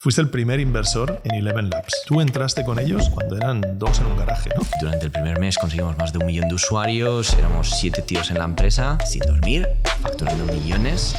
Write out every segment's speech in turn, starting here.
Fuiste el primer inversor en Eleven Labs. Tú entraste con ellos cuando eran 2 en un garaje, ¿no? Durante el primer mes conseguimos más de 1 millón de usuarios, éramos 7 tíos en la empresa, sin dormir, facturando millones.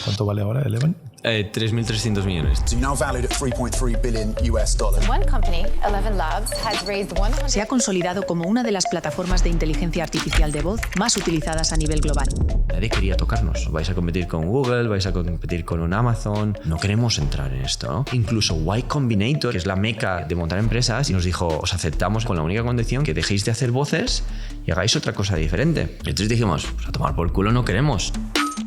¿Cuánto vale ahora Eleven? 3.300 millones. So now valued at $3.3 billion US dollars. One company, Eleven Labs, has raised 100... Se ha consolidado como una de las plataformas de inteligencia artificial de voz más utilizadas a nivel global. Nadie quería tocarnos. Vais a competir con Google, vais a competir con un Amazon. No queremos entrar en esto, ¿no? Incluso Y Combinator, que es la meca de montar empresas, y nos dijo, os aceptamos con la única condición que dejéis de hacer voces y hagáis otra cosa diferente. Y entonces dijimos, pues a tomar por culo no queremos.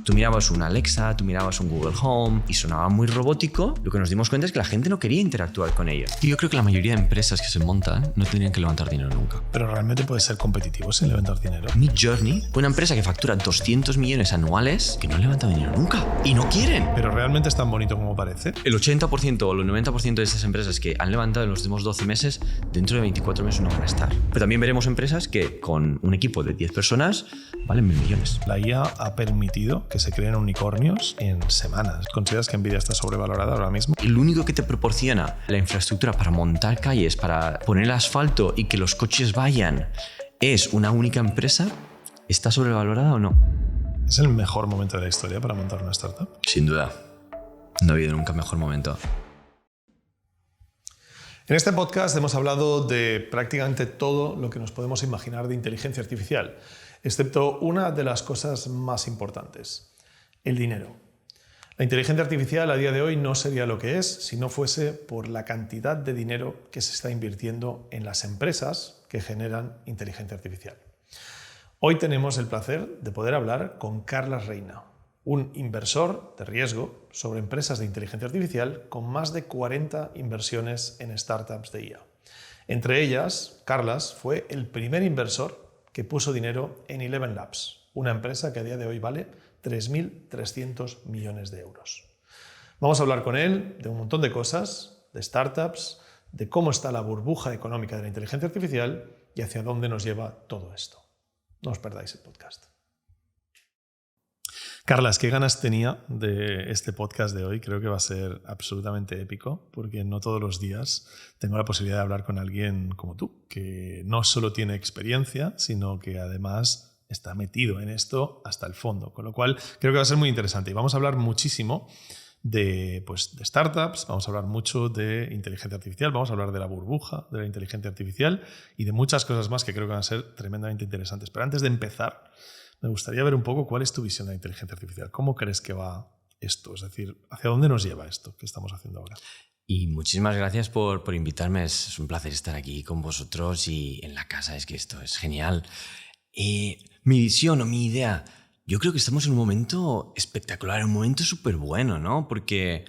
Tú mirabas un Alexa, tú mirabas un Google Home y sonaba muy robótico. Lo que nos dimos cuenta es que la gente no quería interactuar con ello. Y yo creo que la mayoría de empresas que se montan no tendrían que levantar dinero nunca. Pero realmente puedes ser competitivo sin levantar dinero. Midjourney, una empresa que factura 200 millones anuales, que no levanta dinero nunca. Y no quieren. Pero realmente es tan bonito como parece. El 80% o el 90% de esas empresas que han levantado en los últimos 12 meses, dentro de 24 meses no van a estar. Pero también veremos empresas que con un equipo de 10 personas valen 1.000 millones. La IA ha permitido que se creen unicornios en semanas. ¿Consideras que Nvidia está sobrevalorada ahora mismo? El único que te proporciona la infraestructura para montar calles, para poner el asfalto y que los coches vayan, es una única empresa, ¿está sobrevalorada o no? ¿Es el mejor momento de la historia para montar una startup? Sin duda. No ha habido nunca mejor momento. En este podcast hemos hablado de prácticamente todo lo que nos podemos imaginar de inteligencia artificial, excepto una de las cosas más importantes: el dinero. La inteligencia artificial a día de hoy no sería lo que es si no fuese por la cantidad de dinero que se está invirtiendo en las empresas que generan inteligencia artificial. Hoy tenemos el placer de poder hablar con Carlas Reina, un inversor de riesgo sobre empresas de inteligencia artificial con más de 40 inversiones en startups de IA. Entre ellas, Carlas fue el primer inversor que puso dinero en Eleven Labs, una empresa que a día de hoy vale 3.300 millones de euros. Vamos a hablar con él de un montón de cosas, de startups, de cómo está la burbuja económica de la inteligencia artificial y hacia dónde nos lleva todo esto. No os perdáis el podcast. Carlas, ¿qué ganas tenía de este podcast de hoy? Creo que va a ser absolutamente épico, porque no todos los días tengo la posibilidad de hablar con alguien como tú, que no solo tiene experiencia, sino que además está metido en esto hasta el fondo, con lo cual creo que va a ser muy interesante. Y vamos a hablar muchísimo de startups, vamos a hablar mucho de inteligencia artificial, vamos a hablar de la burbuja de la inteligencia artificial y de muchas cosas más que creo que van a ser tremendamente interesantes. Pero antes de empezar, me gustaría ver un poco cuál es tu visión de la inteligencia artificial. ¿Cómo crees que va esto? Es decir, ¿hacia dónde nos lleva esto que estamos haciendo ahora? Y muchísimas gracias por invitarme. Es un placer estar aquí con vosotros y en la casa. Es que esto es genial. Mi visión o mi idea, yo creo que estamos en un momento espectacular, un momento súper bueno, ¿no? Porque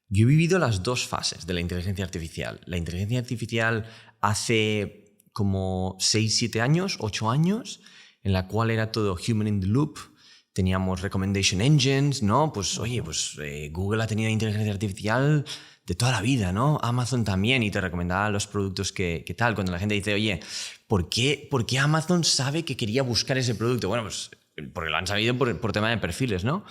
yo he vivido las dos fases de la inteligencia artificial. La inteligencia artificial hace como 6, 7 años, 8 años, en la cual era todo human in the loop. Teníamos recommendation engines, ¿no? Pues oye, Google ha tenido inteligencia artificial de toda la vida, ¿no? Amazon también, y te recomendaba los productos que tal. Cuando la gente dice, oye, ¿por qué Amazon sabe que quería buscar ese producto? Bueno, pues porque lo han sabido por tema de perfiles, ¿no?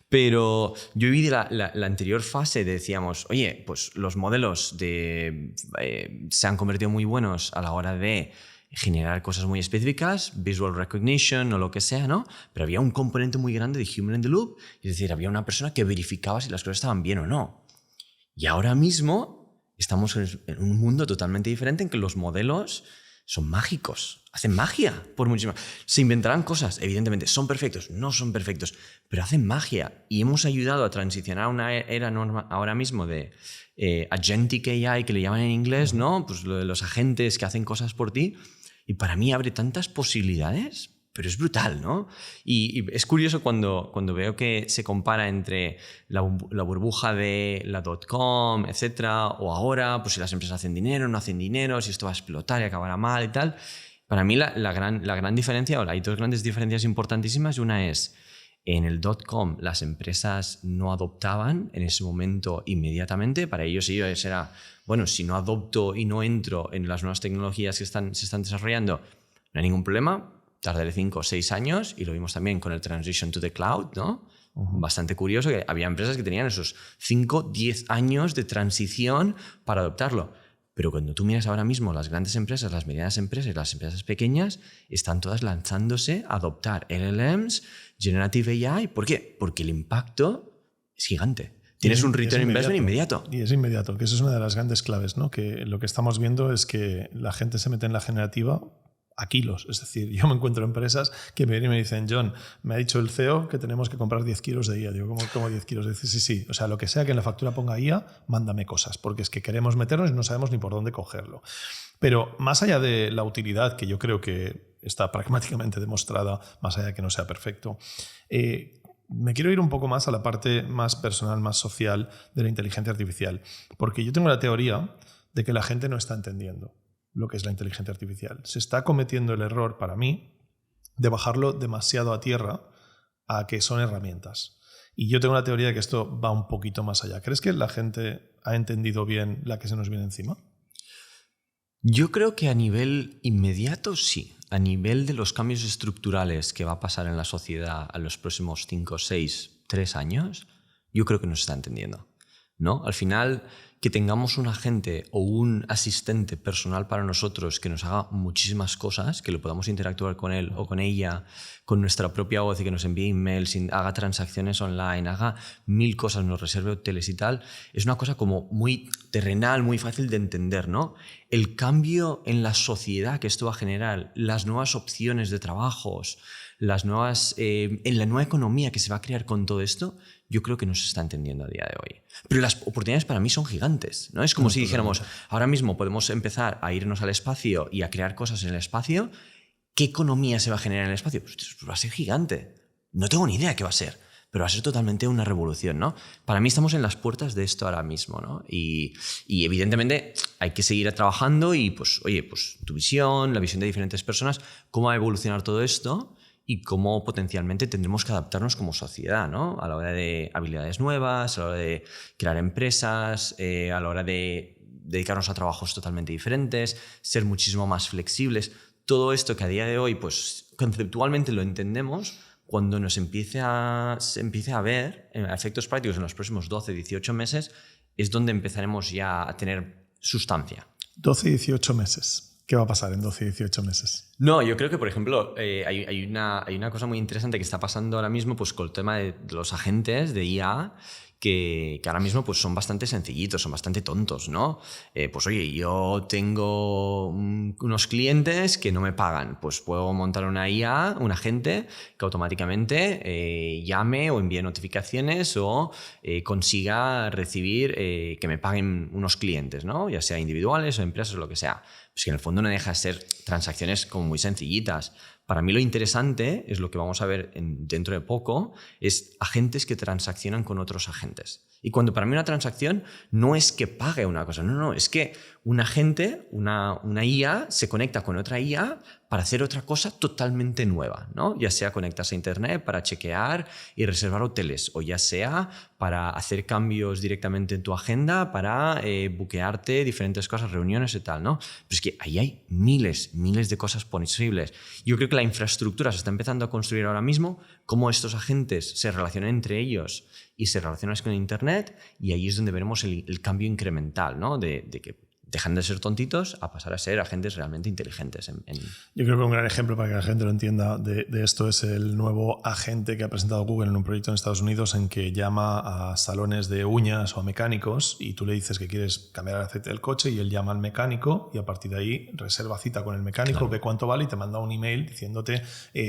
Pero yo viví la anterior fase de decíamos, oye, pues los modelos se han convertido muy buenos a la hora de generar cosas muy específicas, visual recognition o lo que sea, ¿no? Pero había un componente muy grande de human in the loop, es decir, había una persona que verificaba si las cosas estaban bien o no. Y ahora mismo estamos en un mundo totalmente diferente en que los modelos son mágicos, hacen magia por muchísimo. Se inventarán cosas, evidentemente, son perfectos, no son perfectos, pero hacen magia. Y hemos ayudado a transicionar a una era ahora mismo de agentic AI, que le llaman en inglés, ¿no? Pues lo de los agentes que hacen cosas por ti. Y para mí abre tantas posibilidades, pero es brutal, ¿no? Y es curioso cuando veo que se compara entre la burbuja de la .com, etcétera, o ahora, pues si las empresas hacen dinero, no hacen dinero, si esto va a explotar y acabará mal y tal. Para mí la gran diferencia, o hay dos grandes diferencias importantísimas. Una es, en el .com las empresas no adoptaban en ese momento inmediatamente. Para ellos era, bueno, si no adopto y no entro en las nuevas tecnologías que se están desarrollando, no hay ningún problema. Tardaré 5 o 6 años, y lo vimos también con el transition to the cloud, ¿no? Bastante curioso que había empresas que tenían esos 5, 10 años de transición para adoptarlo. Pero cuando tú miras ahora mismo las grandes empresas, las medianas empresas y las empresas pequeñas, están todas lanzándose a adoptar LLMs, Generative AI. ¿Por qué? Porque el impacto es gigante. Tienes un return investment inmediato. Y es inmediato, que eso es una de las grandes claves, ¿no? Que lo que estamos viendo es que la gente se mete en la generativa a kilos. Es decir, yo me encuentro empresas que me vienen y me dicen, John, me ha dicho el CEO que tenemos que comprar 10 kilos de IA. Digo, ¿cómo 10 kilos? Dice, sí. O sea, lo que sea que en la factura ponga IA, mándame cosas, porque es que queremos meternos y no sabemos ni por dónde cogerlo. Pero más allá de la utilidad, que yo creo que está pragmáticamente demostrada, más allá de que no sea perfecto, me quiero ir un poco más a la parte más personal, más social de la inteligencia artificial, porque yo tengo la teoría de que la gente no está entendiendo lo que es la inteligencia artificial. Se está cometiendo el error, para mí, de bajarlo demasiado a tierra a que son herramientas. Y yo tengo la teoría de que esto va un poquito más allá. ¿Crees que la gente ha entendido bien la que se nos viene encima? Yo creo que a nivel inmediato sí. A nivel de los cambios estructurales que va a pasar en la sociedad a los próximos 5, 6, 3 años, yo creo que no se está entendiendo, ¿no? Al final, que tengamos un agente o un asistente personal para nosotros que nos haga muchísimas cosas, que lo podamos interactuar con él o con ella, con nuestra propia voz y que nos envíe emails, haga transacciones online, haga 1000 cosas, nos reserve hoteles y tal, es una cosa como muy terrenal, muy fácil de entender, ¿no? El cambio en la sociedad que esto va a generar, las nuevas opciones de trabajos, las nuevas, en la nueva economía que se va a crear con todo esto, yo creo que no se está entendiendo a día de hoy. Pero las oportunidades para mí son gigantes, ¿no? Es como si dijéramos, ahora mismo podemos empezar a irnos al espacio y a crear cosas en el espacio. ¿Qué economía se va a generar en el espacio? Pues va a ser gigante. No tengo ni idea qué va a ser, pero va a ser totalmente una revolución, ¿no? Para mí estamos en las puertas de esto ahora mismo, ¿no? Y evidentemente hay que seguir trabajando y, pues, oye, pues tu visión, la visión de diferentes personas, cómo va a evolucionar todo esto y cómo potencialmente tendremos que adaptarnos como sociedad, ¿no? A la hora de habilidades nuevas, a la hora de crear empresas, a la hora de dedicarnos a trabajos totalmente diferentes, ser muchísimo más flexibles. Todo esto que a día de hoy, pues conceptualmente lo entendemos, cuando se empiece a ver a efectos prácticos en los próximos 12, 18 meses, es donde empezaremos ya a tener sustancia. 12, 18 meses. ¿Qué va a pasar en 12 y 18 meses? No, yo creo que, por ejemplo, hay una cosa muy interesante que está pasando ahora mismo pues, con el tema de los agentes de IA, que ahora mismo pues, son bastante sencillitos, son bastante tontos, ¿no? Pues oye, yo tengo unos clientes que no me pagan, pues puedo montar una IA, un agente que automáticamente llame o envíe notificaciones o consiga recibir que me paguen unos clientes, ¿no? Ya sea individuales o empresas o lo que sea. Pues que en el fondo no deja de ser transacciones como muy sencillitas. Para mí lo interesante es lo que vamos a ver dentro de poco, es agentes que transaccionan con otros agentes. Y cuando para mí una transacción no es que pague una cosa, no, es que un agente, una IA, se conecta con otra IA para hacer otra cosa totalmente nueva, ¿no? Ya sea conectarse a internet para chequear y reservar hoteles, o ya sea para hacer cambios directamente en tu agenda, para buquearte diferentes cosas, reuniones y tal, ¿no? Pero es que ahí hay miles de cosas posibles. Yo creo que la infraestructura se está empezando a construir ahora mismo, cómo estos agentes se relacionan entre ellos y se relacionan con Internet, y ahí es donde veremos el cambio incremental, ¿no? De que dejan de ser tontitos a pasar a ser agentes realmente inteligentes. Yo creo que un gran ejemplo para que la gente lo entienda de esto es el nuevo agente que ha presentado Google en un proyecto en Estados Unidos en que llama a salones de uñas o a mecánicos y tú le dices que quieres cambiar el aceite del coche y él llama al mecánico y a partir de ahí reserva cita con el mecánico, claro, ve cuánto vale y te manda un email diciéndote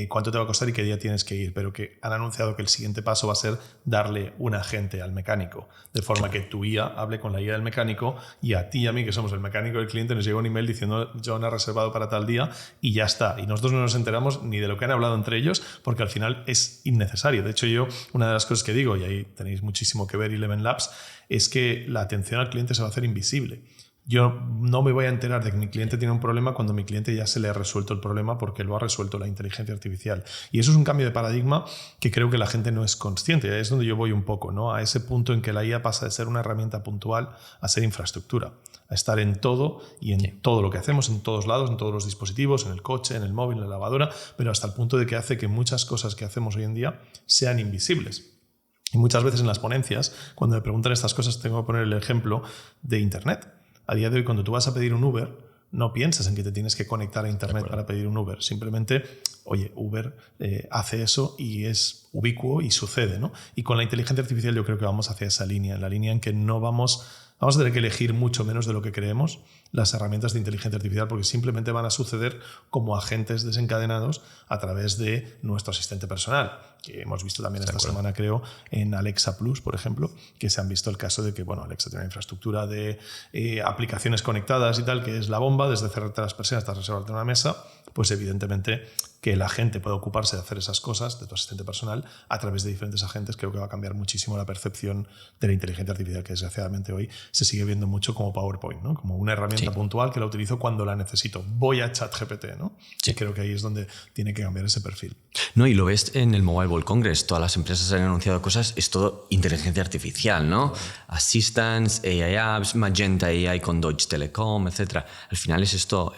cuánto te va a costar y qué día tienes que ir, pero que han anunciado que el siguiente paso va a ser darle un agente al mecánico, de forma que tu IA hable con la IA del mecánico y a ti y a mí, que somos el mecánico del cliente, nos llega un email diciendo John ha reservado para tal día y ya está. Y nosotros no nos enteramos ni de lo que han hablado entre ellos porque al final es innecesario. De hecho, yo, una de las cosas que digo, y ahí tenéis muchísimo que ver Eleven Labs, es que la atención al cliente se va a hacer invisible. Yo no me voy a enterar de que mi cliente tiene un problema cuando mi cliente ya se le ha resuelto el problema porque lo ha resuelto la inteligencia artificial. Y eso es un cambio de paradigma que creo que la gente no es consciente. Es donde yo voy un poco, ¿no? A ese punto en que la IA pasa de ser una herramienta puntual a ser infraestructura, a estar en todo y en todo lo que hacemos, en todos lados, en todos los dispositivos, en el coche, en el móvil, en la lavadora, pero hasta el punto de que hace que muchas cosas que hacemos hoy en día sean invisibles. Y muchas veces en las ponencias, cuando me preguntan estas cosas, tengo que poner el ejemplo de Internet. A día de hoy, cuando tú vas a pedir un Uber, no piensas en que te tienes que conectar a Internet para pedir un Uber. Simplemente, oye, Uber hace eso y es ubicuo y sucede, ¿no? Y con la inteligencia artificial yo creo que vamos hacia esa línea, en la línea en que no vamos a tener que elegir mucho menos de lo que creemos las herramientas de inteligencia artificial, porque simplemente van a suceder como agentes desencadenados a través de nuestro asistente personal, que hemos visto también esta semana, creo, en Alexa Plus, por ejemplo, que se han visto el caso de que, bueno, Alexa tiene una infraestructura de aplicaciones conectadas y tal, que es la bomba, desde cerrarte las persianas hasta reservarte una mesa, pues evidentemente que la gente pueda ocuparse de hacer esas cosas de tu asistente personal a través de diferentes agentes. Creo que va a cambiar muchísimo la percepción de la inteligencia artificial, que desgraciadamente hoy se sigue viendo mucho como PowerPoint, ¿no? Como una herramienta puntual que la utilizo cuando la necesito. Voy a ChatGPT, ¿no? Sí. Y creo que ahí es donde tiene que cambiar ese perfil. No, y lo ves en el Mobile World Congress. Todas las empresas han anunciado cosas, es todo inteligencia artificial, ¿no? Assistance, AI Apps, Magenta AI con Deutsche Telekom, etc. Al final es esto.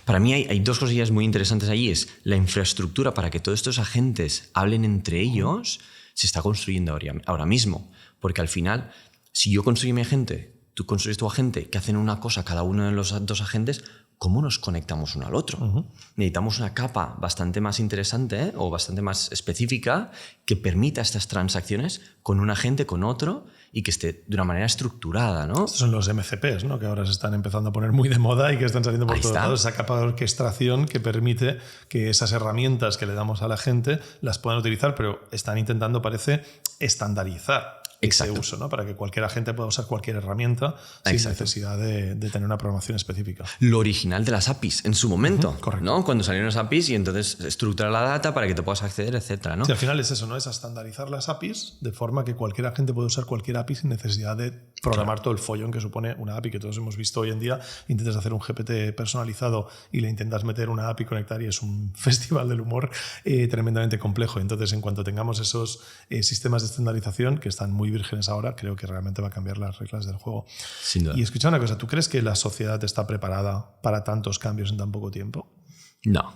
Para mí hay dos cosillas muy interesantes ahí. Es la infraestructura para que todos estos agentes hablen entre ellos, se está construyendo ahora mismo. Porque al final, si yo construyo mi agente, tú construyes tu agente, que hacen una cosa cada uno de los dos agentes, ¿cómo nos conectamos uno al otro? Necesitamos una capa bastante más interesante o bastante más específica que permita estas transacciones con un agente, con otro, y que esté de una manera estructurada, ¿no? Estos son los MCPs, ¿no? Que ahora se están empezando a poner muy de moda y que están saliendo por todos lados. Esa capa de orquestación que permite que esas herramientas que le damos a la gente las puedan utilizar, pero están intentando, parece, estandarizar ese uso, ¿no? Para que cualquier agente pueda usar cualquier herramienta sin necesidad de tener una programación específica. Lo original de las APIs en su momento, ¿no? Cuando salieron las APIs y entonces estructurar la data para que te puedas acceder, etcétera, ¿no? Sí, al final es eso, ¿no? Es estandarizar las APIs de forma que cualquier agente puede usar cualquier API sin necesidad de programar todo el follón que supone una API, que todos hemos visto hoy en día. Intentas hacer un GPT personalizado y le intentas meter una API, conectar, y es un festival del humor tremendamente complejo. Entonces, en cuanto tengamos esos sistemas de estandarización que están muy vírgenes ahora, creo que realmente va a cambiar las reglas del juego. Sin duda. Y escucha una cosa, ¿tú crees que la sociedad está preparada para tantos cambios en tan poco tiempo? No.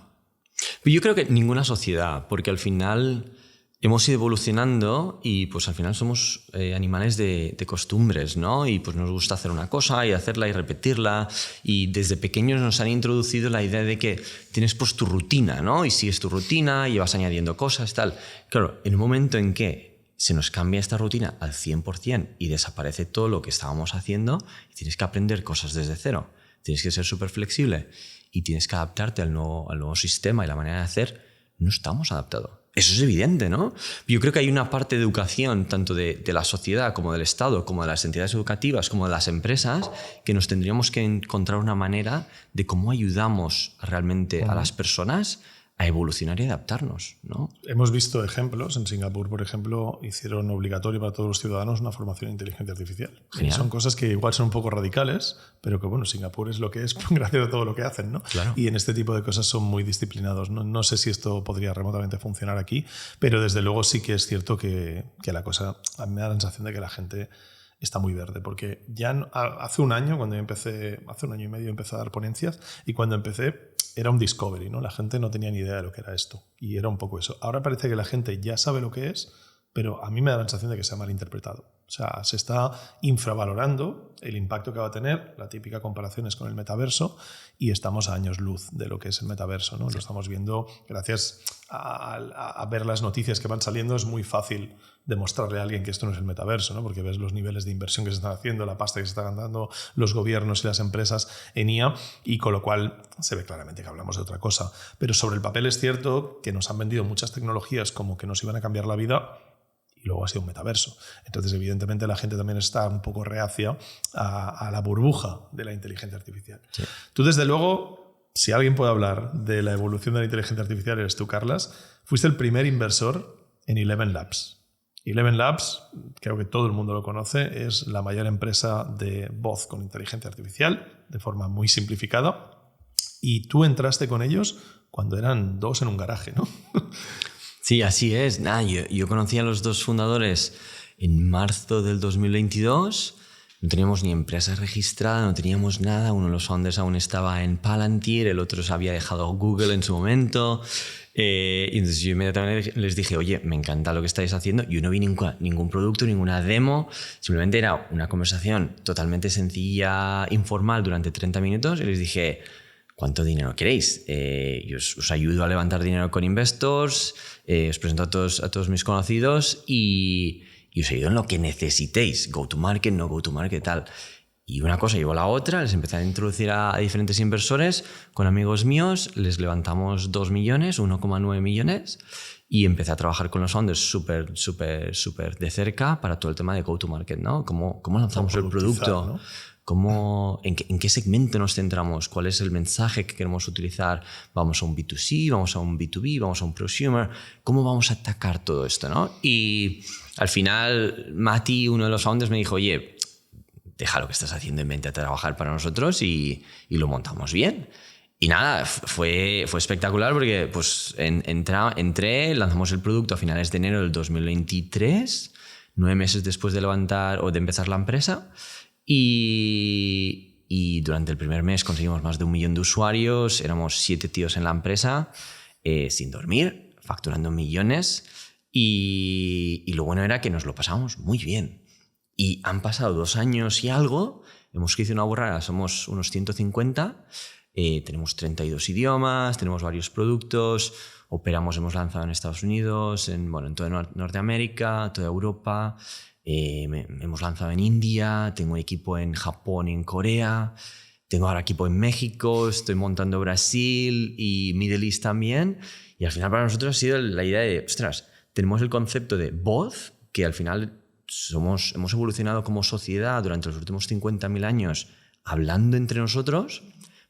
Yo creo que ninguna sociedad, porque al final hemos ido evolucionando y pues al final somos animales de costumbres, ¿no? Y pues nos gusta hacer una cosa y hacerla y repetirla, y desde pequeños nos han introducido la idea de que tienes pues tu rutina, ¿no? Y sigues tu rutina y vas añadiendo cosas, tal. Claro, en un momento en que se nos cambia esta rutina al 100% y desaparece todo lo que estábamos haciendo, y tienes que aprender cosas desde cero, tienes que ser súper flexible y tienes que adaptarte al nuevo sistema y la manera de hacer, no estamos adaptados. Eso es evidente, ¿no? Yo creo que hay una parte de educación, tanto de la sociedad como del Estado, como de las entidades educativas, como de las empresas, que nos tendríamos que encontrar una manera de cómo ayudamos realmente a las personas a evolucionar y adaptarnos, ¿no? Hemos visto ejemplos. En Singapur, por ejemplo, hicieron obligatorio para todos los ciudadanos una formación en inteligencia artificial. Son cosas que igual son un poco radicales, pero que, bueno, Singapur es lo que es gracias a todo lo que hacen, ¿no? Claro. Y en este tipo de cosas son muy disciplinados. No sé si esto podría remotamente funcionar aquí, pero desde luego sí que es cierto que la cosa, a mí me da la sensación de que la gente está muy verde, porque ya hace un año, hace un año y medio empecé a dar ponencias, y cuando empecé era un discovery, ¿no? La gente no tenía ni idea de lo que era esto, y era un poco eso. Ahora parece que la gente ya sabe lo que es, pero a mí me da la sensación de que se ha malinterpretado. O sea, se está infravalorando el impacto que va a tener. La típica comparación es con el metaverso, y estamos a años luz de lo que es el metaverso, ¿no? Sí. Lo estamos viendo gracias a ver las noticias que van saliendo. Es muy fácil demostrarle a alguien que esto no es el metaverso, ¿no? Porque ves los niveles de inversión que se están haciendo, la pasta que se están dando los gobiernos y las empresas en IA, y con lo cual se ve claramente que hablamos de otra cosa. Pero sobre el papel es cierto que nos han vendido muchas tecnologías como que nos iban a cambiar la vida, y luego ha sido un metaverso. Entonces, evidentemente, la gente también está un poco reacia a la burbuja de la inteligencia artificial. Sí. Tú, desde luego, si alguien puede hablar de la evolución de la inteligencia artificial, eres tú, Carlas. Fuiste el primer inversor en Eleven Labs. Eleven Labs, creo que todo el mundo lo conoce, es la mayor empresa de voz con inteligencia artificial, de forma muy simplificada. Y tú entraste con ellos cuando eran dos en un garaje, ¿no? Sí, así es. Yo conocí a los dos fundadores en marzo del 2022. No teníamos ni empresa registrada, no teníamos nada. Uno de los founders aún estaba en Palantir, el otro se había dejado Google en su momento. Y entonces yo inmediatamente les dije, oye, me encanta lo que estáis haciendo. Yo no vi ningún producto, ninguna demo. Simplemente era una conversación totalmente sencilla, informal, durante 30 minutos. Y les dije, ¿cuánto dinero queréis? Yo os ayudo a levantar dinero con investors, os presento a todos mis conocidos y os ayudo en lo que necesitéis. Go to market, no go to market, tal. Y una cosa llevó a la otra, les empecé a introducir a diferentes inversores con amigos míos, les levantamos 2 millones, 1,9 millones y empecé a trabajar con los founders súper de cerca para todo el tema de go to market, ¿no? ¿Cómo lanzamos el producto? ¿no? ¿En qué segmento nos centramos? ¿Cuál es el mensaje que queremos utilizar? ¿Vamos a un B2C? ¿Vamos a un B2B? ¿Vamos a un prosumer? ¿Cómo vamos a atacar todo esto, no? Y al final, Mati, uno de los founders, me dijo, oye, deja lo que estás haciendo, vente a trabajar para nosotros y lo montamos bien. Y nada, fue espectacular porque pues, entré, lanzamos el producto a finales de enero del 2023, 9 meses después de empezar la empresa. Y durante el primer mes conseguimos más de 1 millón de usuarios, éramos 7 tíos en la empresa, sin dormir, facturando millones. Y lo bueno era que nos lo pasábamos muy bien. Y han pasado 2 años y algo, hemos crecido una burrada, somos unos 150, tenemos 32 idiomas, tenemos varios productos, hemos lanzado en Estados Unidos, en toda Norteamérica, toda Europa, hemos lanzado en India, tengo equipo en Japón y en Corea, tengo ahora equipo en México, estoy montando Brasil y Middle East también. Y al final para nosotros ha sido la idea de, ostras, tenemos el concepto de voz, que al final hemos evolucionado como sociedad durante los últimos 50.000 años hablando entre nosotros,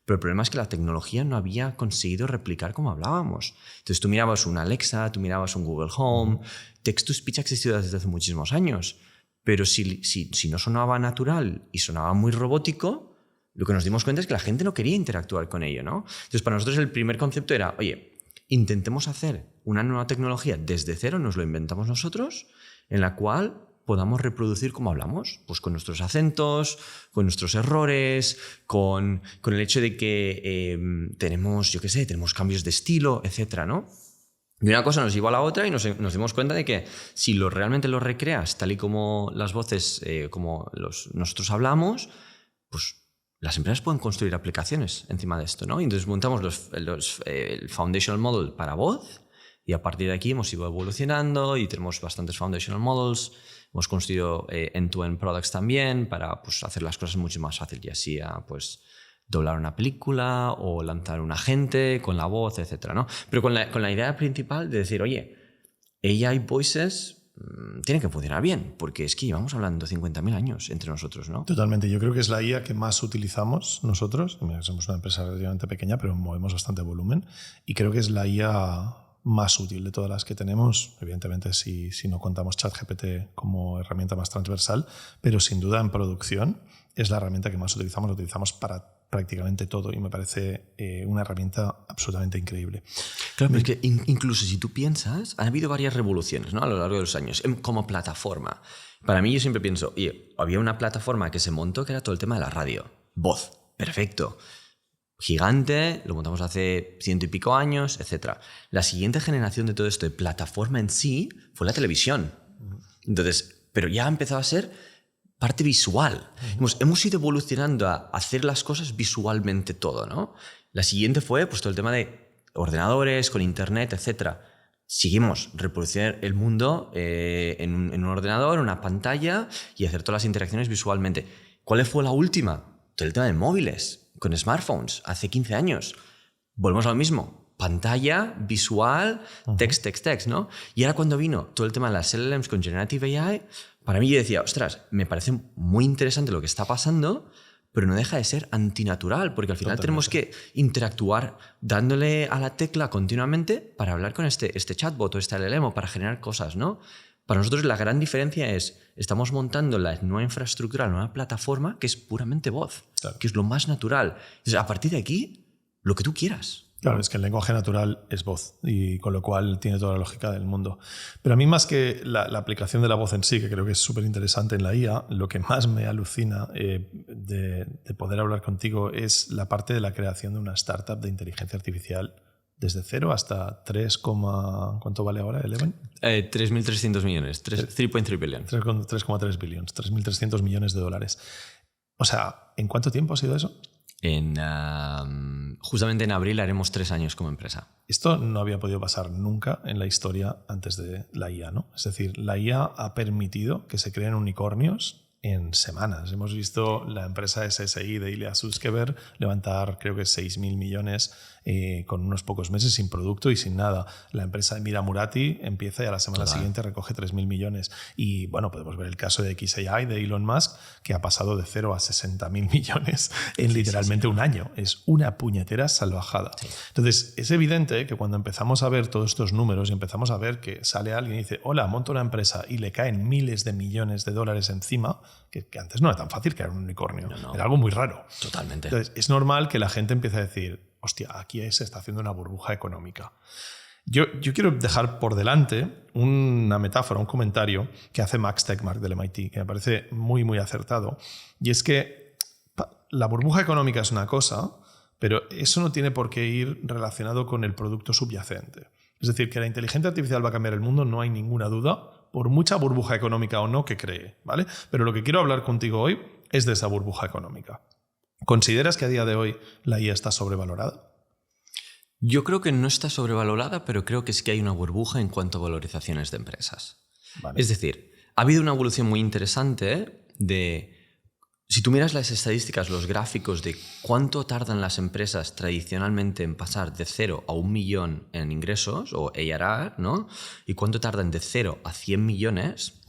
pero el problema es que la tecnología no había conseguido replicar como hablábamos. Entonces tú mirabas un Alexa, tú mirabas un Google Home, text-to-speech ha existido desde hace muchísimos años, pero si no sonaba natural y sonaba muy robótico, lo que nos dimos cuenta es que la gente no quería interactuar con ello, ¿no? Entonces para nosotros el primer concepto era, oye, intentemos hacer una nueva tecnología desde cero, nos lo inventamos nosotros, en la cual podamos reproducir como hablamos, pues con nuestros acentos, con nuestros errores, con el hecho de que tenemos cambios de estilo, etcétera, ¿no? Y una cosa nos llevó a la otra y nos dimos cuenta de que si realmente lo recreas tal y como las voces, como nosotros hablamos, pues las empresas pueden construir aplicaciones encima de esto, ¿no? Y entonces montamos el Foundational Model para voz y a partir de aquí hemos ido evolucionando y tenemos bastantes Foundational Models. Hemos construido end-to-end products también para pues, hacer las cosas mucho más fácil, ya sea pues, doblar una película o lanzar un agente con la voz, etcétera, ¿no? Pero con la idea principal de decir, oye, AI Voices tiene que funcionar bien, porque es que llevamos hablando 50.000 años entre nosotros, ¿no? Totalmente. Yo creo que es la IA que más utilizamos nosotros. Mira, somos una empresa relativamente pequeña, pero movemos bastante volumen. Y creo que es la IA más útil de todas las que tenemos, evidentemente si no contamos ChatGPT como herramienta más transversal, pero sin duda en producción es la herramienta que más utilizamos, lo utilizamos para prácticamente todo y me parece una herramienta absolutamente increíble. Claro, pero es que incluso si tú piensas, han habido varias revoluciones, ¿no? A lo largo de los años como plataforma. Para mí yo siempre pienso, oye, había una plataforma que se montó que era todo el tema de la radio, voz, perfecto. Gigante, lo montamos hace 100 y pico años, etc. La siguiente generación de todo esto de plataforma en sí fue la televisión. Entonces, pero ya ha empezado a ser parte visual. Hemos ido evolucionando a hacer las cosas visualmente todo, ¿no? La siguiente fue pues, todo el tema de ordenadores, con internet, etc. Seguimos reproducir el mundo en un ordenador, una pantalla y hacer todas las interacciones visualmente. ¿Cuál fue la última? Todo el tema de móviles. Con smartphones, hace 15 años. Volvemos a lo mismo. Pantalla, visual, text, ¿no? Y ahora cuando vino todo el tema de las LLMs con Generative AI, para mí yo decía, ostras, me parece muy interesante lo que está pasando, pero no deja de ser antinatural, porque al final tenemos que interactuar dándole a la tecla continuamente para hablar con este chatbot o este LLM o para generar cosas, ¿no? Para nosotros la gran diferencia es, estamos montando la nueva infraestructura, la nueva plataforma que es puramente voz, claro, que es lo más natural. Entonces, a partir de aquí, lo que tú quieras. Claro, es que el lenguaje natural es voz y con lo cual tiene toda la lógica del mundo. Pero a mí más que la aplicación de la voz en sí, que creo que es súper interesante en la IA, lo que más me alucina de poder hablar contigo es la parte de la creación de una startup de inteligencia artificial desde 0 hasta 3, ¿cuánto vale ahora Eleven? 3.300 millones, 3.3 billion. 3,3 billones, 3.300 millones de dólares. O sea, ¿en cuánto tiempo ha sido eso? Justamente en abril haremos 3 años como empresa. Esto no había podido pasar nunca en la historia antes de la IA, ¿no? Es decir, la IA ha permitido que se creen unicornios en semanas. Hemos visto la empresa SSI de Ilya Sutskever levantar, creo que 6.000 millones con unos pocos meses sin producto y sin nada. La empresa de Mira Murati empieza y a la semana siguiente recoge 3.000 millones. Y bueno, podemos ver el caso de XAI de Elon Musk, que ha pasado de 0 a 60.000 millones en literalmente un año. Es una puñetera salvajada. Sí. Entonces, es evidente que cuando empezamos a ver todos estos números y empezamos a ver que sale alguien y dice, hola, monto una empresa y le caen miles de millones de dólares encima, que antes no era tan fácil crear un unicornio. No. Era algo muy raro. Totalmente. Entonces, es normal que la gente empiece a decir, hostia, aquí se está haciendo una burbuja económica. Yo quiero dejar por delante una metáfora, un comentario que hace Max Tegmark del MIT, que me parece muy, muy acertado. Y es que la burbuja económica es una cosa, pero eso no tiene por qué ir relacionado con el producto subyacente. Es decir, que la inteligencia artificial va a cambiar el mundo, no hay ninguna duda, por mucha burbuja económica o no que cree, ¿vale? Pero lo que quiero hablar contigo hoy es de esa burbuja económica. ¿Consideras que a día de hoy la IA está sobrevalorada? Yo creo que no está sobrevalorada, pero creo que sí que hay una burbuja en cuanto a valorizaciones de empresas. Vale. Es decir, ha habido una evolución muy interesante de... Si tú miras las estadísticas, los gráficos de cuánto tardan las empresas tradicionalmente en pasar de 0 a 1 millón en ingresos, o ARR, ¿no? Y cuánto tardan de 0 a 100 millones,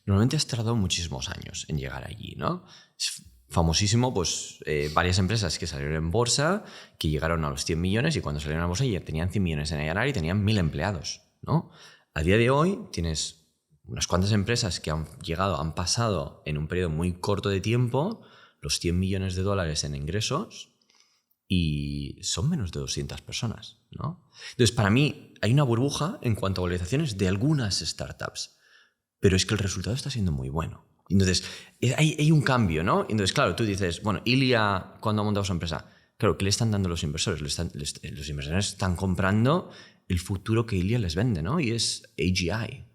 normalmente has tardado muchísimos años en llegar allí, ¿no? Es famosísimo, pues varias empresas que salieron en bolsa, que llegaron a los 100 millones y cuando salieron a bolsa ya tenían 100 millones en ARR y tenían 1.000 empleados, ¿no? A día de hoy tienes unas cuantas empresas que han pasado en un periodo muy corto de tiempo los 100 millones de dólares en ingresos y son menos de 200 personas, ¿no? Entonces, para mí hay una burbuja en cuanto a valorizaciones de algunas startups, pero es que el resultado está siendo muy bueno. Entonces, hay un cambio, ¿no? Entonces, claro, tú dices, bueno, Ilya, cuando ha montado su empresa, claro, ¿qué le están dando los inversores? Los inversores están comprando el futuro que Ilya les vende, ¿no? Y es AGI.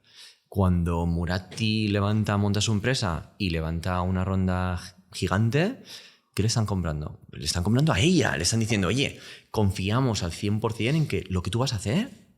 Cuando Murati monta su empresa y levanta una ronda gigante, ¿qué le están comprando? Le están comprando a ella. Le están diciendo, oye, confiamos al 100% en que lo que tú vas a hacer,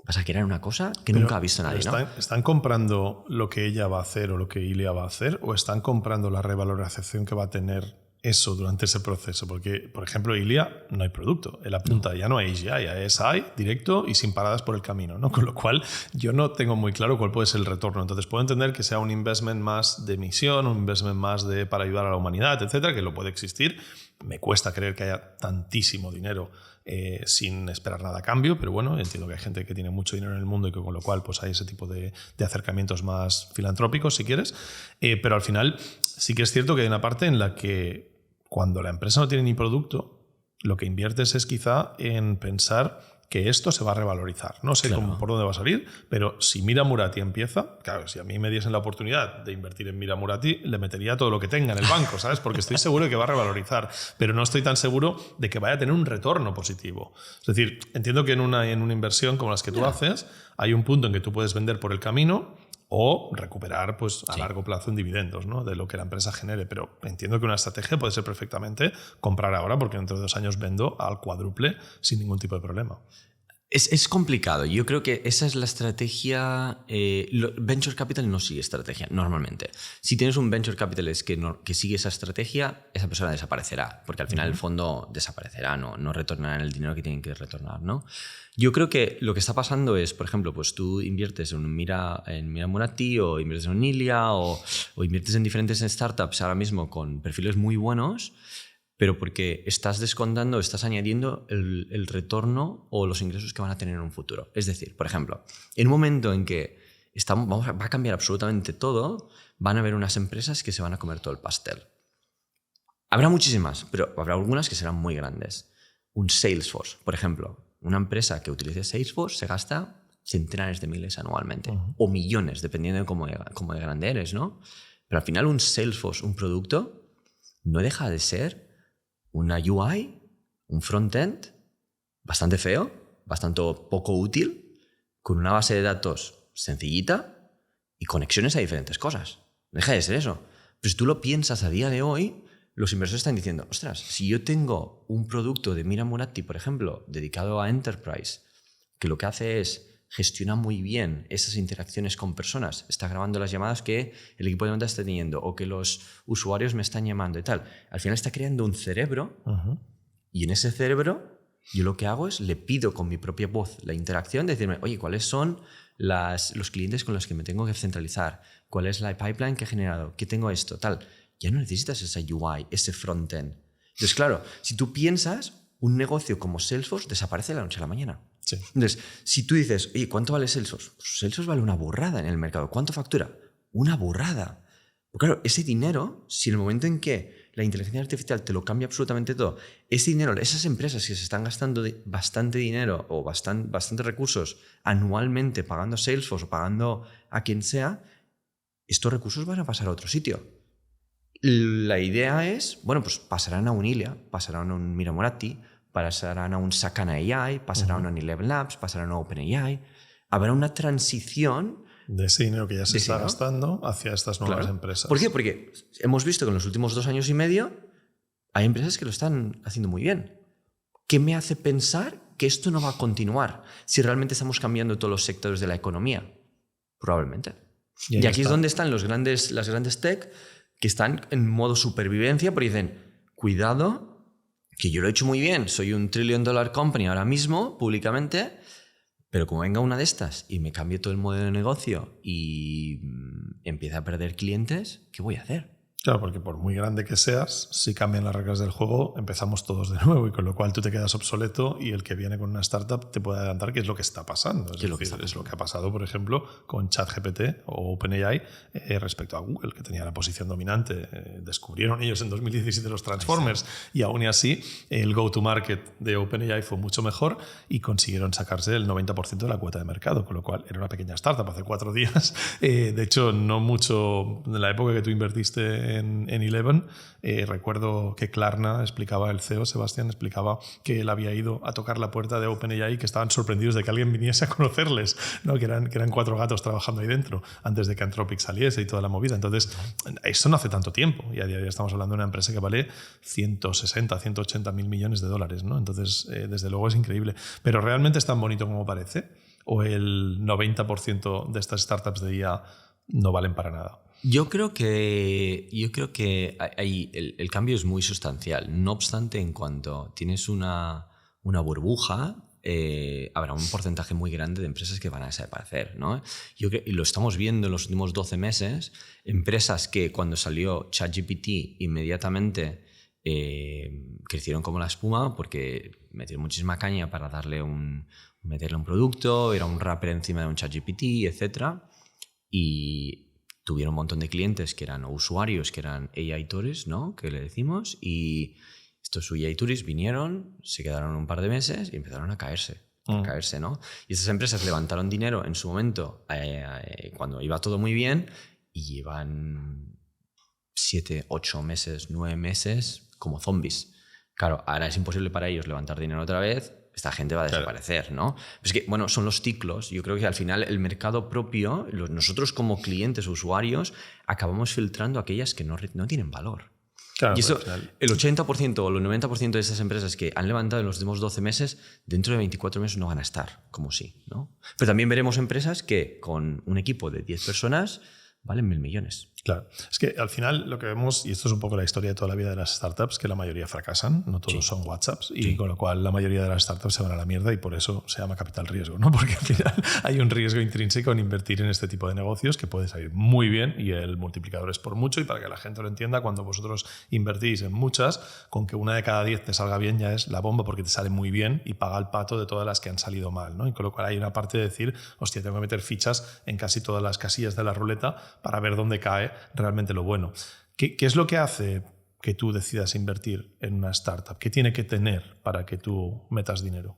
vas a crear una cosa que nunca ha visto nadie, ¿no? ¿Están comprando lo que ella va a hacer o lo que Ilya va a hacer? ¿O están comprando la revalorización que va a tener eso durante ese proceso? Porque, por ejemplo, Ilya no hay producto. Él apunta ya no a AGI, a SI directo y sin paradas por el camino, ¿no? Con lo cual yo no tengo muy claro cuál puede ser el retorno. Entonces puedo entender que sea un investment más de misión, un investment más para ayudar a la humanidad, etcétera, que lo puede existir. Me cuesta creer que haya tantísimo dinero sin esperar nada a cambio, pero bueno, entiendo que hay gente que tiene mucho dinero en el mundo y que con lo cual pues hay ese tipo de acercamientos más filantrópicos, si quieres. Pero al final sí que es cierto que hay una parte en la que cuando la empresa no tiene ni producto, lo que inviertes es quizá en pensar que esto se va a revalorizar. No sé por dónde va a salir, pero si Mira Murati empieza, claro, si a mí me diesen la oportunidad de invertir en Mira Murati, le metería todo lo que tenga en el banco, ¿sabes? Porque estoy seguro de que va a revalorizar, pero no estoy tan seguro de que vaya a tener un retorno positivo. Es decir, entiendo que en una inversión como las que tú haces, hay un punto en que tú puedes vender por el camino o recuperar pues, a largo plazo en dividendos, ¿no? De lo que la empresa genere. Pero entiendo que una estrategia puede ser perfectamente comprar ahora porque dentro de 2 años vendo al cuádruple sin ningún tipo de problema. Es complicado. Yo creo que esa es la estrategia... Venture Capital no sigue estrategia, normalmente. Si tienes un Venture Capitalist que sigue esa estrategia, esa persona desaparecerá, porque al final el fondo desaparecerá, no retornarán el dinero que tienen que retornar, ¿no? Yo creo que lo que está pasando es, por ejemplo, pues tú inviertes en Mira Murati o inviertes en Ilya o inviertes en diferentes startups ahora mismo con perfiles muy buenos, pero porque estás descontando, estás añadiendo el retorno o los ingresos que van a tener en un futuro. Es decir, por ejemplo, en un momento en que va a cambiar absolutamente todo, van a haber unas empresas que se van a comer todo el pastel. Habrá muchísimas, pero habrá algunas que serán muy grandes. Un Salesforce, por ejemplo. Una empresa que utilice Salesforce se gasta centenares de miles anualmente, o millones, dependiendo de cómo de grande eres, ¿no? Pero al final un Salesforce, un producto, no deja de ser una UI, un frontend bastante feo, bastante poco útil, con una base de datos sencillita y conexiones a diferentes cosas. Deja de ser eso. Pero si tú lo piensas a día de hoy, los inversores están diciendo, ostras, si yo tengo un producto de Mira Moratti, por ejemplo, dedicado a Enterprise, que lo que hace es gestiona muy bien esas interacciones con personas, está grabando las llamadas que el equipo de venta está teniendo o que los usuarios me están llamando y tal. Al final está creando un cerebro y en ese cerebro yo lo que hago es le pido con mi propia voz la interacción, decirme, oye, ¿cuáles son los clientes con los que me tengo que centralizar? ¿Cuál es la pipeline que he generado? ¿Qué tengo esto? Tal. Ya no necesitas esa UI, ese frontend. Entonces, claro, si tú piensas, un negocio como Salesforce desaparece de la noche a la mañana. Sí. Entonces, si tú dices, oye, ¿cuánto vale Salesforce? Pues Salesforce vale una burrada en el mercado. ¿Cuánto factura? Una burrada. Pero claro, ese dinero, si en el momento en que la inteligencia artificial te lo cambia absolutamente todo, ese dinero, esas empresas que se están gastando bastante dinero o bastantes recursos anualmente pagando a Salesforce o pagando a quien sea, estos recursos van a pasar a otro sitio. La idea es, bueno, pues pasarán a un Ilia, pasarán a un Mira Moratti, pasarán a un Sakana AI, pasarán a un Eleven Labs, pasarán a OpenAI. Habrá una transición de ese dinero que ya se está gastando hacia estas nuevas empresas. ¿Por qué? Porque hemos visto que en los últimos 2 años y medio hay empresas que lo están haciendo muy bien. ¿Qué me hace pensar que esto no va a continuar si realmente estamos cambiando todos los sectores de la economía? Probablemente. Y aquí es donde están las grandes tech que están en modo supervivencia, porque dicen, cuidado, que yo lo he hecho muy bien, soy un $1 trillion company ahora mismo, públicamente, pero como venga una de estas y me cambie todo el modelo de negocio y empiece a perder clientes, ¿qué voy a hacer? Claro, porque por muy grande que seas, si cambian las reglas del juego, empezamos todos de nuevo y con lo cual tú te quedas obsoleto y el que viene con una startup te puede adelantar qué es lo que está pasando. Es lo que ha pasado, por ejemplo, con ChatGPT o OpenAI respecto a Google, que tenía la posición dominante. Descubrieron ellos en 2017 los Transformers y aún y así el go-to-market de OpenAI fue mucho mejor y consiguieron sacarse el 90% de la cuota de mercado, con lo cual era una pequeña startup hace 4 días. De hecho, no mucho en la época que tú invertiste en Eleven, recuerdo que Klarna explicaba, el CEO Sebastián explicaba que él había ido a tocar la puerta de OpenAI y que estaban sorprendidos de que alguien viniese a conocerles, ¿no? que eran 4 gatos trabajando ahí dentro antes de que Anthropic saliese y toda la movida. Entonces, eso no hace tanto tiempo y a día de hoy estamos hablando de una empresa que vale 160, 180 mil millones de dólares, ¿no? Entonces, desde luego es increíble. Pero ¿realmente es tan bonito como parece? ¿O el 90% de estas startups de IA no valen para nada? Yo creo que el cambio es muy sustancial. No obstante, en cuanto tienes una burbuja, habrá un porcentaje muy grande de empresas que van a desaparecer, ¿no? Y lo estamos viendo en los últimos 12 meses, empresas que cuando salió ChatGPT inmediatamente crecieron como la espuma porque metieron muchísima caña para meterle un producto, era un wrapper encima de un ChatGPT, etc. Y tuvieron un montón de clientes que eran usuarios, que eran AI tourists, ¿no? Que le decimos, y estos AI tourists vinieron, se quedaron un par de meses y empezaron a caerse, ¿no? Y estas empresas levantaron dinero en su momento cuando iba todo muy bien y llevan 7, 8 meses, 9 meses como zombies. Claro, ahora es imposible para ellos levantar dinero otra vez. Esta gente va a desaparecer, claro, ¿no? Es que, bueno, son los ciclos. Yo creo que al final el mercado propio, nosotros como clientes o usuarios, acabamos filtrando aquellas que no tienen valor. Claro, y eso, el 80% o el 90% de esas empresas que han levantado en los últimos 12 meses, dentro de 24 meses no van a estar, como sí, ¿no? Pero también veremos empresas que con un equipo de 10 personas valen 1.000 millones. Claro, es que al final lo que vemos, y esto es un poco la historia de toda la vida de las startups, que la mayoría fracasan, no todos son WhatsApps, y con lo cual la mayoría de las startups se van a la mierda y por eso se llama capital riesgo, ¿no? Porque al final hay un riesgo intrínseco en invertir en este tipo de negocios que puede salir muy bien y el multiplicador es por mucho, y para que la gente lo entienda, cuando vosotros invertís en muchas, con que una de cada 10 te salga bien ya es la bomba porque te sale muy bien y paga el pato de todas las que han salido mal, ¿no? Y con lo cual hay una parte de decir, hostia, tengo que meter fichas en casi todas las casillas de la ruleta para ver dónde cae realmente lo bueno. ¿Qué es lo que hace que tú decidas invertir en una startup? ¿Qué tiene que tener para que tú metas dinero?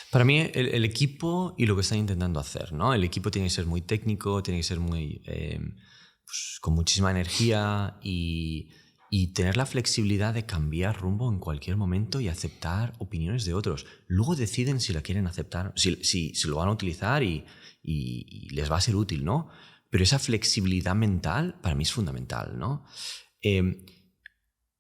Para mí, el equipo y lo que están intentando hacer, ¿no? El equipo tiene que ser muy técnico, tiene que ser muy con muchísima energía y y tener la flexibilidad de cambiar rumbo en cualquier momento y aceptar opiniones de otros. Luego deciden si la quieren aceptar, si lo van a utilizar y les va a ser útil, ¿no? Pero esa flexibilidad mental para mí es fundamental, ¿no?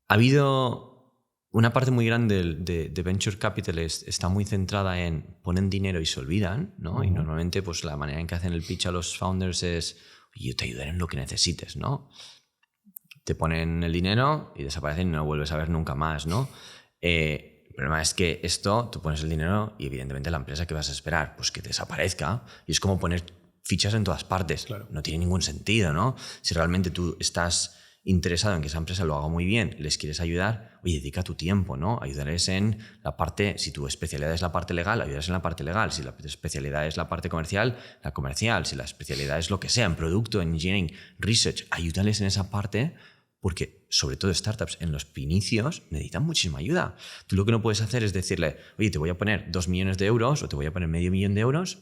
Ha habido una parte muy grande de Venture Capital está muy centrada en ponen dinero y se olvidan, ¿no? Y normalmente pues, la manera en que hacen el pitch a los founders es yo te ayudaré en lo que necesites, ¿no? Te ponen el dinero y desaparecen y no lo vuelves a ver nunca más, ¿no? El problema es que tú pones el dinero y evidentemente la empresa que vas a esperar, pues que desaparezca, y es como poner fichas en todas partes. Claro. No tiene ningún sentido, ¿no? Si realmente tú estás interesado en que esa empresa lo haga muy bien, les quieres ayudar, oye, dedica tu tiempo, ¿no? Ayudarles en la parte, si tu especialidad es la parte legal, ayudarles en la parte legal, si la especialidad es la parte comercial, la comercial, si la especialidad es lo que sea, en producto, en engineering, research, ayúdales en esa parte, porque sobre todo startups en los inicios necesitan muchísima ayuda. Tú lo que no puedes hacer es decirle, oye, te voy a poner 2 millones de euros o te voy a poner $500,000 de euros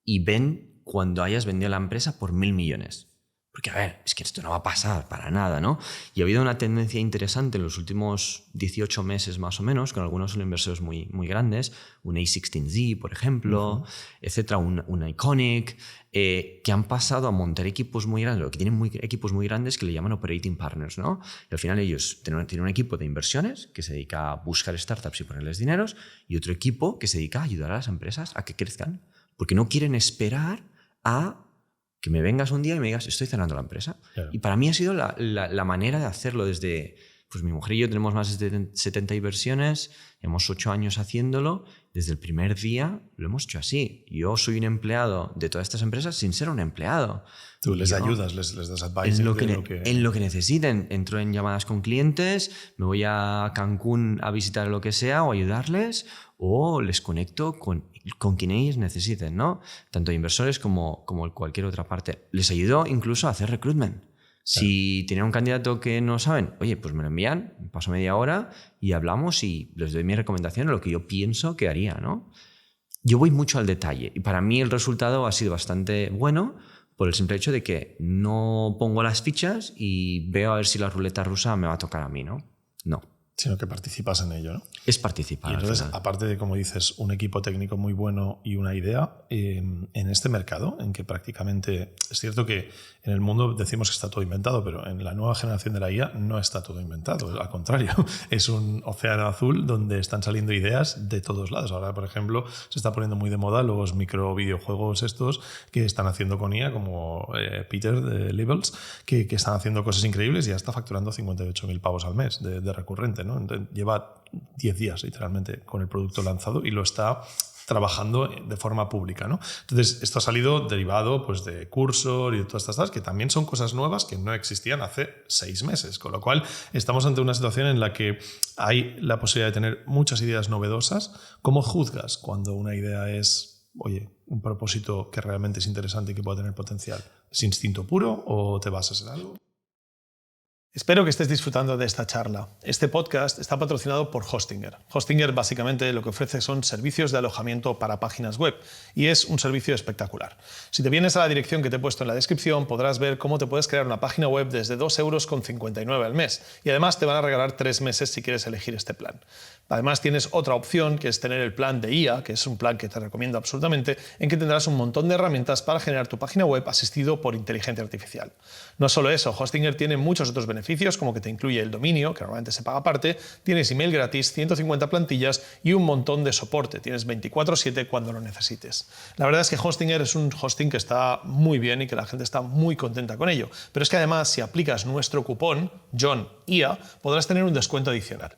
y ven cuando hayas vendido la empresa por 1.000 millones. Porque, a ver, es que esto no va a pasar para nada, ¿no? Y ha habido una tendencia interesante en los últimos 18 meses más o menos, con algunos inversores muy, muy grandes, un A16Z, por ejemplo, etcétera, un Iconic, que han pasado a montar equipos muy grandes, o que tienen equipos muy grandes que le llaman operating partners, ¿no? Y al final ellos tienen un equipo de inversiones que se dedica a buscar startups y ponerles dineros, y otro equipo que se dedica a ayudar a las empresas a que crezcan, porque no quieren esperar a que me vengas un día y me digas, estoy cerrando la empresa. Claro. Y para mí ha sido la manera de hacerlo desde... Pues mi mujer y yo tenemos más de 70 inversiones, llevamos 8 años haciéndolo, desde el primer día lo hemos hecho así. Yo soy un empleado de todas estas empresas sin ser un empleado. Tú les ayudas, les das advice en lo que necesiten. Entro en llamadas con clientes, me voy a Cancún a visitar lo que sea o ayudarles, o les conecto con quien ellos necesiten, ¿no? Tanto inversores como cualquier otra parte. Les ayudo incluso a hacer recruitment. Si tienen un candidato que no saben, oye, pues me lo envían, paso media hora y hablamos y les doy mi recomendación a lo que yo pienso que haría, ¿no? Yo voy mucho al detalle y para mí el resultado ha sido bastante bueno por el simple hecho de que no pongo las fichas y veo a ver si la ruleta rusa me va a tocar a mí, ¿no? No. Sino que participas en ello, ¿no? Es participar. Y entonces, aparte de, como dices, un equipo técnico muy bueno y una idea, en este mercado, en que prácticamente, es cierto que en el mundo decimos que está todo inventado, pero en la nueva generación de la IA no está todo inventado, al contrario, es un océano azul donde están saliendo ideas de todos lados. Ahora, por ejemplo, se está poniendo muy de moda los micro videojuegos estos que están haciendo con IA, como Peter de Levels, que están haciendo cosas increíbles y ya está facturando 58.000 pavos al mes de recurrente, ¿no? Lleva 10 días literalmente con el producto lanzado y lo está trabajando de forma pública, ¿no? Entonces, esto ha salido derivado pues, de Cursor y de todas estas cosas que también son cosas nuevas que no existían hace 6 meses, con lo cual estamos ante una situación en la que hay la posibilidad de tener muchas ideas novedosas. ¿Cómo juzgas cuando una idea es, oye, un propósito que realmente es interesante y que puede tener potencial? ¿Es instinto puro o te basas en algo? Espero que estés disfrutando de esta charla. Este podcast está patrocinado por Hostinger. Hostinger básicamente lo que ofrece son servicios de alojamiento para páginas web y es un servicio espectacular. Si te vienes a la dirección que te he puesto en la descripción podrás ver cómo te puedes crear una página web desde 2,59 € al mes y además te van a regalar 3 meses si quieres elegir este plan. Además tienes otra opción que es tener el plan de IA, que es un plan que te recomiendo absolutamente, en que tendrás un montón de herramientas para generar tu página web asistido por inteligencia artificial. No solo eso, Hostinger tiene muchos otros beneficios, como que te incluye el dominio, que normalmente se paga aparte, tienes email gratis, 150 plantillas y un montón de soporte. Tienes 24/7 cuando lo necesites. La verdad es que Hostinger es un hosting que está muy bien y que la gente está muy contenta con ello. Pero es que además, si aplicas nuestro cupón, JOHNIA, podrás tener un descuento adicional.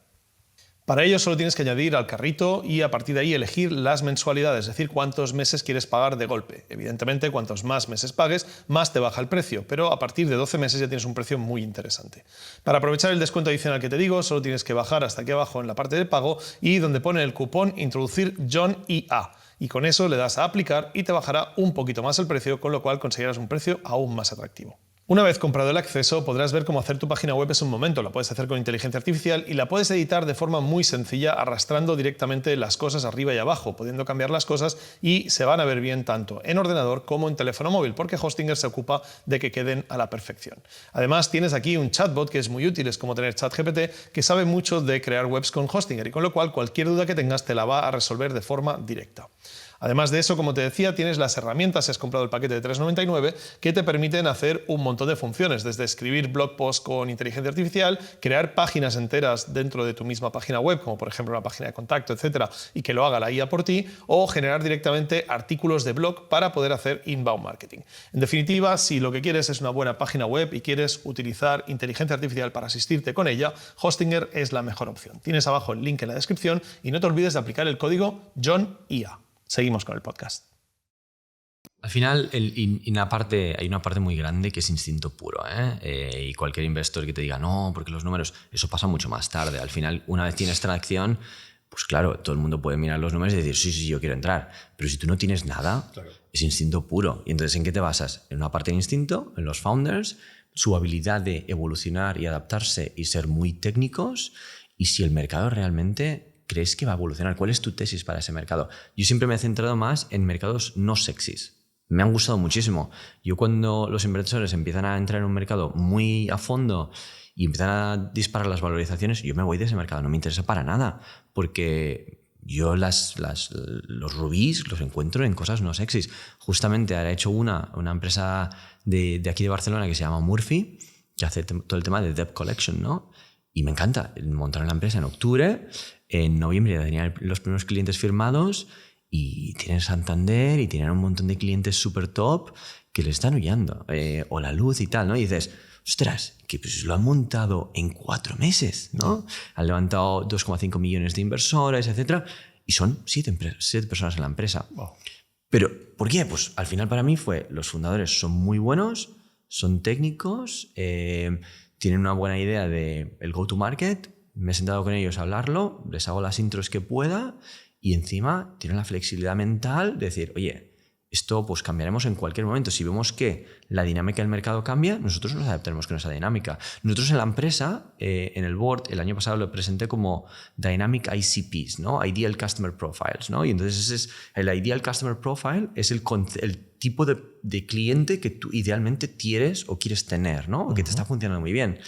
Para ello solo tienes que añadir al carrito y a partir de ahí elegir las mensualidades, es decir, cuántos meses quieres pagar de golpe. Evidentemente, cuantos más meses pagues, más te baja el precio, pero a partir de 12 meses ya tienes un precio muy interesante. Para aprovechar el descuento adicional que te digo, solo tienes que bajar hasta aquí abajo en la parte de pago y donde pone el cupón introducir JOHNIA. Y con eso le das a aplicar y te bajará un poquito más el precio, con lo cual conseguirás un precio aún más atractivo. Una vez comprado el acceso, podrás ver cómo hacer tu página web en un momento. La puedes hacer con inteligencia artificial y la puedes editar de forma muy sencilla, arrastrando directamente las cosas arriba y abajo, pudiendo cambiar las cosas y se van a ver bien tanto en ordenador como en teléfono móvil, porque Hostinger se ocupa de que queden a la perfección. Además, tienes aquí un chatbot que es muy útil, es como tener ChatGPT, que sabe mucho de crear webs con Hostinger y con lo cual cualquier duda que tengas te la va a resolver de forma directa. Además de eso, como te decía, tienes las herramientas, si has comprado el paquete de $3,99, que te permiten hacer un montón de funciones, desde escribir blog posts con inteligencia artificial, crear páginas enteras dentro de tu misma página web, como por ejemplo una página de contacto, etcétera, y que lo haga la IA por ti, o generar directamente artículos de blog para poder hacer inbound marketing. En definitiva, si lo que quieres es una buena página web y quieres utilizar inteligencia artificial para asistirte con ella, Hostinger es la mejor opción. Tienes abajo el link en la descripción y no te olvides de aplicar el código JOHNIA. Seguimos con el podcast. Al final hay una parte muy grande que es instinto puro, y cualquier inversor que te diga no, porque los números, eso pasa mucho más tarde. Al final, una vez tienes tracción, pues claro, todo el mundo puede mirar los números y decir sí, yo quiero entrar. Pero si tú no tienes nada, claro, es instinto puro. Y entonces, ¿en qué te basas? En una parte de instinto, en los founders, su habilidad de evolucionar y adaptarse y ser muy técnicos, y si el mercado realmente crees que va a evolucionar. ¿Cuál es tu tesis para ese mercado? Yo siempre me he centrado más en mercados no sexys. Me han gustado muchísimo. Yo cuando los inversores empiezan a entrar en un mercado muy a fondo y empiezan a disparar las valorizaciones, yo me voy de ese mercado. No me interesa para nada, porque yo los rubíes los encuentro en cosas no sexys. Justamente ha hecho una empresa de aquí de Barcelona que se llama Murphy, que hace todo el tema de debt collection, ¿no? Y me encanta. Montaron la empresa en octubre. En noviembre ya tenían los primeros clientes firmados y tienen Santander y tienen un montón de clientes súper top que le están huyendo. O la luz y tal, ¿no? Y dices, ostras, que pues lo han montado en 4 meses, ¿no? Han levantado 2,5 millones de inversores, etc. Y son 7 personas en la empresa. Wow. Pero, ¿por qué? Pues al final para mí los fundadores son muy buenos, son técnicos, tienen una buena idea del go-to-market. Me he sentado con ellos a hablarlo, les hago las intros que pueda y encima tienen la flexibilidad mental de decir, oye, esto pues cambiaremos en cualquier momento. Si vemos que la dinámica del mercado cambia, nosotros nos adaptaremos con esa dinámica. Nosotros en la empresa, en el board, el año pasado lo presenté como Dynamic ICPs, ¿no? Ideal Customer Profiles, ¿no? Y entonces el Ideal Customer Profile es el tipo de cliente que tú idealmente quieres tener, ¿no? O que te está funcionando muy bien.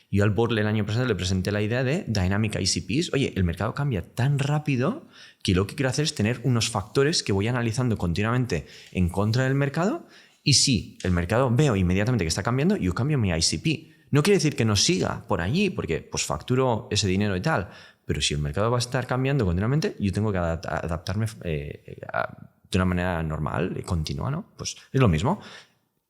Yo al board el año pasado le presenté la idea de Dynamic ICPs. Oye, el mercado cambia tan rápido que lo que quiero hacer es tener unos factores que voy analizando continuamente en contra del mercado, y si el mercado veo inmediatamente que está cambiando, yo cambio mi ICP. No quiere decir que no siga por allí, porque pues facturo ese dinero y tal, pero si el mercado va a estar cambiando continuamente, yo tengo que adaptarme de una manera normal y continua, ¿no? Pues es lo mismo.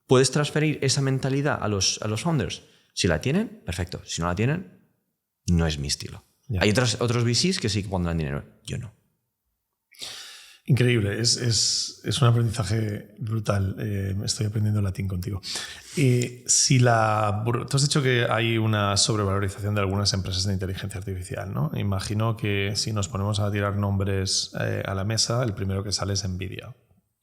¿Puedes transferir esa mentalidad a los founders? Si la tienen, perfecto. Si no la tienen, no es mi estilo. Ya. Hay otros VCs que sí que pondrán dinero. Yo no. Increíble. Es un aprendizaje brutal. Estoy aprendiendo latín contigo. Tú has dicho que hay una sobrevalorización de algunas empresas de inteligencia artificial, ¿no? Imagino que si nos ponemos a tirar nombres a la mesa, el primero que sale es Nvidia.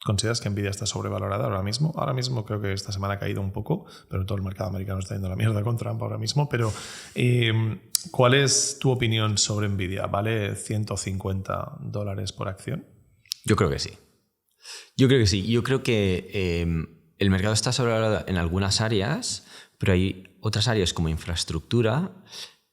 ¿Consideras que Nvidia está sobrevalorada ahora mismo? Ahora mismo creo que esta semana ha caído un poco, pero todo el mercado americano está yendo a la mierda con Trump ahora mismo. Pero ¿cuál es tu opinión sobre Nvidia? ¿Vale $150 por acción? Yo creo que sí. Yo creo que el mercado está sobrevalorado en algunas áreas, pero hay otras áreas como infraestructura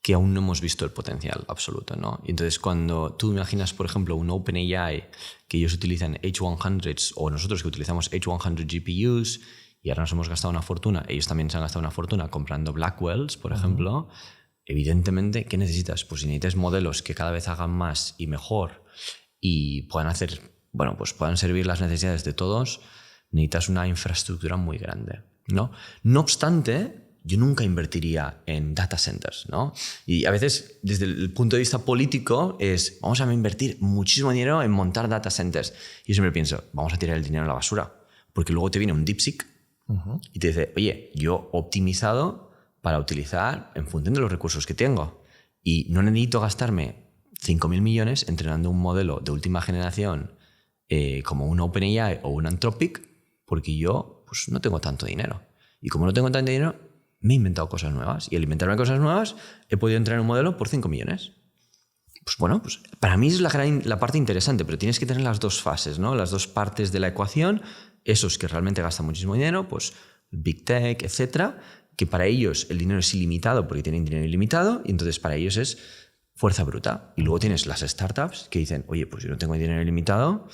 que aún no hemos visto el potencial absoluto, ¿no? Y entonces cuando tú imaginas, por ejemplo, un OpenAI que ellos utilizan H100s o nosotros que utilizamos H100 GPUs y ahora nos hemos gastado una fortuna, ellos también se han gastado una fortuna comprando Blackwells, por ejemplo, evidentemente, ¿qué necesitas? Pues si necesitas modelos que cada vez hagan más y mejor y puedan puedan servir las necesidades de todos, necesitas una infraestructura muy grande, ¿no? No obstante, yo nunca invertiría en data centers, ¿no? Y a veces, desde el punto de vista político, vamos a invertir muchísimo dinero en montar data centers. Y yo siempre pienso, vamos a tirar el dinero a la basura. Porque luego te viene un DeepSeek y te dice, oye, yo he optimizado para utilizar en función de los recursos que tengo. Y no necesito gastarme 5.000 millones entrenando un modelo de última generación como un OpenAI o un Anthropic, porque yo pues, no tengo tanto dinero. Y como no tengo tanto dinero, me he inventado cosas nuevas. Y al inventarme cosas nuevas, he podido entrenar un modelo por 5 millones. Pues bueno, pues para mí es la parte interesante, pero tienes que tener las dos fases, ¿no? Las dos partes de la ecuación, esos que realmente gastan muchísimo dinero, pues Big Tech, etcétera, que para ellos el dinero es ilimitado porque tienen dinero ilimitado y entonces para ellos es fuerza bruta. Y luego tienes las startups que dicen, oye, pues yo no tengo dinero ilimitado,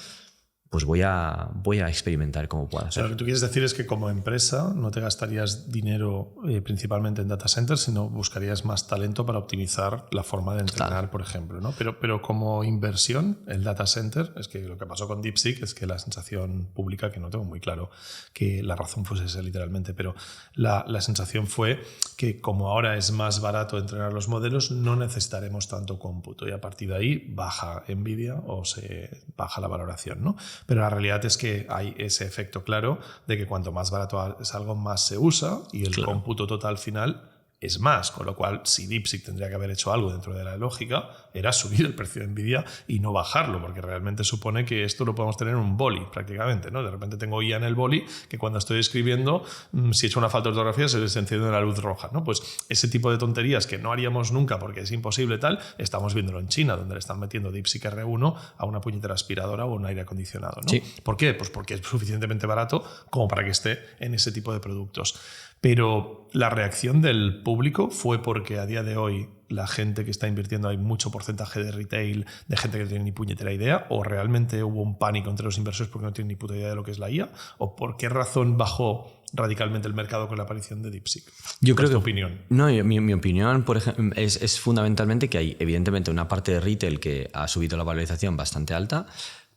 pues voy a experimentar cómo puedo hacer. Lo que tú quieres decir es que como empresa no te gastarías dinero principalmente en data centers, sino buscarías más talento para optimizar la forma de entrenar, claro, por ejemplo, ¿no? Pero como inversión, el data center, es que lo que pasó con DeepSeek es que la sensación pública, que no tengo muy claro que la razón fuese esa literalmente, pero la sensación fue que como ahora es más barato entrenar los modelos, no necesitaremos tanto cómputo y a partir de ahí baja Nvidia o se baja la valoración, ¿no? Pero la realidad es que hay ese efecto claro de que cuanto más barato es algo, más se usa y el claro, cómputo total final es más, con lo cual si DeepSeek tendría que haber hecho algo dentro de la lógica era subir el precio de Nvidia y no bajarlo, porque realmente supone que esto lo podemos tener en un boli prácticamente, ¿no? De repente tengo IA en el boli que cuando estoy escribiendo, si he hecho una falta de ortografía se les enciende la luz roja, ¿no? Pues ese tipo de tonterías que no haríamos nunca porque es imposible tal, estamos viéndolo en China, donde le están metiendo DeepSeek R1 a una puñetera aspiradora o un aire acondicionado, ¿no? Sí. ¿Por qué? Pues porque es suficientemente barato como para que esté en ese tipo de productos. Pero la reacción del público fue porque a día de hoy la gente que está invirtiendo, hay mucho porcentaje de retail, de gente que no tiene ni puñetera idea, o realmente hubo un pánico entre los inversores porque no tienen ni puta idea de lo que es la IA, o por qué razón bajó radicalmente el mercado con la aparición de DeepSeek. Yo creo que ¿Tu opinión? No, mi opinión, por ejemplo, es fundamentalmente que hay evidentemente una parte de retail que ha subido la valorización bastante alta,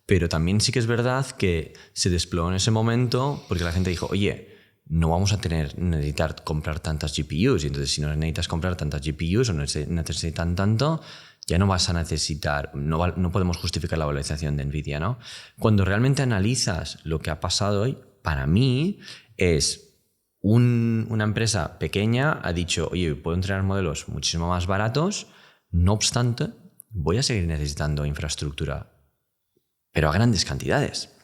pero también sí que es verdad que se desplomó en ese momento porque la gente dijo, oye, no vamos a necesitar comprar tantas GPUs, y entonces si no necesitas comprar tantas GPUs o no necesitan tanto, ya no vas a necesitar, no podemos justificar la valorización de Nvidia, ¿no? Cuando realmente analizas lo que ha pasado hoy, para mí es una empresa pequeña ha dicho, oye, puedo entrenar modelos muchísimo más baratos, no obstante, voy a seguir necesitando infraestructura, pero a grandes cantidades.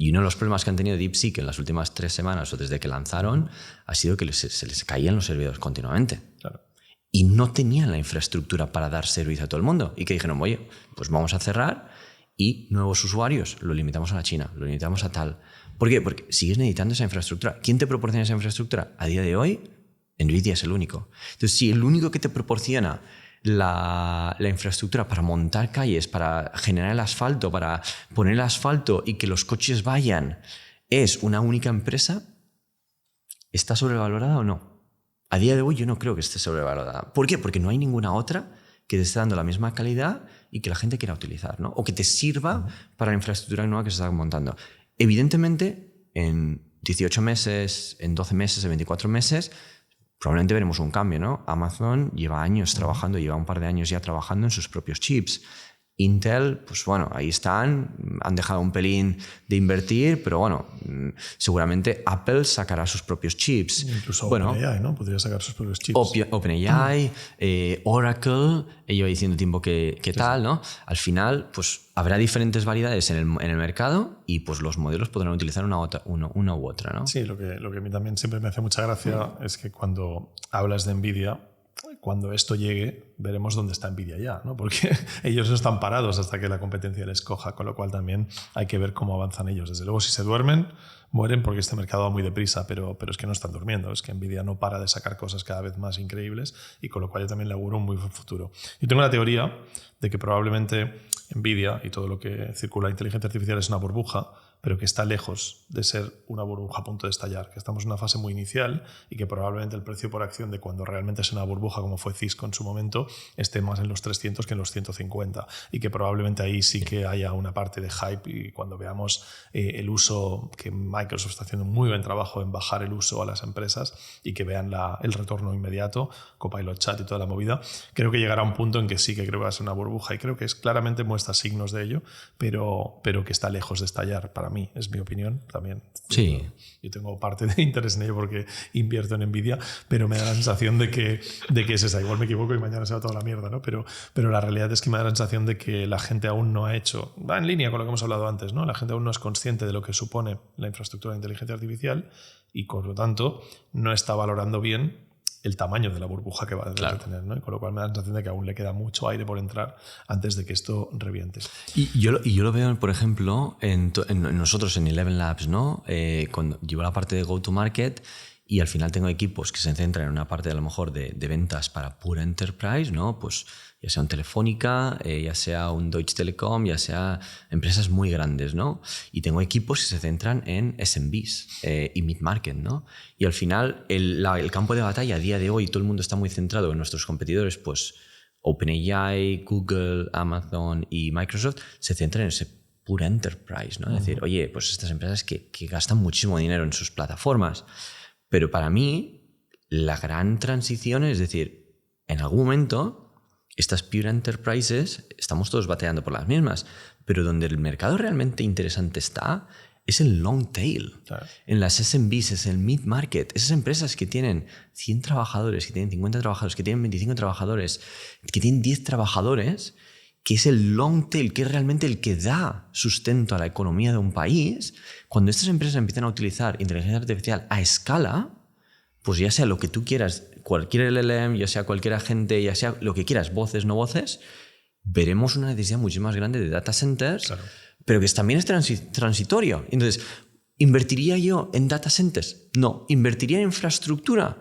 Y uno de los problemas que han tenido DeepSeek en las últimas 3 semanas o desde que lanzaron ha sido que se les caían los servidores continuamente. Claro. Y no tenían la infraestructura para dar servicio a todo el mundo. Y que dijeron, oye, pues vamos a cerrar y nuevos usuarios lo limitamos a la China, lo limitamos a tal. ¿Por qué? Porque sigues necesitando esa infraestructura. ¿Quién te proporciona esa infraestructura? A día de hoy, Nvidia es el único. Entonces, si el único que te proporciona la infraestructura para montar calles, para generar el asfalto, para poner el asfalto y que los coches vayan, es una única empresa, ¿está sobrevalorada o no? A día de hoy yo no creo que esté sobrevalorada. ¿Por qué? Porque no hay ninguna otra que te esté dando la misma calidad y que la gente quiera utilizar, ¿no? O que te sirva para la infraestructura nueva que se está montando. Evidentemente, en 18 meses, en 12 meses, en 24 meses, probablemente veremos un cambio, ¿no? Amazon lleva años trabajando, lleva un par de años ya trabajando en sus propios chips. Intel, pues bueno, ahí están, han dejado un pelín de invertir, pero bueno, seguramente Apple sacará sus propios chips. Incluso bueno, OpenAI, ¿no? Podría sacar sus propios chips. OpenAI, Oracle, lleva diciendo tiempo que sí, tal, ¿no? Al final, pues habrá diferentes variedades en el mercado y pues los modelos podrán utilizar una u otra, ¿no? Sí, lo que a mí también siempre me hace mucha gracia es que cuando hablas de Nvidia, cuando esto llegue, veremos dónde está Nvidia ya, ¿no? Porque ellos no están parados hasta que la competencia les coja, con lo cual también hay que ver cómo avanzan ellos. Desde luego, si se duermen, mueren porque este mercado va muy deprisa, pero es que no están durmiendo, es que Nvidia no para de sacar cosas cada vez más increíbles y con lo cual yo también le auguro un muy buen futuro. Yo tengo la teoría de que probablemente Nvidia y todo lo que circula inteligencia artificial es una burbuja, pero que está lejos de ser una burbuja a punto de estallar, que estamos en una fase muy inicial y que probablemente el precio por acción de cuando realmente es una burbuja, como fue Cisco en su momento, esté más en los 300 que en los 150 y que probablemente ahí sí que haya una parte de hype y cuando veamos el uso, que Microsoft está haciendo un muy buen trabajo en bajar el uso a las empresas y que vean el retorno inmediato, Copilot Chat y toda la movida, creo que llegará a un punto en que sí que creo que va a ser una burbuja y creo que claramente muestra signos de ello, pero que está lejos de estallar para para mí, es mi opinión también. Sí. Yo tengo parte de interés en ello porque invierto en Nvidia, pero me da la sensación de que es esa. Igual me equivoco y mañana se va toda la mierda, ¿no? Pero la realidad es que me da la sensación de que la gente aún no ha hecho, va en línea con lo que hemos hablado antes, ¿no? La gente aún no es consciente de lo que supone la infraestructura de inteligencia artificial y, por lo tanto, no está valorando bien el tamaño de la burbuja que va a tener, ¿no? Y con lo cual me da la sensación de que aún le queda mucho aire por entrar antes de que esto reviente. Y yo lo veo, por ejemplo, en nosotros en Eleven Labs, ¿no? Cuando llevo la parte de go-to-market y al final tengo equipos que se centran en una parte a lo mejor de ventas para pura enterprise, ¿no? Pues ya sea un Telefónica, ya sea un Deutsche Telekom, ya sea empresas muy grandes, ¿no? Y tengo equipos que se centran en SMBs y mid-market, ¿no? Y al final el campo de batalla a día de hoy, todo el mundo está muy centrado en nuestros competidores, pues OpenAI, Google, Amazon y Microsoft se centran en ese pura enterprise, ¿no? Es decir, oye, pues estas empresas que gastan muchísimo dinero en sus plataformas. Pero para mí, la gran transición es decir, en algún momento estas pure enterprises estamos todos bateando por las mismas, pero donde el mercado realmente interesante está es el long tail. Claro. En las SMBs, es el mid-market. Esas empresas que tienen 100 trabajadores, que tienen 50 trabajadores, que tienen 25 trabajadores, que tienen 10 trabajadores, que es el long tail, que es realmente el que da sustento a la economía de un país. Cuando estas empresas empiezan a utilizar inteligencia artificial a escala, pues ya sea lo que tú quieras, cualquier LLM, ya sea cualquier agente, ya sea lo que quieras, voces, no voces, veremos una necesidad mucho más grande de data centers, claro, pero que también es transitorio. Entonces, ¿invertiría yo en data centers? No. ¿Invertiría en infraestructura?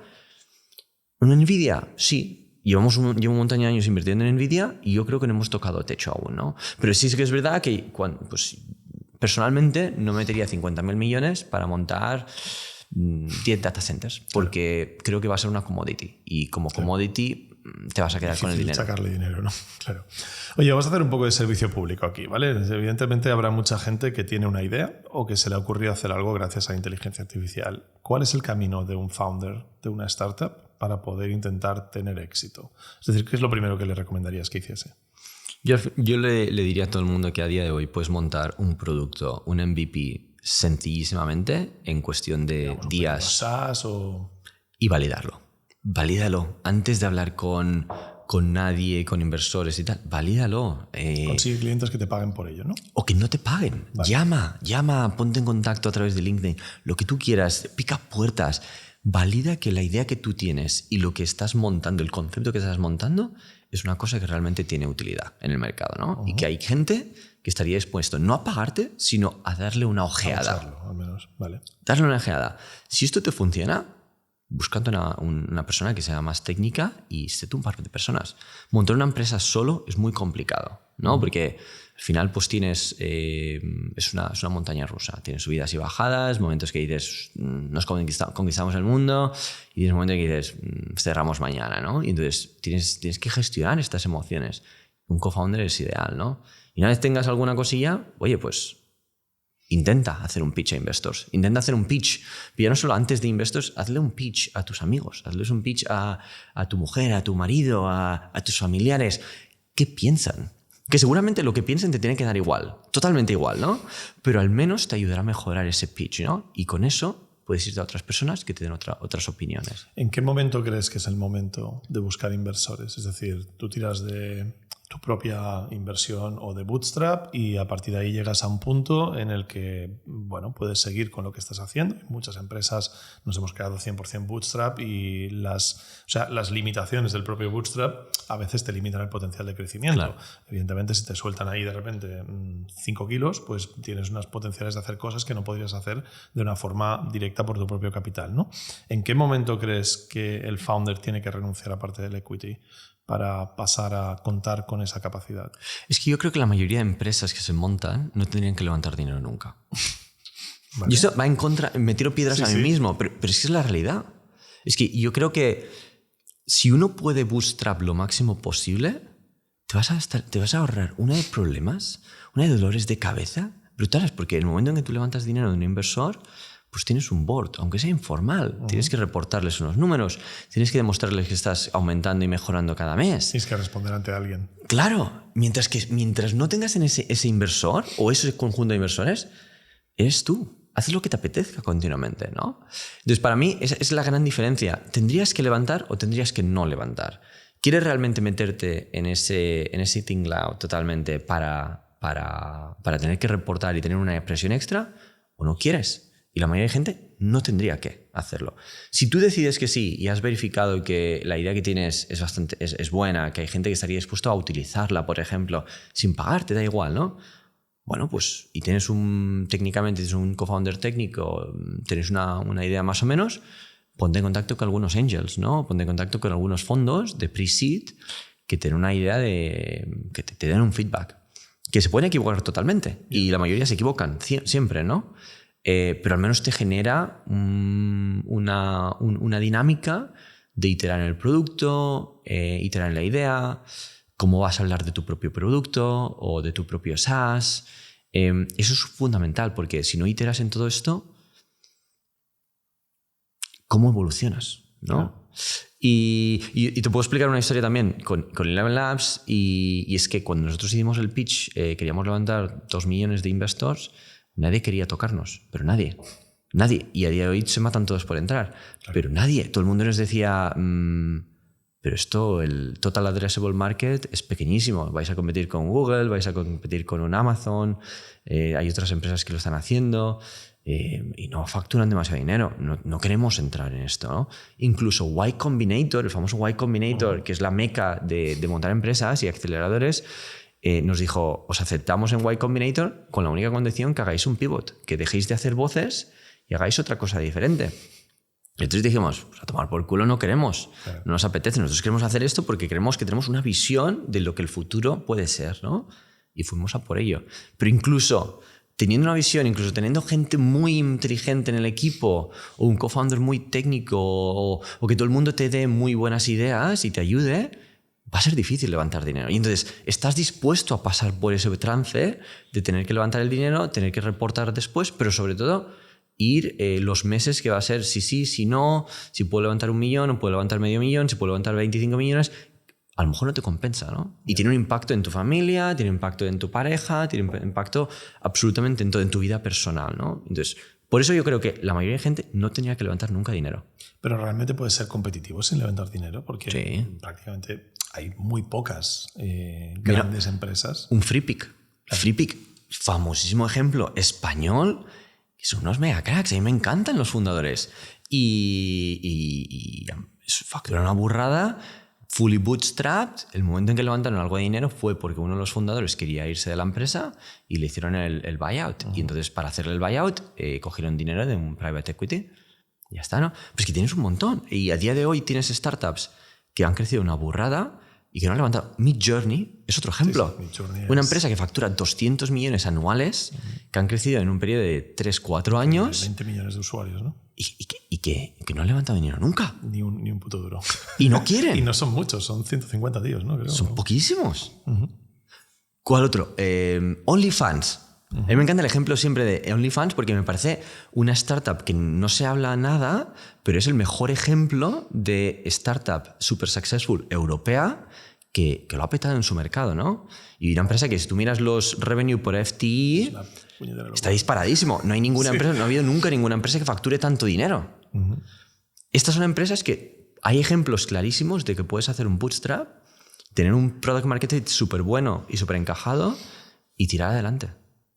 ¿En Nvidia? Sí. Llevo un montón de años invirtiendo en Nvidia y yo creo que no hemos tocado techo aún, ¿no? Pero sí es que es verdad que pues, personalmente no metería 50.000 millones para montar 10 data centers, porque creo que va a ser una commodity y como commodity te vas a quedar con el dinero. Sacarle dinero, ¿no? Claro. Oye, vamos a hacer un poco de servicio público aquí, ¿vale? Evidentemente habrá mucha gente que tiene una idea o que se le ha ocurrido hacer algo gracias a inteligencia artificial. ¿Cuál es el camino de un founder de una startup para poder intentar tener éxito? Es decir, ¿qué es lo primero que le recomendarías que hiciese? Yo le diría a todo el mundo que a día de hoy puedes montar un producto, un MVP, sencillísimamente en cuestión de días SaaS y validarlo. Valídalo antes de hablar con nadie, con inversores y tal. Valídalo. Consigue clientes que te paguen por ello, ¿no? O que no te paguen. Vale. Llama, ponte en contacto a través de LinkedIn, lo que tú quieras, pica puertas. Valida que la idea que tú tienes y lo que estás montando, el concepto que estás montando, es una cosa que realmente tiene utilidad en el mercado, ¿no? Y que hay gente que estaría dispuesto no a pagarte, sino a darle una ojeada. A usarlo, al menos. Vale. Darle una ojeada. Si esto te funciona, buscando una persona que sea más técnica y sé tú un par de personas. Montar una empresa solo es muy complicado, ¿no? Porque al final pues tienes... es una montaña rusa. Tienes subidas y bajadas, momentos que dices nos conquistamos el mundo y tienes momentos que dices cerramos mañana, ¿no? Y entonces tienes que gestionar estas emociones. Un co-founder es ideal, ¿no? Y una vez tengas alguna cosilla, oye, pues intenta hacer un pitch a investors. Intenta hacer un pitch. Pero ya no solo antes de investors, hazle un pitch a tus amigos. Hazles un pitch a tu mujer, a tu marido, a tus familiares. ¿Qué piensan? Que seguramente lo que piensen te tiene que dar igual. Totalmente igual, ¿no? Pero al menos te ayudará a mejorar ese pitch, ¿no? Y con eso puedes irte a otras personas que te den otras opiniones. ¿En qué momento crees que es el momento de buscar inversores? Es decir, tú tiras de tu propia inversión o de bootstrap y a partir de ahí llegas a un punto en el que, bueno, puedes seguir con lo que estás haciendo. Muchas empresas nos hemos quedado 100% bootstrap y las limitaciones del propio bootstrap a veces te limitan el potencial de crecimiento. Claro. Evidentemente, si te sueltan ahí de repente 5 kilos, pues tienes unas potenciales de hacer cosas que no podrías hacer de una forma directa por tu propio capital, ¿no? ¿En qué momento crees que el founder tiene que renunciar a parte del equity para pasar a contar con esa capacidad? Es que yo creo que la mayoría de empresas que se montan no tendrían que levantar dinero nunca. Vale. Y eso va en contra, me tiro piedras a mí mismo, pero es que es la realidad. Es que yo creo que si uno puede bootstrap lo máximo posible, te vas a ahorrar una de problemas, una de dolores de cabeza brutales, porque en el momento en que tú levantas dinero de un inversor, pues tienes un board, aunque sea informal. Tienes que reportarles unos números, tienes que demostrarles que estás aumentando y mejorando cada mes. Tienes que responder ante alguien. Claro, mientras no tengas en ese inversor o ese conjunto de inversores, eres tú. Haces lo que te apetezca continuamente, ¿no? Entonces, para mí, esa es la gran diferencia. ¿Tendrías que levantar o tendrías que no levantar? ¿Quieres realmente meterte en ese tinglao totalmente para tener que reportar y tener una presión extra? ¿O no quieres? Y la mayoría de gente no tendría que hacerlo. Si tú decides que sí y has verificado que la idea que tienes es buena, que hay gente que estaría dispuesto a utilizarla, por ejemplo, sin pagar, te da igual, ¿no? Bueno, pues, y técnicamente tienes un co-founder técnico, tienes una idea más o menos, ponte en contacto con algunos angels, ¿no? Ponte en contacto con algunos fondos de pre-seed que tienen una idea que te den un feedback. Que se pueden equivocar totalmente, y la mayoría se equivocan siempre, ¿no? Pero al menos te genera una dinámica de iterar en el producto, iterar en la idea, cómo vas a hablar de tu propio producto o de tu propio SaaS. Eso es fundamental, porque si no iteras en todo esto, ¿cómo evolucionas? ¿No? Claro. Y te puedo explicar una historia también con Eleven Labs, y es que cuando nosotros hicimos el pitch, queríamos levantar 2 millones de investors, nadie quería tocarnos, pero nadie. Y a día de hoy se matan todos por entrar, claro. Pero nadie. Todo el mundo nos decía... pero esto, el total addressable market es pequeñísimo. Vais a competir con Google, vais a competir con un Amazon, hay otras empresas que lo están haciendo y no facturan demasiado dinero. No queremos entrar en esto, ¿no? Incluso Y Combinator, el famoso Y Combinator, que es la meca de montar empresas y aceleradores, nos dijo, os aceptamos en Y Combinator con la única condición que hagáis un pivot, que dejéis de hacer voces y hagáis otra cosa diferente. Y entonces dijimos, pues a tomar por culo no queremos, claro. No nos apetece, nosotros queremos hacer esto porque creemos que tenemos una visión de lo que el futuro puede ser, ¿no? Y fuimos a por ello. Pero incluso teniendo una visión, incluso teniendo gente muy inteligente en el equipo, o un co-founder muy técnico, o que todo el mundo te dé muy buenas ideas y te ayude, va a ser difícil levantar dinero. Y entonces, ¿estás dispuesto a pasar por ese trance de tener que levantar el dinero, tener que reportar después, pero sobre todo ir los meses que va a ser si no, si puedo levantar 1 millón o puedo levantar medio millón, si puedo levantar 25 millones, a lo mejor no te compensa, ¿no? Y tiene un impacto en tu familia, tiene un impacto en tu pareja, tiene un impacto absolutamente en tu vida personal, ¿no? Entonces, por eso yo creo que la mayoría de gente no tenía que levantar nunca dinero. Pero realmente puedes ser competitivo sin levantar dinero, porque sí. Prácticamente hay muy pocas grandes empresas. Un FreePick. FreePick, famosísimo ejemplo español, que son unos mega cracks. A mí me encantan los fundadores. Y facturan una burrada, fully bootstrapped. El momento en que levantaron algo de dinero fue porque uno de los fundadores quería irse de la empresa y le hicieron el buyout. Y entonces, para hacerle el buyout, cogieron dinero de un private equity. Y ya está, ¿no? Pues que tienes un montón. Y a día de hoy tienes startups que han crecido una burrada y que no han levantado. Midjourney es otro ejemplo. Sí, una empresa que factura 200 millones anuales, que han crecido en un periodo de 3-4 años. 20 millones de usuarios, ¿no? Y que no han levantado dinero nunca. Ni un puto duro. Y no quieren. Y no son muchos, son 150 tíos, ¿no? Creo. Son poquísimos. ¿Cuál otro? OnlyFans. A mí me encanta el ejemplo siempre de OnlyFans porque me parece una startup que no se habla nada, pero es el mejor ejemplo de startup super successful europea que lo ha petado en su mercado, ¿no? Y una empresa que si tú miras los revenue por FTE está disparadísimo. No hay ninguna empresa, no ha habido nunca ninguna empresa que facture tanto dinero. Estas son empresas que hay ejemplos clarísimos de que puedes hacer un bootstrap, tener un product market fit súper bueno y súper encajado y tirar adelante.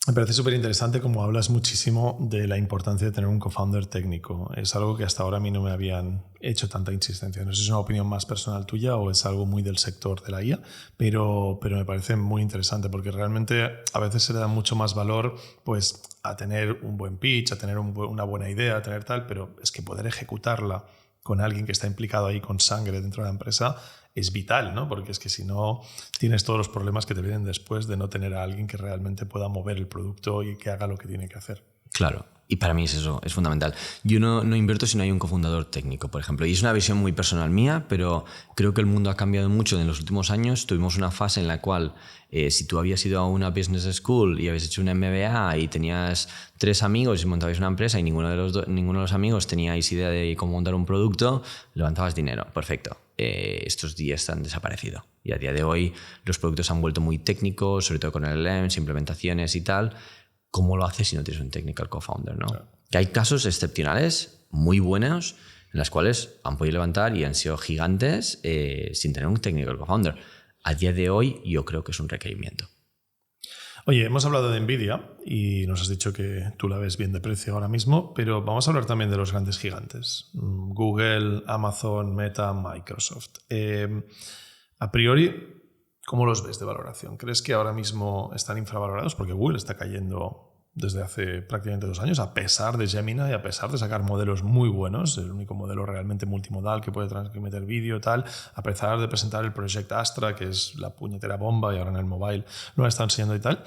Me parece súper interesante como hablas muchísimo de la importancia de tener un co-founder técnico. Es algo que hasta ahora a mí no me habían hecho tanta insistencia. No sé si es una opinión más personal tuya o es algo muy del sector de la IA, pero me parece muy interesante porque realmente a veces se le da mucho más valor pues, a tener un buen pitch, a tener una buena idea, a tener tal, pero es que poder ejecutarla con alguien que está implicado ahí con sangre dentro de la empresa es vital, ¿no? Porque es que si no tienes todos los problemas que te vienen después de no tener a alguien que realmente pueda mover el producto y que haga lo que tiene que hacer. Claro, y para mí es eso, es fundamental. Yo no invierto si no hay un cofundador técnico, por ejemplo, y es una visión muy personal mía, pero creo que el mundo ha cambiado mucho en los últimos años. Tuvimos una fase en la cual si tú habías ido a una business school y habías hecho un MBA y tenías 3 amigos y montabais una empresa y ninguno de los amigos teníais idea de cómo montar un producto, levantabas dinero, perfecto. Estos días han desaparecido y a día de hoy los productos se han vuelto muy técnicos, sobre todo con LLMs, implementaciones y tal. ¿cómo lo haces si no tienes un technical co-founder, ¿no? Claro. Que hay casos excepcionales muy buenos en las cuales han podido levantar y han sido gigantes sin tener un technical co-founder. A día de hoy yo creo que es un requerimiento. Oye, hemos hablado de Nvidia y nos has dicho que tú la ves bien de precio ahora mismo, pero vamos a hablar también de los grandes gigantes. Google, Amazon, Meta, Microsoft. A priori, ¿cómo los ves de valoración? ¿Crees que ahora mismo están infravalorados? Porque Google está cayendo desde hace prácticamente 2 años, a pesar de Gemini y a pesar de sacar modelos muy buenos, el único modelo realmente multimodal que puede meter vídeo y tal, a pesar de presentar el Project Astra, que es la puñetera bomba y ahora en el mobile lo está enseñando y tal.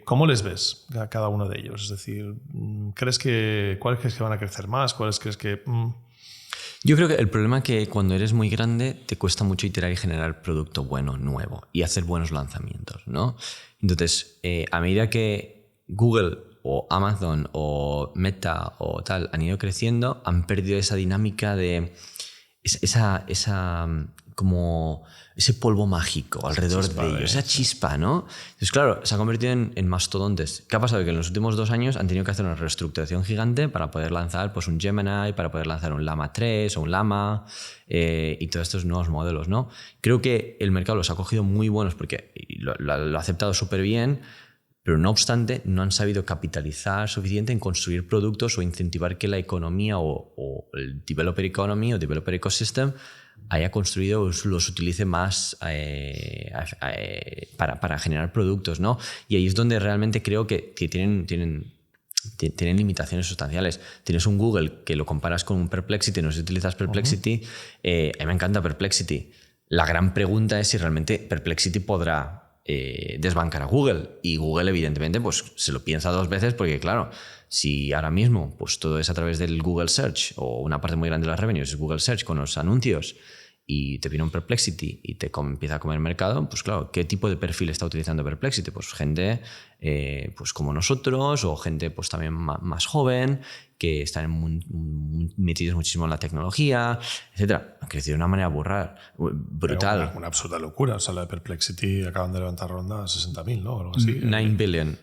¿Cómo les ves a cada uno de ellos? Es decir, ¿cuáles crees que van a crecer más? ¿Cuáles crees que...? Yo creo que el problema es que cuando eres muy grande te cuesta mucho iterar y generar producto bueno, nuevo y hacer buenos lanzamientos, ¿no? Entonces, a medida que Google o Amazon o Meta o tal han ido creciendo, han perdido esa dinámica de como ese polvo mágico alrededor de ellos, esa chispa, ¿no? Entonces, claro, se ha convertido en mastodontes. ¿Qué ha pasado? Que en los últimos 2 años han tenido que hacer una reestructuración gigante para poder lanzar pues, un Gemini, para poder lanzar un Llama 3 o un Llama y todos estos nuevos modelos, ¿no? Creo que el mercado los ha cogido muy buenos porque lo ha aceptado súper bien, pero no obstante no han sabido capitalizar suficiente en construir productos o incentivar que la economía o el developer economy o developer ecosystem haya construido o los utilice más para generar productos, ¿no? Y ahí es donde realmente creo que tienen limitaciones sustanciales. Tienes un Google que lo comparas con un Perplexity, no sé si utilizas Perplexity, a mí me encanta Perplexity. La gran pregunta es si realmente Perplexity podrá desbancar a Google, y Google evidentemente pues se lo piensa 2 veces porque claro, si ahora mismo pues todo es a través del Google Search o una parte muy grande de las revenues es Google Search con los anuncios y te viene un Perplexity y te empieza a comer mercado, pues claro, ¿qué tipo de perfil está utilizando Perplexity? Pues gente pues como nosotros o gente pues también más joven que están metidos muchísimo en la tecnología, etcétera. Han crecido de una manera brutal. Una absoluta locura. O sea, la de Perplexity acaban de levantar ronda a 60.000, ¿no? O algo así. 9 billion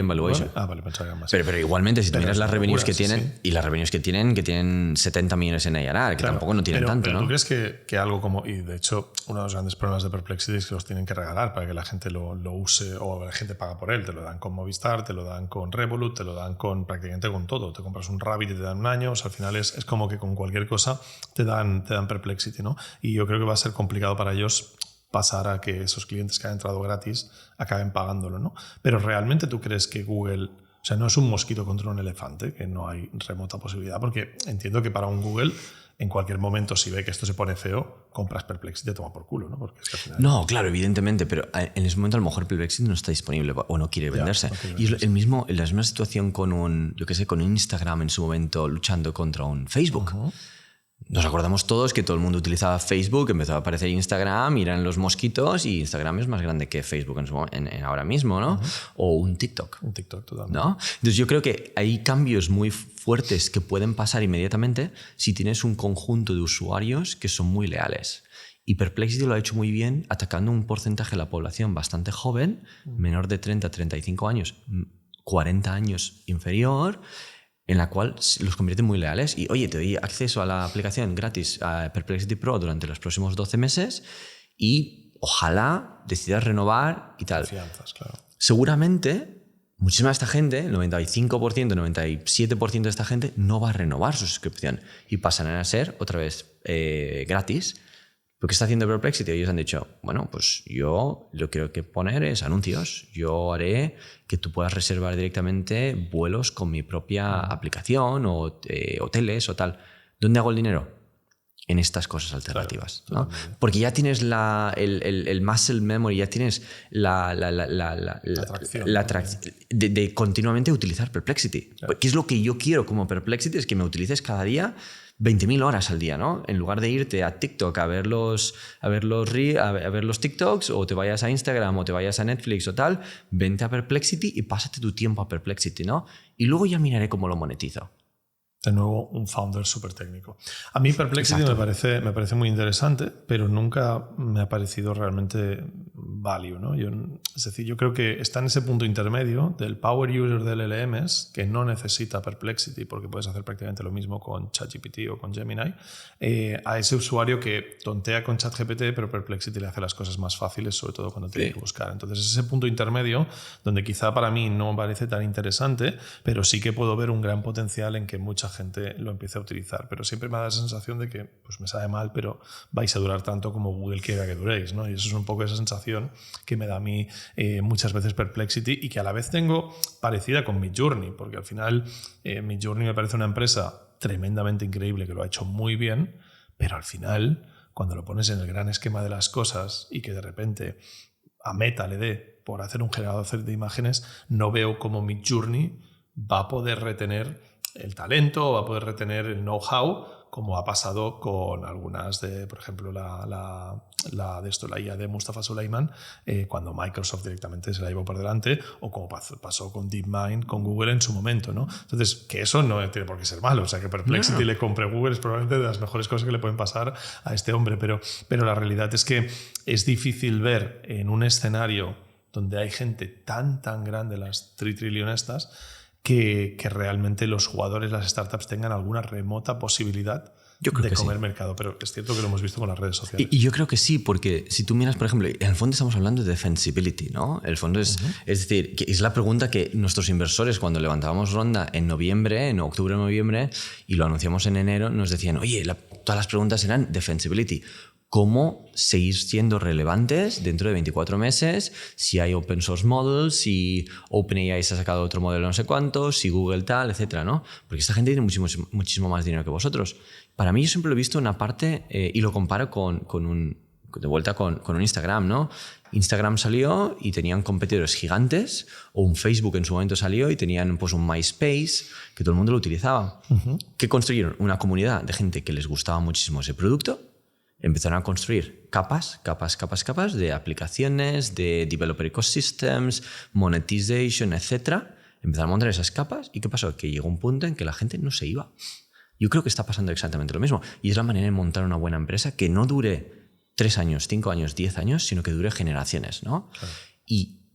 valuation. Vale, pensaba que era más. Pero igualmente, si tú miras las revenues que locura, tienen, y las revenues que tienen 70 millones en ARR, que Claro, tampoco no tienen tanto, pero ¿no? ¿tú crees que algo como... Y de hecho, uno de los grandes problemas de Perplexity es que los tienen que regalar para que la gente lo use o la gente paga por él. Te lo dan con Movistar, te lo dan con Revolut, te lo dan con prácticamente con todo. Te compras un Rabbit y te dan un año. O sea, al final es como que con cualquier cosa te dan Perplexity, ¿no? Y yo creo que va a ser complicado para ellos pasar a que esos clientes que han entrado gratis acaben pagándolo, ¿no? Pero ¿realmente tú crees que Google... O sea, no es un mosquito contra un elefante, que no hay remota posibilidad, porque entiendo que para un Google, en cualquier momento, si ve que esto se pone feo, compras Perplexity y te toma por culo, ¿no? Porque es que al final... No, claro, evidentemente, pero en ese momento a lo mejor Perplexity no está disponible o no quiere venderse. no quiere Y es venderse. la misma situación con con un Instagram en su momento luchando contra un Facebook. Nos acordamos todos que todo el mundo utilizaba Facebook, empezó a aparecer Instagram, eran los mosquitos y Instagram es más grande que Facebook ahora mismo, ¿no? O un TikTok. Un TikTok totalmente. ¿No? Entonces yo creo que hay cambios muy fuertes que pueden pasar inmediatamente si tienes un conjunto de usuarios que son muy leales. Y Perplexity lo ha hecho muy bien atacando un porcentaje de la población bastante joven, menor de 30 a 35 años, 40 años inferior, en la cual los convierte muy leales. Y oye, te doy acceso a la aplicación gratis a Perplexity Pro durante los próximos 12 meses y ojalá decidas renovar y tal. Confianzas, claro. Seguramente muchísima de esta gente, el 95%, 97% de esta gente no va a renovar su suscripción y pasarán a ser otra vez gratis. ¿Pero qué está haciendo Perplexity? Ellos han dicho, bueno, pues yo lo que quiero que poner es anuncios. Yo haré que tú puedas reservar directamente vuelos con mi propia aplicación o hoteles o tal. ¿Dónde hago el dinero? En estas cosas alternativas, claro, ¿no? Porque ya tienes el muscle memory, ya tienes la atracción de continuamente utilizar Perplexity. Claro. ¿Qué es lo que yo quiero como Perplexity? Es que me utilices cada día 20.000 horas al día, ¿no? En lugar de irte a TikTok a ver los TikToks o te vayas a Instagram o te vayas a Netflix o tal, vente a Perplexity y pásate tu tiempo a Perplexity, ¿no? Y luego ya miraré cómo lo monetizo. De nuevo, un founder súper técnico. A mí Perplexity me parece muy interesante, pero nunca me ha parecido realmente value, ¿no? Es decir, yo creo que está en ese punto intermedio del power user del LLMs, que no necesita Perplexity, porque puedes hacer prácticamente lo mismo con ChatGPT o con Gemini, a ese usuario que tontea con ChatGPT, pero Perplexity le hace las cosas más fáciles, sobre todo cuando tiene que buscar. Entonces, es ese punto intermedio donde quizá para mí no me parece tan interesante, pero sí que puedo ver un gran potencial en que mucha gente lo empiece a utilizar, pero siempre me da la sensación de que pues me sabe mal, pero vais a durar tanto como Google quiera que duréis, ¿no? Y eso es un poco esa sensación que me da a mí muchas veces Perplexity, y que a la vez tengo parecida con Midjourney, porque al final Midjourney me parece una empresa tremendamente increíble que lo ha hecho muy bien, pero al final cuando lo pones en el gran esquema de las cosas y que de repente a Meta le dé por hacer un generador de imágenes, no veo cómo Midjourney va a poder retener el talento, va a poder retener el know-how, como ha pasado con algunas de, por ejemplo, la IA de Mustafa Suleyman, cuando Microsoft directamente se la llevó por delante, o como pasó con DeepMind, con Google en su momento, ¿no? Entonces, que eso no tiene por qué ser malo, o sea, que Perplexity le compre Google es probablemente de las mejores cosas que le pueden pasar a este hombre, pero la realidad es que es difícil ver en un escenario donde hay gente tan grande, las 3 trillonestas, que realmente los jugadores, las startups, tengan alguna remota posibilidad de comer mercado. Pero es cierto que lo hemos visto con las redes sociales. Y yo creo que sí, porque si tú miras, por ejemplo, en el fondo estamos hablando de defensibility, ¿no? El fondo es decir, que es la pregunta que nuestros inversores, cuando levantábamos ronda en noviembre, en octubre o noviembre, y lo anunciamos en enero, nos decían, oye, todas las preguntas eran defensibility. ¿Cómo seguir siendo relevantes dentro de 24 meses? Si hay open source models, si OpenAI se ha sacado otro modelo no sé cuánto, si Google tal, etcétera, ¿no? Porque esta gente tiene muchísimo más dinero que vosotros. Para mí, yo siempre lo he visto una parte, y lo comparo con un Instagram, ¿no? Instagram salió y tenían competidores gigantes, o un Facebook en su momento salió y tenían pues un MySpace, que todo el mundo lo utilizaba. ¿Qué construyeron? Una comunidad de gente que les gustaba muchísimo ese producto. Empezaron a construir capas de aplicaciones, de developer ecosystems, monetization, etc. Empezaron a montar esas capas. ¿Y qué pasó? Que llegó un punto en que la gente no se iba. Yo creo que está pasando exactamente lo mismo. Y es la manera de montar una buena empresa que no dure 3 años, 5 años, 10 años, sino que dure generaciones, ¿no? Claro. Y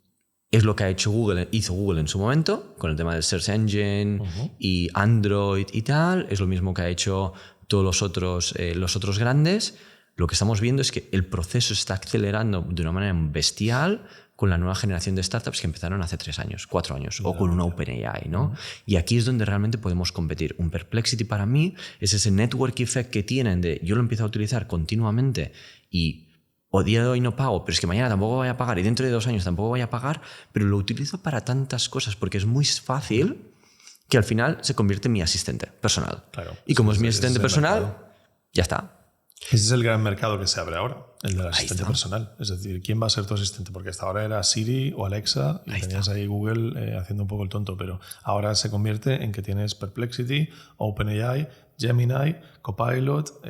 es lo que hizo Google en su momento, con el tema del Search Engine y Android y tal. Es lo mismo que ha hecho todos los otros grandes. Lo que estamos viendo es que el proceso está acelerando de una manera bestial con la nueva generación de startups que empezaron hace 3 años, 4 años, o con una OpenAI, ¿no? Y aquí es donde realmente podemos competir. Un Perplexity para mí es ese network effect que tienen de yo lo empiezo a utilizar continuamente y o día de hoy no pago, pero es que mañana tampoco voy a pagar y dentro de 2 años tampoco voy a pagar, pero lo utilizo para tantas cosas porque es muy fácil que al final se convierte en mi asistente personal. Claro, y como es mi asistente personal, ya está. Ese es el gran mercado que se abre ahora, el del asistente personal. Es decir, ¿quién va a ser tu asistente? Porque hasta ahora era Siri o Alexa y tenías ahí Google haciendo un poco el tonto, pero ahora se convierte en que tienes Perplexity, OpenAI, Gemini, Copilot,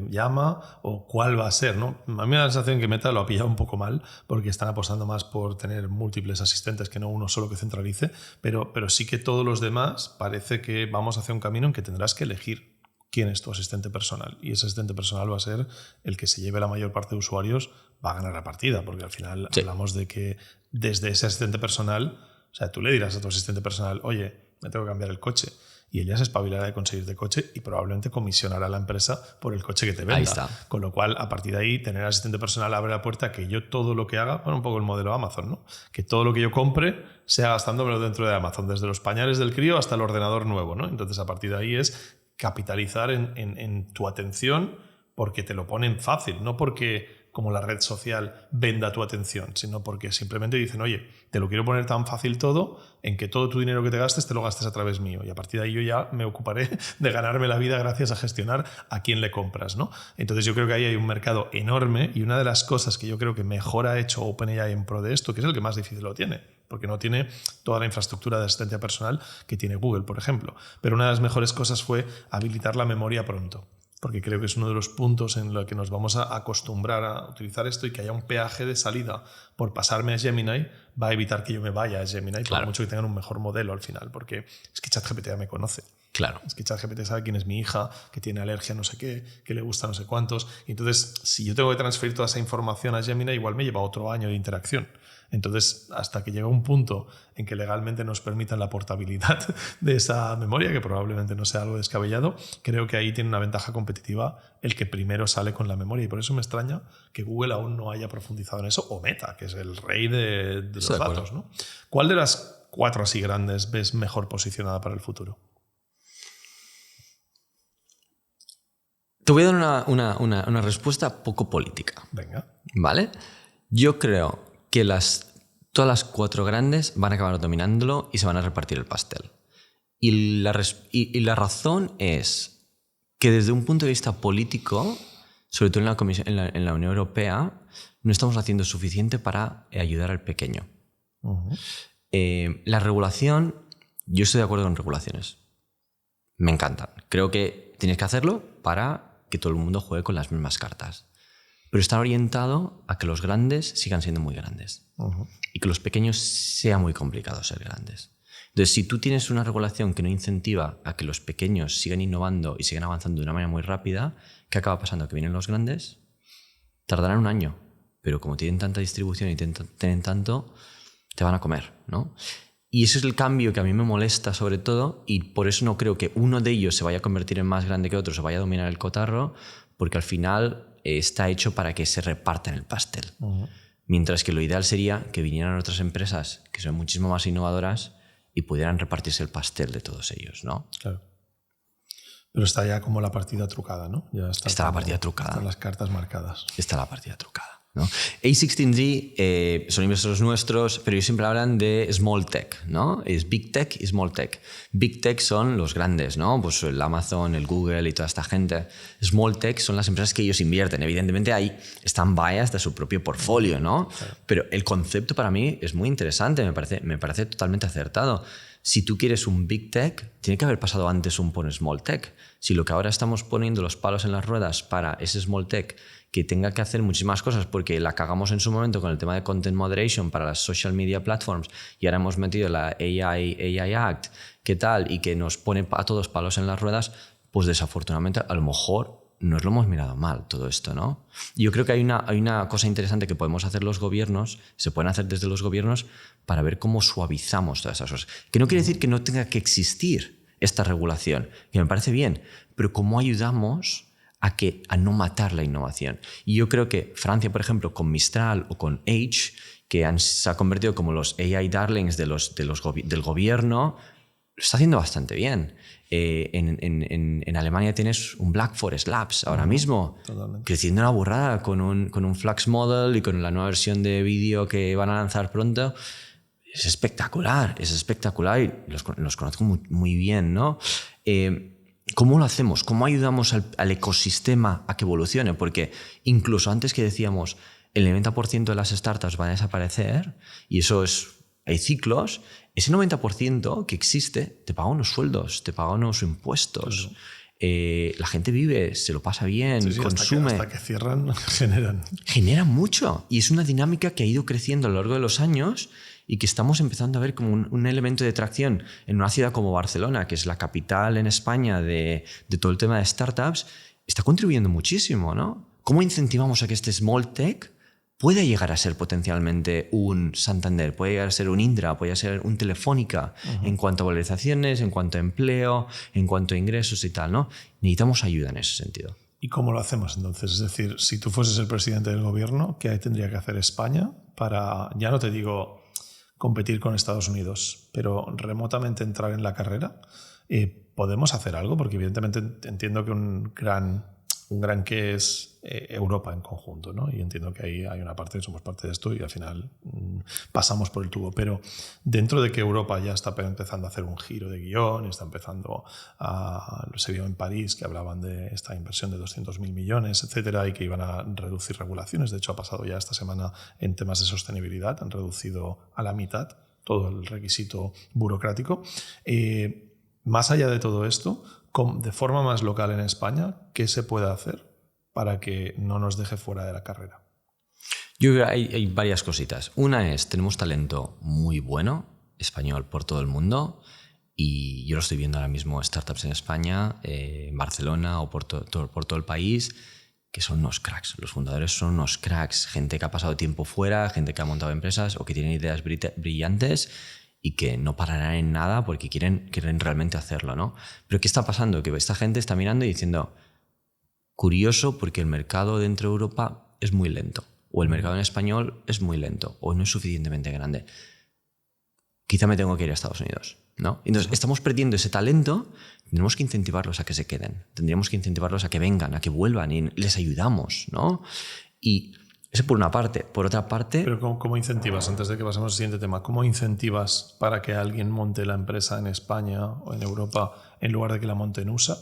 Llama, o cuál va a ser, ¿no? A mí me da la sensación que Meta lo ha pillado un poco mal porque están apostando más por tener múltiples asistentes que no uno solo que centralice, pero sí que todos los demás parece que vamos hacia un camino en que tendrás que elegir quién es tu asistente personal, y ese asistente personal va a ser el que se lleve la mayor parte de usuarios, va a ganar la partida, porque al final hablamos de que desde ese asistente personal, o sea, tú le dirás a tu asistente personal, oye, me tengo que cambiar el coche, y ella se espabilará de conseguirte coche y probablemente comisionará a la empresa por el coche que te venda. Ahí está. Con lo cual, a partir de ahí, tener asistente personal abre la puerta a que yo todo lo que haga, bueno, un poco el modelo Amazon, ¿no? Que todo lo que yo compre sea gastándomelo dentro de Amazon, desde los pañales del crío hasta el ordenador nuevo, ¿no? Entonces, a partir de ahí es capitalizar en tu atención porque te lo ponen fácil, no porque como la red social venda tu atención, sino porque simplemente dicen, oye, te lo quiero poner tan fácil todo en que todo tu dinero que te gastes te lo gastes a través mío, y a partir de ahí yo ya me ocuparé de ganarme la vida gracias a gestionar a quién le compras, ¿no? Entonces yo creo que ahí hay un mercado enorme, y una de las cosas que yo creo que mejor ha hecho OpenAI en pro de esto, que es el que más difícil lo tiene, porque no tiene toda la infraestructura de asistencia personal que tiene Google, por ejemplo, pero una de las mejores cosas fue habilitar la memoria pronto, porque creo que es uno de los puntos en los que nos vamos a acostumbrar a utilizar esto, y que haya un peaje de salida por pasarme a Gemini va a evitar que yo me vaya a Gemini, por mucho que tengan un mejor modelo al final, porque es que ChatGPT ya me conoce. Claro. Es que ChatGPT sabe quién es mi hija, que tiene alergia a no sé qué, que le gusta no sé cuántos. Y entonces, si yo tengo que transferir toda esa información a Gemini, igual me lleva otro año de interacción. Entonces, hasta que llega un punto en que legalmente nos permitan la portabilidad de esa memoria, que probablemente no sea algo descabellado, creo que ahí tiene una ventaja competitiva el que primero sale con la memoria. Y por eso me extraña que Google aún no haya profundizado en eso, o Meta, que es el rey de los datos, ¿no? ¿Cuál de las 4 así grandes ves mejor posicionada para el futuro? Te voy a dar una respuesta poco política. Venga. ¿Vale? Yo creo que todas las 4 grandes van a acabar dominándolo y se van a repartir el pastel. Y la razón es que desde un punto de vista político, sobre todo en la Unión Europea, no estamos haciendo suficiente para ayudar al pequeño. Uh-huh. La regulación, yo estoy de acuerdo con regulaciones. Me encantan. Creo que tienes que hacerlo para que todo el mundo juegue con las mismas cartas. Pero está orientado a que los grandes sigan siendo muy grandes. Uh-huh. Y que los pequeños sea muy complicado ser grandes. Entonces, si tú tienes una regulación que no incentiva a que los pequeños sigan innovando y sigan avanzando de una manera muy rápida, ¿qué acaba pasando? Que vienen los grandes, tardarán un año, pero como tienen tanta distribución y tienen tanto, te van a comer, ¿no? Y ese es el cambio que a mí me molesta sobre todo, y por eso no creo que uno de ellos se vaya a convertir en más grande que otro, se vaya a dominar el cotarro, porque al final está hecho para que se repartan el pastel. Uh-huh. Mientras que lo ideal sería que vinieran otras empresas que son muchísimo más innovadoras y pudieran repartirse el pastel de todos ellos, ¿no? Claro. Pero está ya como la partida trucada, ¿no? Ya está la partida trucada. Están las cartas marcadas. Está la partida trucada, ¿no? A16Z son inversores nuestros, pero ellos siempre hablan de small tech, ¿no? Es big tech y small tech. Big tech son los grandes, ¿no? Pues el Amazon, el Google y toda esta gente. Small tech son las empresas que ellos invierten. Evidentemente ahí están biased de su propio portfolio, ¿no? Claro. Pero el concepto para mí es muy interesante, me parece totalmente acertado. Si tú quieres un big tech, tiene que haber pasado antes un small tech. Si lo que ahora estamos poniendo los palos en las ruedas para ese small tech que tenga que hacer muchísimas cosas porque la cagamos en su momento con el tema de content moderation para las social media platforms y ahora hemos metido la AI Act, ¿qué tal? Y que nos pone a todos palos en las ruedas, pues desafortunadamente a lo mejor nos lo hemos mirado mal todo esto, ¿no? Y yo creo que hay una cosa interesante que podemos hacer los gobiernos, se pueden hacer desde los gobiernos para ver cómo suavizamos todas esas cosas. Que no quiere decir que no tenga que existir esta regulación, que me parece bien, pero cómo ayudamos a no matar la innovación. Y yo creo que Francia, por ejemplo, con Mistral o con Edge, que se ha convertido como los AI darlings del gobierno, lo está haciendo bastante bien. En Alemania tienes un Black Forest Labs ahora mismo, totalmente. Creciendo una burrada con un Flux Model y con la nueva versión de vídeo que van a lanzar pronto. Es espectacular y los conozco muy bien, ¿no? ¿Cómo lo hacemos? ¿Cómo ayudamos al ecosistema a que evolucione? Porque incluso antes que decíamos el 90% de las startups van a desaparecer, y eso hay ciclos, ese 90% que existe te paga unos sueldos, te paga unos impuestos. La gente vive, se lo pasa bien, sí, consume. Hasta que cierran, generan. Generan mucho. Y es una dinámica que ha ido creciendo a lo largo de los años y que estamos empezando a ver como un elemento de tracción en una ciudad como Barcelona, que es la capital en España de todo el tema de startups, está contribuyendo muchísimo, ¿no? ¿Cómo incentivamos a que este small tech pueda llegar a ser potencialmente un Santander, puede llegar a ser un Indra, puede ser un Telefónica, uh-huh, en cuanto a valorizaciones, en cuanto a empleo, en cuanto a ingresos y tal, ¿no? Necesitamos ayuda en ese sentido. ¿Y cómo lo hacemos entonces? Es decir, si tú fueses el presidente del gobierno, ¿qué tendría que hacer España para, ya no te digo competir con Estados Unidos, pero remotamente entrar en la carrera? ¿Podemos hacer algo? Porque evidentemente entiendo que un gran que es Europa en conjunto, ¿no? Y entiendo que ahí hay una parte, somos parte de esto y al final pasamos por el tubo. Pero dentro de que Europa ya está empezando a hacer un giro de guión y está empezando se vio en París que hablaban de esta inversión de 200.000 millones, etcétera, y que iban a reducir regulaciones. De hecho, ha pasado ya esta semana en temas de sostenibilidad, han reducido a la mitad todo el requisito burocrático. Más allá de todo esto, de forma más local en España, ¿qué se puede hacer para que no nos deje fuera de la carrera? Yo creo que hay varias cositas. Una es, tenemos talento muy bueno, español, por todo el mundo, Y yo lo estoy viendo ahora mismo, startups en España, en Barcelona o por todo el país, que son unos cracks. Los fundadores son unos cracks. Gente que ha pasado tiempo fuera, gente que ha montado empresas o que tienen ideas brillantes y que no pararán en nada porque quieren realmente hacerlo, ¿no? Pero ¿qué está pasando? Que esta gente está mirando y diciendo, curioso porque el mercado dentro de Europa es muy lento, o el mercado en español es muy lento, o no es suficientemente grande. Quizá me tengo que ir a Estados Unidos, ¿no? Entonces, estamos perdiendo ese talento, tenemos que incentivarlos a que se queden, tendríamos que incentivarlos a que vengan, a que vuelvan y les ayudamos, ¿no? Y eso por una parte. Por otra parte... Pero ¿cómo incentivas, antes de que pasemos al siguiente tema, cómo incentivas para que alguien monte la empresa en España o en Europa en lugar de que la monte en USA?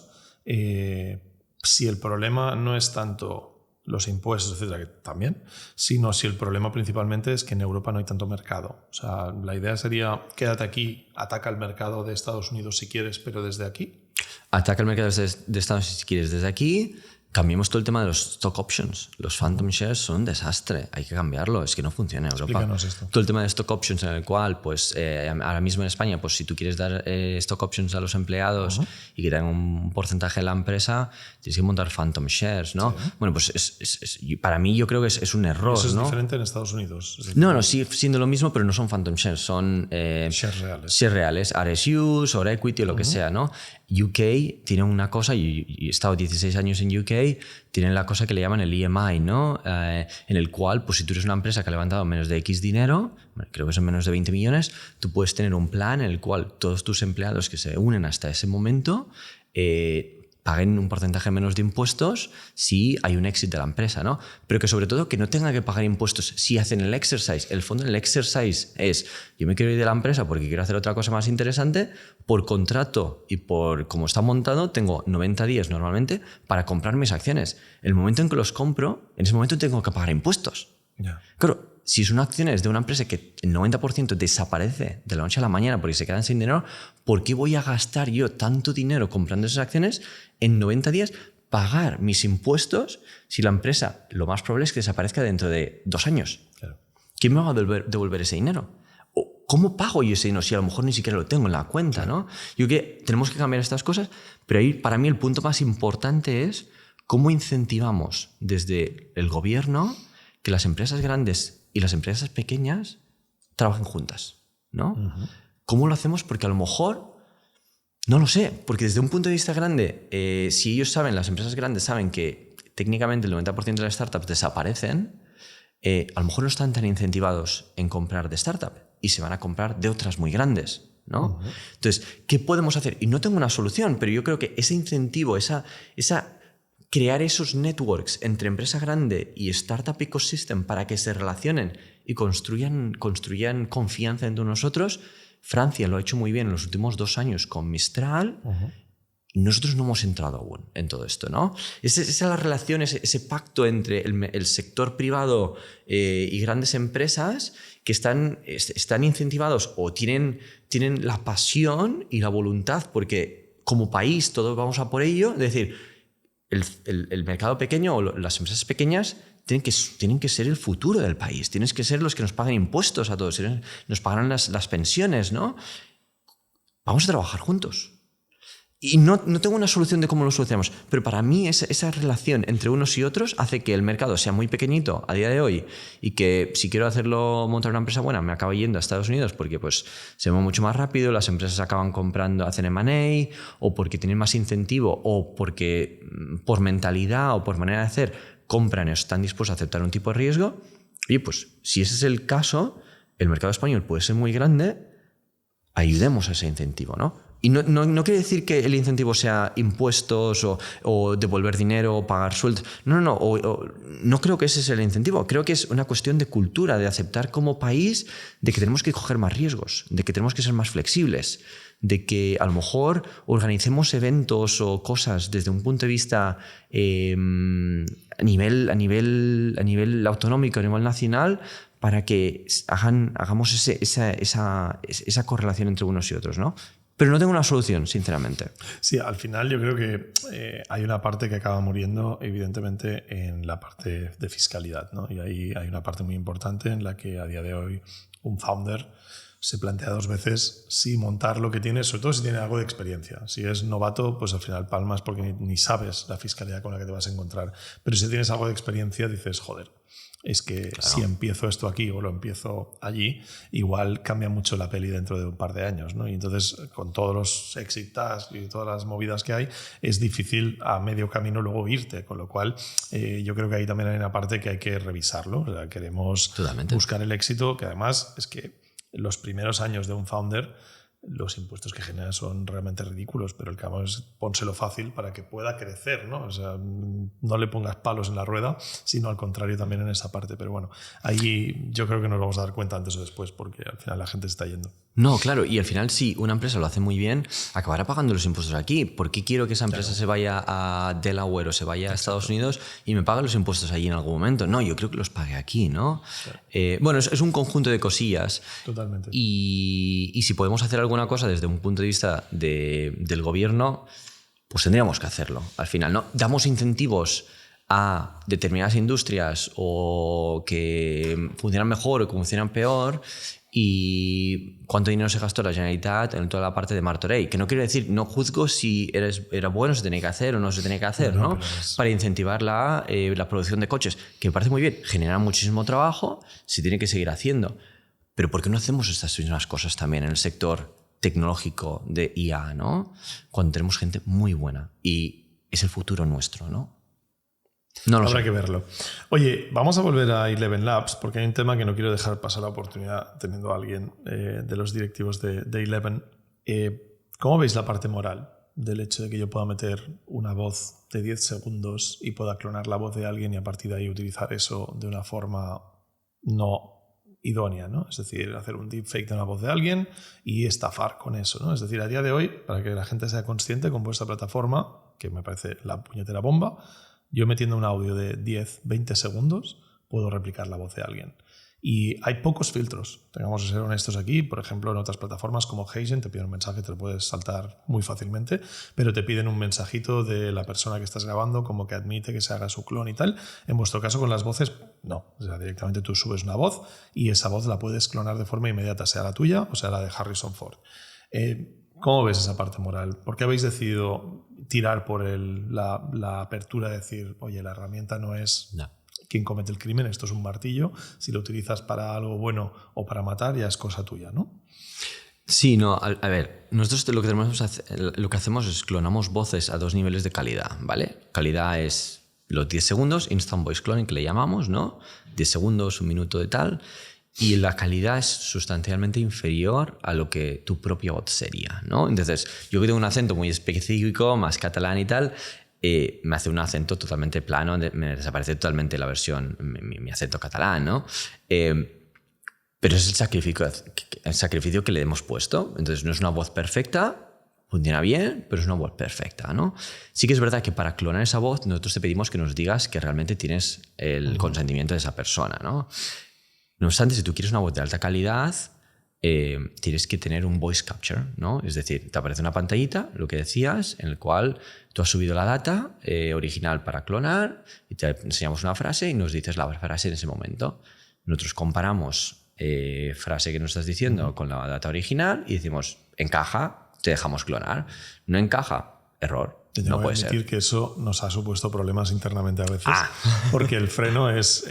Si el problema no es tanto los impuestos, etcétera, que también, sino si el problema principalmente es que en Europa no hay tanto mercado. O sea, la idea sería, quédate aquí, ataca el mercado de Estados Unidos si quieres, pero desde aquí. Ataca el mercado de Estados Unidos si quieres desde aquí. Cambiemos todo el tema de los stock options. Los phantom shares son un desastre. Hay que cambiarlo. Es que no funciona en Europa. Explícanos esto. Todo el tema de stock options en el cual, pues, ahora mismo en España, pues, si tú quieres dar stock options a los empleados y que tengan un porcentaje de la empresa, tienes que montar phantom shares, ¿no? Sí. Bueno, pues para mí yo creo que es un error, ¿Eso es ¿no? diferente en Estados Unidos? Es decir, no, sigue siendo lo mismo, pero no son phantom shares. Son shares reales. Shares reales, RSUs o equity o lo que sea, ¿no? UK tiene una cosa, y he estado 16 años en UK, tienen la cosa que le llaman el EMI, ¿no? En el cual, pues si tú eres una empresa que ha levantado menos de X dinero, creo que son menos de 20 millones, tú puedes tener un plan en el cual todos tus empleados que se unen hasta ese momento paguen un porcentaje menos de impuestos si hay un éxito de la empresa, ¿no? Pero que sobre todo que no tengan que pagar impuestos si hacen el exercise. El fondo del exercise es, yo me quiero ir de la empresa porque quiero hacer otra cosa más interesante, por contrato y por cómo está montado, tengo 90 días normalmente para comprar mis acciones. El momento en que los compro, en ese momento tengo que pagar impuestos. Yeah. Claro, si son acciones de una empresa que el 90% desaparece de la noche a la mañana porque se quedan sin dinero, ¿por qué voy a gastar yo tanto dinero comprando esas acciones en 90 días, pagar mis impuestos si la empresa lo más probable es que desaparezca dentro de 2 años? Claro. ¿Quién me va a devolver ese dinero? ¿O cómo pago yo ese dinero si a lo mejor ni siquiera lo tengo en la cuenta? ¿No? Yo creo que tenemos que cambiar estas cosas, pero ahí para mí el punto más importante es cómo incentivamos desde el gobierno que las empresas grandes y las empresas pequeñas trabajen juntas, ¿no? ¿Cómo lo hacemos? Porque a lo mejor, no lo sé, porque desde un punto de vista grande, si ellos saben, las empresas grandes saben que técnicamente el 90% de las startups desaparecen, a lo mejor no están tan incentivados en comprar de startup y se van a comprar de otras muy grandes, ¿no? Entonces, ¿qué podemos hacer? Y no tengo una solución, pero yo creo que ese incentivo, crear esos networks entre empresa grande y startup ecosystem para que se relacionen y construyan confianza entre nosotros. Francia lo ha hecho muy bien en los últimos 2 años con Mistral. Y nosotros no hemos entrado aún en todo esto, ¿no? Esa es la relación, ese pacto entre el sector privado y grandes empresas que están incentivados o tienen la pasión y la voluntad, porque como país todos vamos a por ello, es decir, el mercado pequeño o las empresas pequeñas tienen que ser el futuro del país, tienen que ser los que nos pagan impuestos a todos, nos pagarán las pensiones, ¿no? Vamos a trabajar juntos. Y no tengo una solución de cómo lo solucionamos, pero para mí esa relación entre unos y otros hace que el mercado sea muy pequeñito a día de hoy y que si quiero montar una empresa buena, me acabo yendo a Estados Unidos porque pues, se mueve mucho más rápido, las empresas acaban comprando, hacen M&A, o porque tienen más incentivo, o porque por mentalidad o por manera de hacer compran o están dispuestos a aceptar un tipo de riesgo. Y pues si ese es el caso, el mercado español puede ser muy grande, ayudemos a ese incentivo, ¿no? Y no quiere decir que el incentivo sea impuestos o devolver dinero o pagar sueldos. No creo que ese sea el incentivo. Creo que es una cuestión de cultura, de aceptar como país de que tenemos que coger más riesgos, de que tenemos que ser más flexibles, de que a lo mejor organicemos eventos o cosas desde un punto de vista a nivel autonómico, a nivel nacional, para que hagamos esa correlación entre unos y otros, ¿no? Pero no tengo una solución, sinceramente. Sí, al final yo creo que hay una parte que acaba muriendo, evidentemente, en la parte de fiscalidad, ¿no? Y ahí hay una parte muy importante en la que a día de hoy un founder se plantea 2 veces si montar lo que tiene, sobre todo si tiene algo de experiencia. Si es novato, pues al final palmas porque ni sabes la fiscalidad con la que te vas a encontrar. Pero si tienes algo de experiencia, dices, joder, es que si empiezo esto aquí o lo empiezo allí, igual cambia mucho la peli dentro de un par de años, ¿no? Y entonces, con todos los exit tasks y todas las movidas que hay, es difícil a medio camino luego irte. Con lo cual, yo creo que ahí también hay una parte que hay que revisarlo. O sea, queremos buscar el éxito, que además es que los primeros años de un founder, los impuestos que genera son realmente ridículos, pero el cambio es pónselo fácil para que pueda crecer, ¿no? O sea, no le pongas palos en la rueda, sino al contrario también en esa parte. Pero bueno, ahí yo creo que nos vamos a dar cuenta antes o después, porque al final la gente se está yendo. No, claro, y al final si una empresa lo hace muy bien, acabará pagando los impuestos aquí. ¿Por qué quiero que esa empresa se vaya a Delaware o se vaya a Estados Unidos y me pague los impuestos allí en algún momento? No, yo creo que los pague aquí, ¿no? Bueno, es un conjunto de cosillas. Totalmente. Y si podemos hacer alguna cosa desde un punto de vista del gobierno, pues tendríamos que hacerlo. Al final, ¿no? Damos incentivos a determinadas industrias o que funcionan mejor o que funcionan peor. Y cuánto dinero se gastó la Generalitat en toda la parte de Martorell, que no quiero decir, no juzgo si era bueno, se tenía que hacer o no se tenía que hacer, ¿no? Para incentivar la producción de coches, que me parece muy bien, genera muchísimo trabajo, se tiene que seguir haciendo. Pero ¿por qué no hacemos estas mismas cosas también en el sector tecnológico de IA, ¿no? Cuando tenemos gente muy buena y es el futuro nuestro, ¿no? No lo Habrá sé. que verlo. Oye, vamos a volver a Eleven Labs porque hay un tema que no quiero dejar pasar la oportunidad teniendo a alguien de los directivos de Eleven. ¿Cómo veis la parte moral del hecho de que yo pueda meter una voz de 10 segundos y pueda clonar la voz de alguien y a partir de ahí utilizar eso de una forma no idónea, ¿no? Es decir, hacer un deepfake de una voz de alguien y estafar con eso, ¿no? Es decir, a día de hoy, para que la gente sea consciente, con vuestra plataforma, que me parece la puñetera bomba, yo metiendo un audio de 10, 20 segundos puedo replicar la voz de alguien. Y hay pocos filtros, tengamos que ser honestos aquí. Por ejemplo, en otras plataformas como Heygen te piden un mensaje, te lo puedes saltar muy fácilmente, pero te piden un mensajito de la persona que estás grabando como que admite que se haga su clon y tal. En vuestro caso con las voces, no. O sea, directamente tú subes una voz y esa voz la puedes clonar de forma inmediata, sea la tuya o sea la de Harrison Ford. ¿Cómo ves esa parte moral? ¿Por qué habéis decidido tirar por la apertura de decir, oye, la herramienta no es quien comete el crimen, esto es un martillo, si lo utilizas para algo bueno o para matar ya es cosa tuya, ¿no? Sí, no, a ver, nosotros lo que hacemos es clonamos voces a 2 niveles de calidad, ¿vale? Calidad es los 10 segundos, instant voice cloning que le llamamos, ¿no? 10 segundos, 1 minuto de tal. Y la calidad es sustancialmente inferior a lo que tu propia voz sería, ¿no? Entonces, yo que tengo un acento muy específico, más catalán y tal, me hace un acento totalmente plano, me desaparece totalmente la versión, mi acento catalán, ¿no? Pero es el sacrificio que le hemos puesto. Entonces, no es una voz perfecta, funciona bien, pero es una voz perfecta, ¿no? Sí que es verdad que para clonar esa voz, nosotros te pedimos que nos digas que realmente tienes el consentimiento de esa persona, ¿no? No obstante, si tú quieres una voz de alta calidad, tienes que tener un voice capture, ¿no? Es decir, te aparece una pantallita, lo que decías, en el cual tú has subido la data original para clonar y te enseñamos una frase y nos dices la frase en ese momento. Nosotros comparamos frase que nos estás diciendo con la data original y decimos, encaja, te dejamos clonar. No encaja, error. No puede ser. Admitir que eso nos ha supuesto problemas internamente a veces, porque el freno es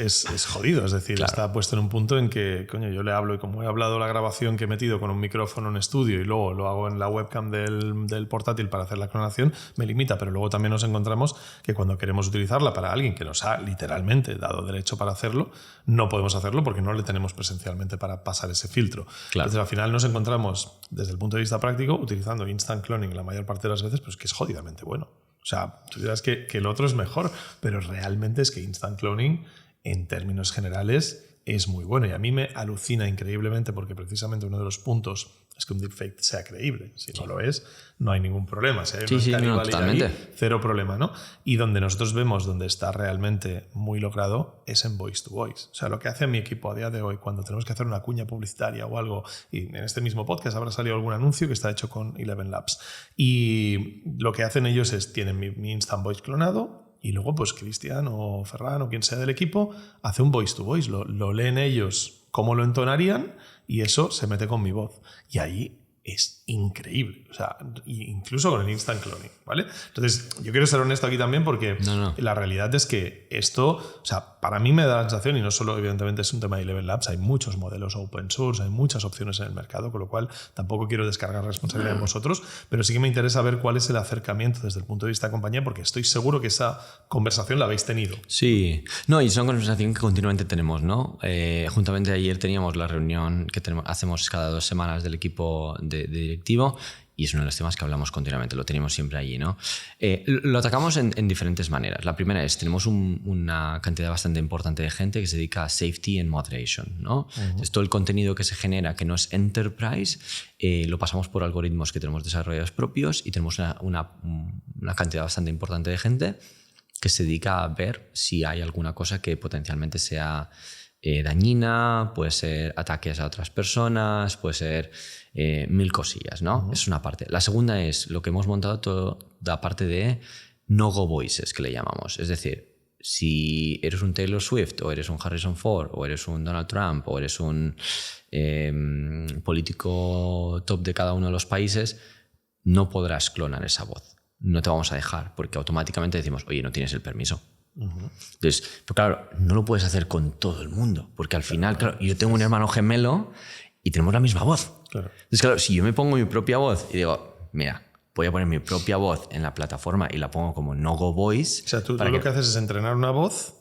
jodido, es decir, claro, está puesto en un punto en que, coño, yo le hablo y como he hablado la grabación que he metido con un micrófono en estudio y luego lo hago en la webcam del portátil para hacer la clonación, me limita, pero luego también nos encontramos que cuando queremos utilizarla para alguien que nos ha literalmente dado derecho para hacerlo, no podemos hacerlo porque no le tenemos presencialmente para pasar ese filtro. Claro. Entonces al final nos encontramos, desde el punto de vista práctico, utilizando instant cloning la mayor parte de las veces, pues que es jodidamente bueno. O sea, tú dirás que el otro es mejor, pero realmente es que instant cloning, en términos generales, es muy bueno. Y a mí me alucina increíblemente porque precisamente uno de los puntos es que un deepfake sea creíble. Si no lo es, no hay ningún problema. Si hay una canibalidad ahí, cero problema, ¿no? Y donde nosotros vemos donde está realmente muy logrado es en voice to voice. O sea, lo que hace mi equipo a día de hoy cuando tenemos que hacer una cuña publicitaria o algo, y en este mismo podcast habrá salido algún anuncio que está hecho con Eleven Labs. Y lo que hacen ellos es, tienen mi instant voice clonado, y luego, pues Cristian o Ferran o quien sea del equipo hace un voice to voice. Lo leen ellos cómo lo entonarían y eso se mete con mi voz. Y ahí es increíble, o sea, incluso con el instant cloning, ¿vale? Entonces, yo quiero ser honesto aquí también porque la realidad es que esto, o sea, para mí me da la sensación, y no solo evidentemente es un tema de Eleven Labs, hay muchos modelos open source, hay muchas opciones en el mercado, con lo cual tampoco quiero descargar responsabilidad en vosotros, pero sí que me interesa ver cuál es el acercamiento desde el punto de vista de compañía, porque estoy seguro que esa conversación la habéis tenido. Sí, no, y es una conversación que continuamente tenemos, ¿no? Juntamente ayer teníamos la reunión que hacemos cada 2 semanas del equipo de directivo, y es uno de los temas que hablamos continuamente, lo tenemos siempre allí, ¿no? Lo atacamos en diferentes maneras. La primera es, tenemos una cantidad bastante importante de gente que se dedica a safety and moderation, ¿no? Entonces, todo el contenido que se genera que no es enterprise, lo pasamos por algoritmos que tenemos desarrollados propios y tenemos una cantidad bastante importante de gente que se dedica a ver si hay alguna cosa que potencialmente sea dañina, puede ser ataques a otras personas, puede ser 1000 cosillas, ¿no? Es una parte. La segunda es lo que hemos montado toda la parte de no-go voices, que le llamamos. Es decir, si eres un Taylor Swift o eres un Harrison Ford o eres un Donald Trump o eres un político top de cada uno de los países, no podrás clonar esa voz. No te vamos a dejar porque automáticamente decimos, oye, no tienes el permiso. Entonces, pero claro, no lo puedes hacer con todo el mundo, porque al final, claro, yo tengo un hermano gemelo y tenemos la misma voz. Claro. Entonces, claro, si yo me pongo mi propia voz y digo, mira, voy a poner mi propia voz en la plataforma y la pongo como no-go voice. O sea, tú lo que haces es entrenar una voz,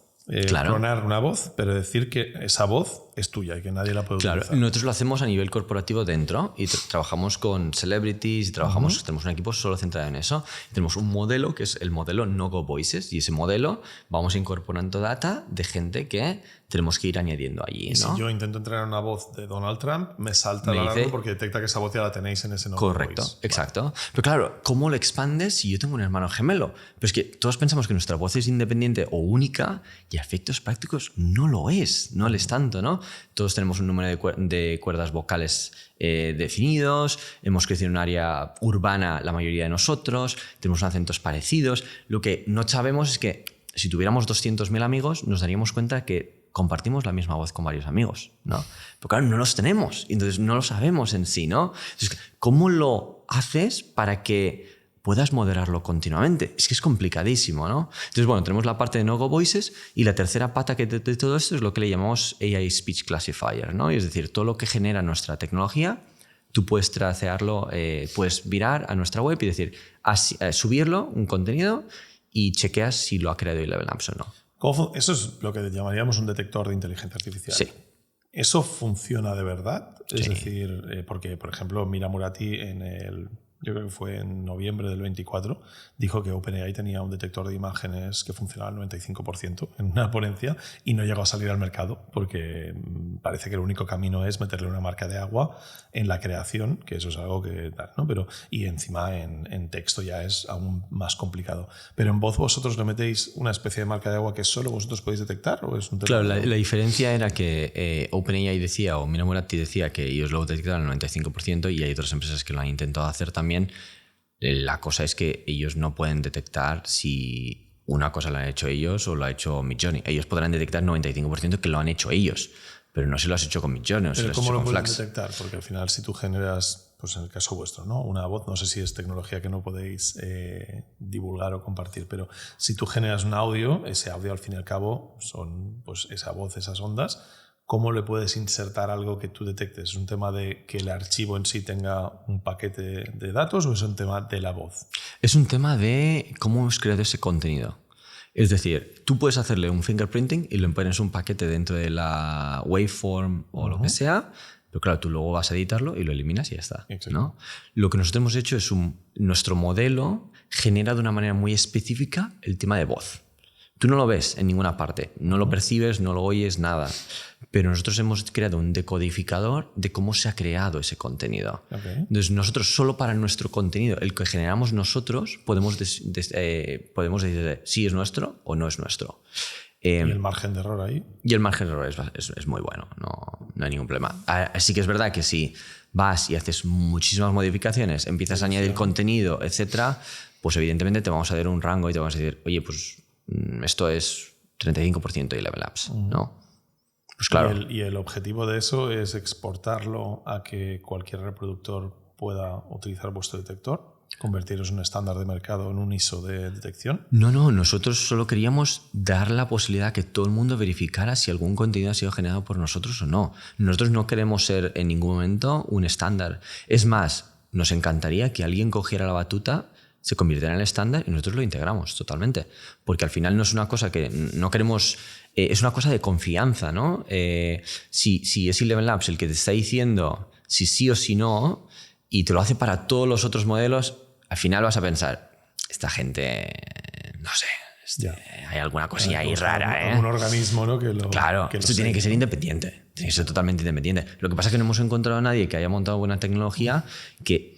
clonar una voz, pero decir que esa voz es tuya y que nadie la puede utilizar. Nosotros lo hacemos a nivel corporativo dentro y trabajamos con celebrities y tenemos un equipo solo centrado en eso. Tenemos un modelo que es el modelo No-Go Voices y ese modelo vamos incorporando data de gente que tenemos que ir añadiendo allí. Y si yo intento entrenar una voz de Donald Trump, me salta la alarma porque detecta que esa voz ya la tenéis en ese No-Go Voice. Correcto, exacto. Vale. Pero claro, ¿cómo lo expandes si yo tengo un hermano gemelo? Pero es que todos pensamos que nuestra voz es independiente o única y a efectos prácticos no lo es tanto, ¿no? Todos tenemos un número de cuerdas vocales definidos, hemos crecido en un área urbana la mayoría de nosotros, tenemos acentos parecidos. Lo que no sabemos es que si tuviéramos 200.000 amigos nos daríamos cuenta que compartimos la misma voz con varios amigos, ¿no? Pero claro, no los tenemos, entonces no lo sabemos en sí, ¿no? Entonces, ¿cómo lo haces para que puedas moderarlo continuamente? Es que es complicadísimo, ¿no? Entonces, bueno, tenemos la parte de No-Go Voices y la tercera pata de todo esto es lo que le llamamos AI Speech Classifier, ¿no? Es decir, todo lo que genera nuestra tecnología, tú puedes tracearlo, puedes virar a nuestra web y decir, subirlo, un contenido, y chequeas si lo ha creado Eleven Labs o no. Eso es lo que llamaríamos un detector de inteligencia artificial. Sí. ¿Eso funciona de verdad? Sí. Es decir, porque, por ejemplo, Mira Murati yo creo que fue en noviembre del 24, dijo que OpenAI tenía un detector de imágenes que funcionaba al 95% en una ponencia y no llegó a salir al mercado porque parece que el único camino es meterle una marca de agua en la creación, que eso es algo que tal, ¿no? Pero, y encima en texto ya es aún más complicado. Pero en voz vosotros le metéis una especie de marca de agua que solo vosotros podéis detectar, ¿o es un tema? Claro, la diferencia era que OpenAI decía, o Mira Murati decía que ellos lo detectaban al 95% y hay otras empresas que lo han intentado hacer también. La cosa es que ellos no pueden detectar si una cosa la han hecho ellos o lo ha hecho Midjourney. Ellos podrán detectar 95% que lo han hecho ellos, pero no se lo has hecho con Midjourney o se lo has hecho con Flux. ¿Cómo lo pueden detectar? Porque al final si tú generas, pues en el caso vuestro, ¿no? Una voz, no sé si es tecnología que no podéis divulgar o compartir, pero si tú generas un audio, ese audio al fin y al cabo son pues esa voz, esas ondas. ¿Cómo le puedes insertar algo que tú detectes? ¿Es un tema de que el archivo en sí tenga un paquete de datos o es un tema de la voz? Es un tema de cómo hemos creado ese contenido. Es decir, tú puedes hacerle un fingerprinting y le pones un paquete dentro de la waveform o lo que sea, pero claro, tú luego vas a editarlo y lo eliminas y ya está, ¿no? Lo que nosotros hemos hecho es nuestro modelo genera de una manera muy específica el tema de voz. Tú no lo ves en ninguna parte, no lo percibes, no lo oyes, nada. Pero nosotros hemos creado un decodificador de cómo se ha creado ese contenido. Okay. Entonces nosotros solo para nuestro contenido, el que generamos nosotros, podemos decir si es nuestro o no es nuestro. ¿Y el margen de error ahí? Y el margen de error es muy bueno, no hay ningún problema. Así que es verdad que si vas y haces muchísimas modificaciones, empiezas a añadir contenido, etcétera, pues evidentemente te vamos a dar un rango y te vamos a decir, oye, pues esto es 35% de Eleven Labs, ¿no? Pues claro. Y el objetivo de eso es exportarlo a que cualquier reproductor pueda utilizar vuestro detector, convertiros en un estándar de mercado, en un ISO de detección. No, nosotros solo queríamos dar la posibilidad a que todo el mundo verificara si algún contenido ha sido generado por nosotros o no. Nosotros no queremos ser en ningún momento un estándar. Es más, nos encantaría que alguien cogiera la batuta, se convirtiera en el estándar y nosotros lo integramos totalmente. Porque al final no es una cosa que no queremos... es una cosa de confianza, ¿no? Si es Eleven Labs el que te está diciendo si sí o si no, y te lo hace para todos los otros modelos, al final vas a pensar, esta gente, no sé, hay alguna cosilla ahí rara, ¿eh? Un organismo, ¿no? Claro, que esto tiene que ser independiente. Tiene que ser totalmente independiente. Lo que pasa es que no hemos encontrado a nadie que haya montado buena tecnología que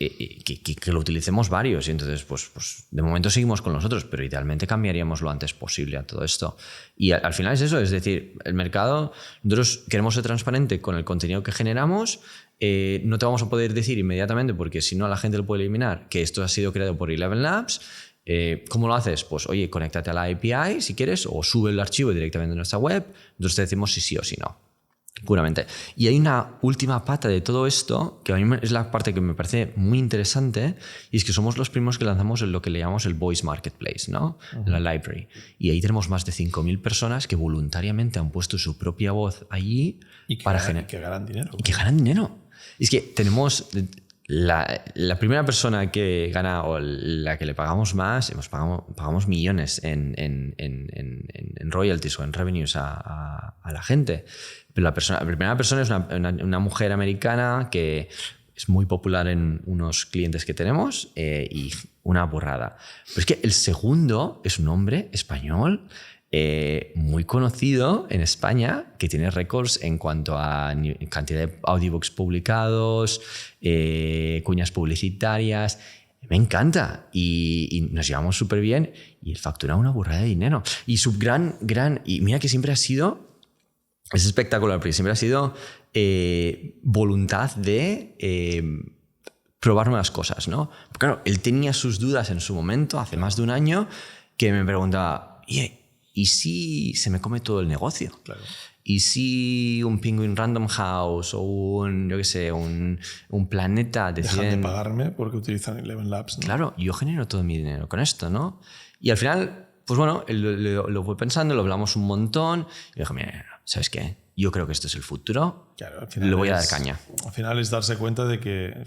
lo utilicemos varios. Y entonces, pues de momento seguimos con nosotros, pero idealmente cambiaríamos lo antes posible a todo esto. Y al final es eso, es decir, el mercado, nosotros queremos ser transparente con el contenido que generamos. No te vamos a poder decir inmediatamente, porque si no la gente lo puede eliminar, que esto ha sido creado por Eleven Labs. ¿Cómo lo haces? Pues oye, conéctate a la API si quieres, o sube el archivo directamente a nuestra web. Nosotros te decimos si sí o si no. Puramente. Y hay una última pata de todo esto, que a mí es la parte que me parece muy interesante, y es que somos los primeros que lanzamos lo que le llamamos el Voice Marketplace, ¿no? La library. Y ahí tenemos más de 5.000 personas que voluntariamente han puesto su propia voz allí para generar... que ganan dinero. Y que ganan dinero. Es que tenemos... La primera persona que gana, o la que le pagamos más, pagamos millones en royalties o en revenues a la gente. Pero la primera persona es una mujer americana que es muy popular en unos clientes que tenemos y una burrada. Pero es que el segundo es un hombre español muy conocido en España, que tiene récords en cuanto a cantidad de audiobooks publicados, cuñas publicitarias. Me encanta y nos llevamos súper bien y él factura una burrada de dinero. Y su y mira que siempre ha sido, es espectacular, porque siempre ha sido voluntad de probar nuevas cosas, ¿no? Porque, claro, él tenía sus dudas en su momento, hace más de un año, que me preguntaba, ¿y si se me come todo el negocio? Claro. ¿Y si un Penguin Random House o un Planeta deciden... Dejan de pagarme porque utilizan Eleven Labs, ¿no? Claro, yo genero todo mi dinero con esto, ¿no? Y al final, pues bueno, lo fue pensando, lo hablamos un montón y dije, mira, ¿sabes qué? Yo creo que esto es el futuro, Claro, al final le voy a dar caña. Al final es darse cuenta de que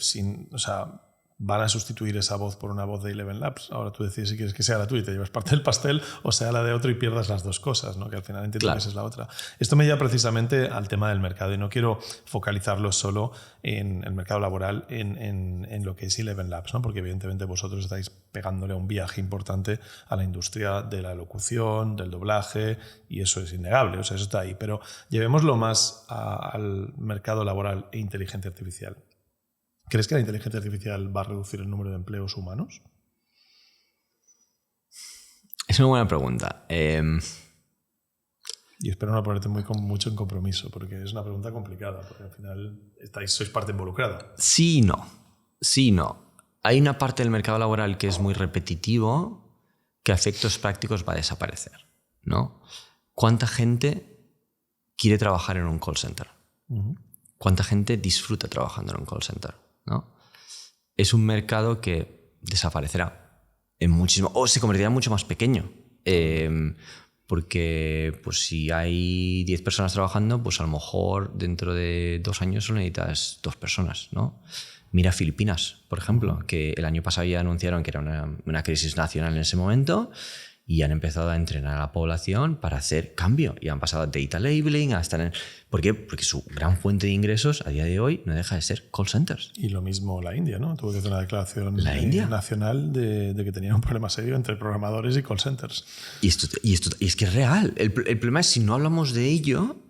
van a sustituir esa voz por una voz de Eleven Labs. Ahora tú decides si quieres que sea la tuya y te llevas parte del pastel, o sea la de otro y pierdas las dos cosas, ¿no? Que al final entiendo que esa es la otra. Esto me lleva precisamente al tema del mercado, y no quiero focalizarlo solo en el mercado laboral, en lo que es Eleven Labs, ¿no? Porque evidentemente vosotros estáis pegándole un viaje importante a la industria de la locución, del doblaje, y eso es innegable, o sea, eso está ahí. Pero llevémoslo más al mercado laboral e inteligencia artificial. ¿Crees que la inteligencia artificial va a reducir el número de empleos humanos? Es una buena pregunta. Y espero no ponerte mucho en compromiso, porque es una pregunta complicada, porque al final sois parte involucrada. Sí y no. Hay una parte del mercado laboral que es muy repetitivo, que a efectos prácticos va a desaparecer, ¿no? ¿Cuánta gente quiere trabajar en un call center? ¿Cuánta gente disfruta trabajando en un call center? ¿No? Es un mercado que desaparecerá en muchísimo, o se convertirá en mucho más pequeño, porque pues, si hay 10 personas trabajando, pues a lo mejor dentro de 2 años solo necesitas 2 personas, ¿no? Mira Filipinas, por ejemplo, que el año pasado ya anunciaron que era una crisis nacional en ese momento, y han empezado a entrenar a la población para hacer cambio. Y han pasado a data labeling, a estar en... ¿Por qué? Porque su gran fuente de ingresos a día de hoy no deja de ser call centers. Y lo mismo la India, ¿no? Tuvo que hacer una declaración nacional de que tenían un problema serio entre programadores y call centers. Y es que es real. El problema es si no hablamos de ello,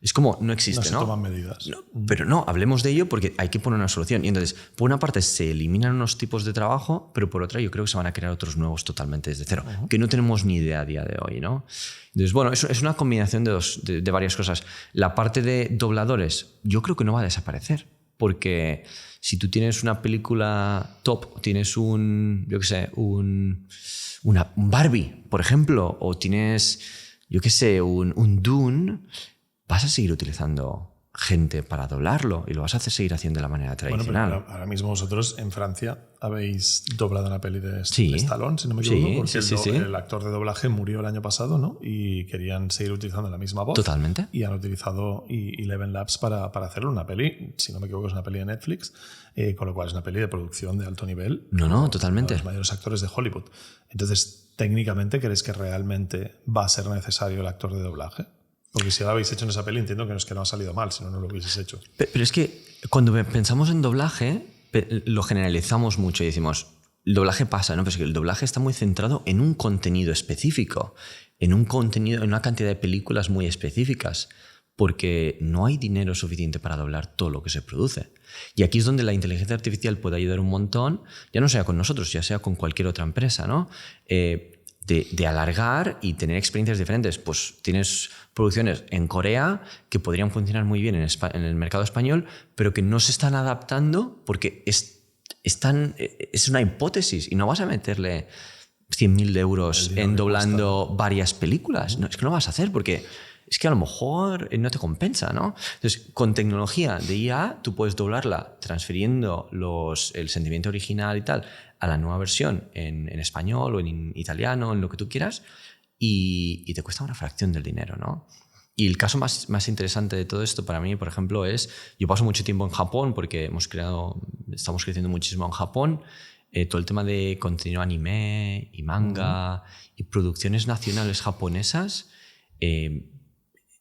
es como no existe, ¿no? No se toman medidas. No, pero no, hablemos de ello porque hay que poner una solución. Y entonces, por una parte se eliminan unos tipos de trabajo, pero por otra yo creo que se van a crear otros nuevos totalmente desde cero, que no tenemos ni idea a día de hoy, ¿no? Entonces, bueno, es una combinación de varias cosas. La parte de dobladores yo creo que no va a desaparecer, porque si tú tienes una película top, tienes un Barbie, por ejemplo, o tienes, un Dune, vas a seguir utilizando gente para doblarlo y lo vas a seguir haciendo de la manera tradicional. Bueno, pero ahora mismo vosotros en Francia habéis doblado una peli de Sí. Stallone, si no me equivoco, porque sí. el actor de doblaje murió el año pasado, ¿no? Y querían seguir utilizando la misma voz. Totalmente. Y han utilizado Eleven Labs para hacerlo. Una peli, si no me equivoco, es una peli de Netflix, con lo cual es una peli de producción de alto nivel. No, totalmente. Uno de los mayores actores de Hollywood. Entonces, técnicamente, ¿crees que realmente va a ser necesario el actor de doblaje? Porque si lo habéis hecho en esa peli, entiendo que no ha salido mal, si no, no lo hubieses hecho. Pero es que cuando pensamos en doblaje, lo generalizamos mucho y decimos, el doblaje pasa, ¿no? Pero es que el doblaje está muy centrado en un contenido específico, en una cantidad de películas muy específicas, porque no hay dinero suficiente para doblar todo lo que se produce. Y aquí es donde la inteligencia artificial puede ayudar un montón, ya no sea con nosotros, ya sea con cualquier otra empresa, ¿no? De alargar y tener experiencias diferentes. Pues tienes producciones en Corea que podrían funcionar muy bien en el mercado español, pero que no se están adaptando porque es una hipótesis y no vas a meterle 100.000 euros en doblando varias películas. No, es que no lo vas a hacer porque es que a lo mejor no te compensa, ¿no? Entonces, con tecnología de IA tú puedes doblarla transfiriendo el sentimiento original y tal a la nueva versión en español o en italiano, en lo que tú quieras, y te cuesta una fracción del dinero, ¿no? Y el caso más interesante de todo esto para mí, por ejemplo, es... Yo paso mucho tiempo en Japón porque estamos creciendo muchísimo en Japón. Todo el tema de contenido anime y manga y producciones nacionales japonesas...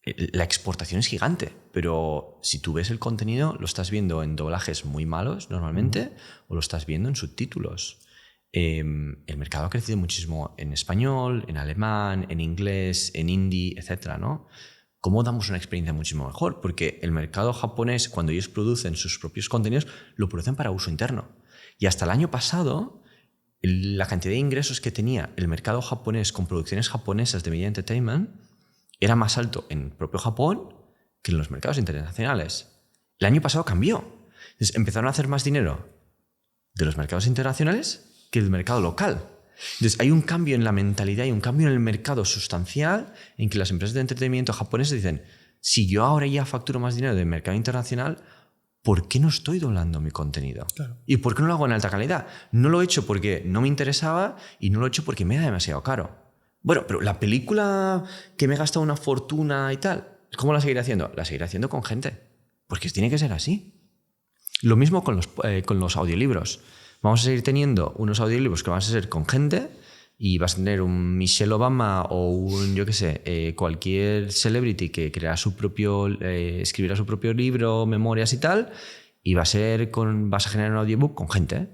la exportación es gigante, pero si tú ves el contenido, lo estás viendo en doblajes muy malos normalmente o lo estás viendo en subtítulos. El mercado ha crecido muchísimo en español, en alemán, en inglés, en hindi, etc., ¿no? ¿Cómo damos una experiencia muchísimo mejor? Porque el mercado japonés, cuando ellos producen sus propios contenidos, lo producen para uso interno. Y hasta el año pasado, la cantidad de ingresos que tenía el mercado japonés con producciones japonesas de media entertainment era más alto en el propio Japón que en los mercados internacionales. El año pasado cambió. Entonces empezaron a hacer más dinero de los mercados internacionales que del mercado local. Entonces hay un cambio en la mentalidad y un cambio en el mercado sustancial en que las empresas de entretenimiento japonesas dicen, si yo ahora ya facturo más dinero del mercado internacional, ¿por qué no estoy doblando mi contenido? Claro. ¿Y por qué no lo hago en alta calidad? No lo he hecho porque no me interesaba y no lo he hecho porque me era demasiado caro. Bueno, pero la película que me he gastado una fortuna y tal, ¿cómo la seguiré haciendo? La seguiré haciendo con gente, porque tiene que ser así. Lo mismo con los audiolibros. Vamos a seguir teniendo unos audiolibros que van a ser con gente y vas a tener un Michelle Obama o un, yo qué sé, cualquier celebrity que escribirá su propio libro, memorias y tal, y vas a generar un audiobook con gente.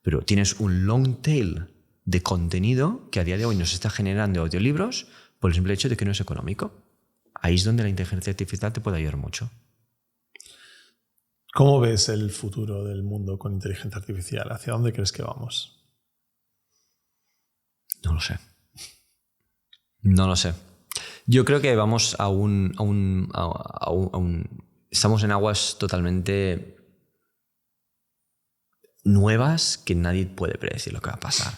Pero tienes un long tail de contenido que a día de hoy nos está generando audiolibros por el simple hecho de que no es económico. Ahí es donde la inteligencia artificial te puede ayudar mucho. ¿Cómo ves el futuro del mundo con inteligencia artificial? ¿Hacia dónde crees que vamos? No lo sé. No lo sé. Yo creo que vamos estamos en aguas totalmente nuevas que nadie puede predecir lo que va a pasar.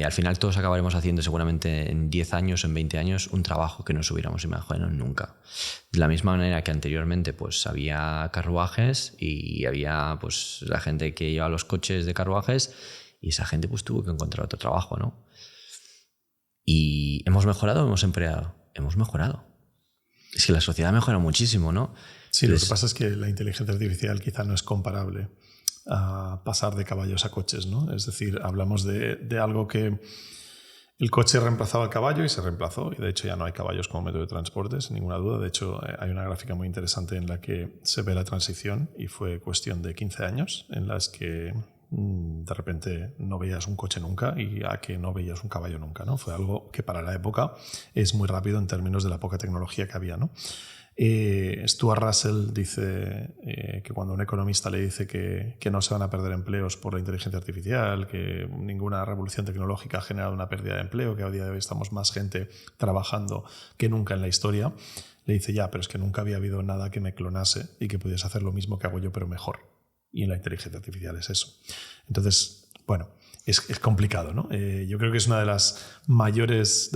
Al final todos acabaremos haciendo seguramente en 10 años, en 20 años, un trabajo que no nos hubiéramos imaginado nunca. De la misma manera que anteriormente pues, había carruajes y había pues, la gente que llevaba los coches de carruajes y esa gente pues, tuvo que encontrar otro trabajo, ¿no? ¿Y hemos mejorado o hemos empeorado? Hemos mejorado. Es que la sociedad ha mejorado muchísimo, ¿no? Sí, entonces, lo que pasa es que la inteligencia artificial quizá no es comparable a pasar de caballos a coches, ¿no? Es decir, hablamos de algo que el coche reemplazaba al caballo y se reemplazó, y de hecho ya no hay caballos como método de transporte, sin ninguna duda. De hecho, hay una gráfica muy interesante en la que se ve la transición y fue cuestión de 15 años en las que de repente no veías un coche nunca y a que no veías un caballo nunca, ¿no? Fue algo que para la época es muy rápido en términos de la poca tecnología que había, ¿no? Stuart Russell dice que cuando un economista le dice que no se van a perder empleos por la inteligencia artificial, que ninguna revolución tecnológica ha generado una pérdida de empleo, que a día de hoy estamos más gente trabajando que nunca en la historia, le dice ya, pero es que nunca había habido nada que me clonase y que pudiese hacer lo mismo que hago yo pero mejor. Y en la inteligencia artificial es eso. Entonces, bueno, es complicado, ¿no? Yo creo que es uno de los mayores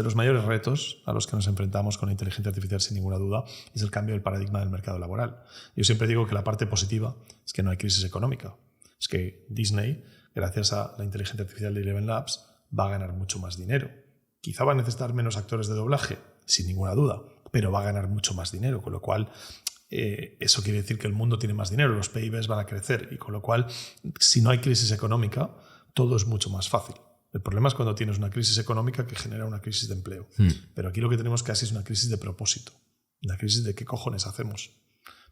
retos a los que nos enfrentamos con la inteligencia artificial, sin ninguna duda, es el cambio del paradigma del mercado laboral. Yo siempre digo que la parte positiva es que no hay crisis económica. Es que Disney, gracias a la inteligencia artificial de Eleven Labs, va a ganar mucho más dinero. Quizá va a necesitar menos actores de doblaje, sin ninguna duda, pero va a ganar mucho más dinero, con lo cual eso quiere decir que el mundo tiene más dinero, los PIBs van a crecer, y con lo cual, si no hay crisis económica, todo es mucho más fácil. El problema es cuando tienes una crisis económica que genera una crisis de empleo. Pero aquí lo que tenemos casi es una crisis de propósito, una crisis de qué cojones hacemos.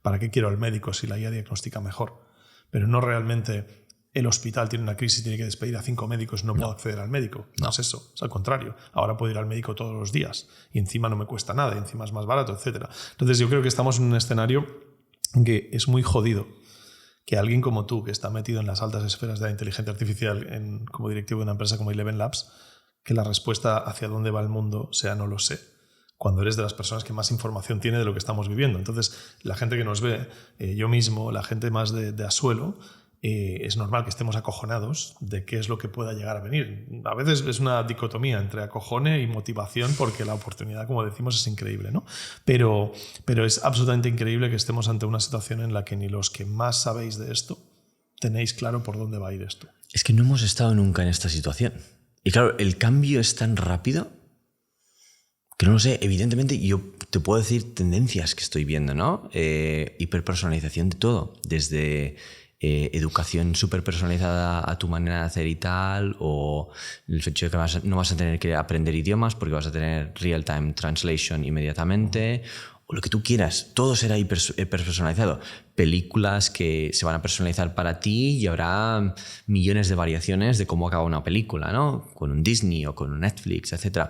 ¿Para qué quiero al médico si la IA diagnostica mejor? Pero no realmente el hospital tiene una crisis y tiene que despedir a 5 médicos y no puedo acceder al médico. No es eso, es al contrario. Ahora puedo ir al médico todos los días y encima no me cuesta nada, y encima es más barato, etc. Entonces yo creo que estamos en un escenario en que es muy jodido que alguien como tú, que está metido en las altas esferas de la inteligencia artificial como directivo de una empresa como Eleven Labs, que la respuesta hacia dónde va el mundo sea no lo sé, cuando eres de las personas que más información tiene de lo que estamos viviendo. Entonces, la gente que nos ve, yo mismo, la gente más de a suelo, es normal que estemos acojonados de qué es lo que pueda llegar a venir. A veces es una dicotomía entre acojone y motivación, porque la oportunidad, como decimos, es increíble, ¿no? Pero es absolutamente increíble que estemos ante una situación en la que ni los que más sabéis de esto tenéis claro por dónde va a ir esto. Es que no hemos estado nunca en esta situación. Y claro, el cambio es tan rápido que no lo sé. Evidentemente, yo te puedo decir tendencias que estoy viendo, ¿no? Hiperpersonalización de todo, desde educación súper personalizada a tu manera de hacer y tal, o el hecho de que no vas a tener que aprender idiomas porque vas a tener real-time translation inmediatamente, o lo que tú quieras, todo será hiperpersonalizado. Películas que se van a personalizar para ti y habrá millones de variaciones de cómo acaba una película, ¿no? Con un Disney o con un Netflix, etc.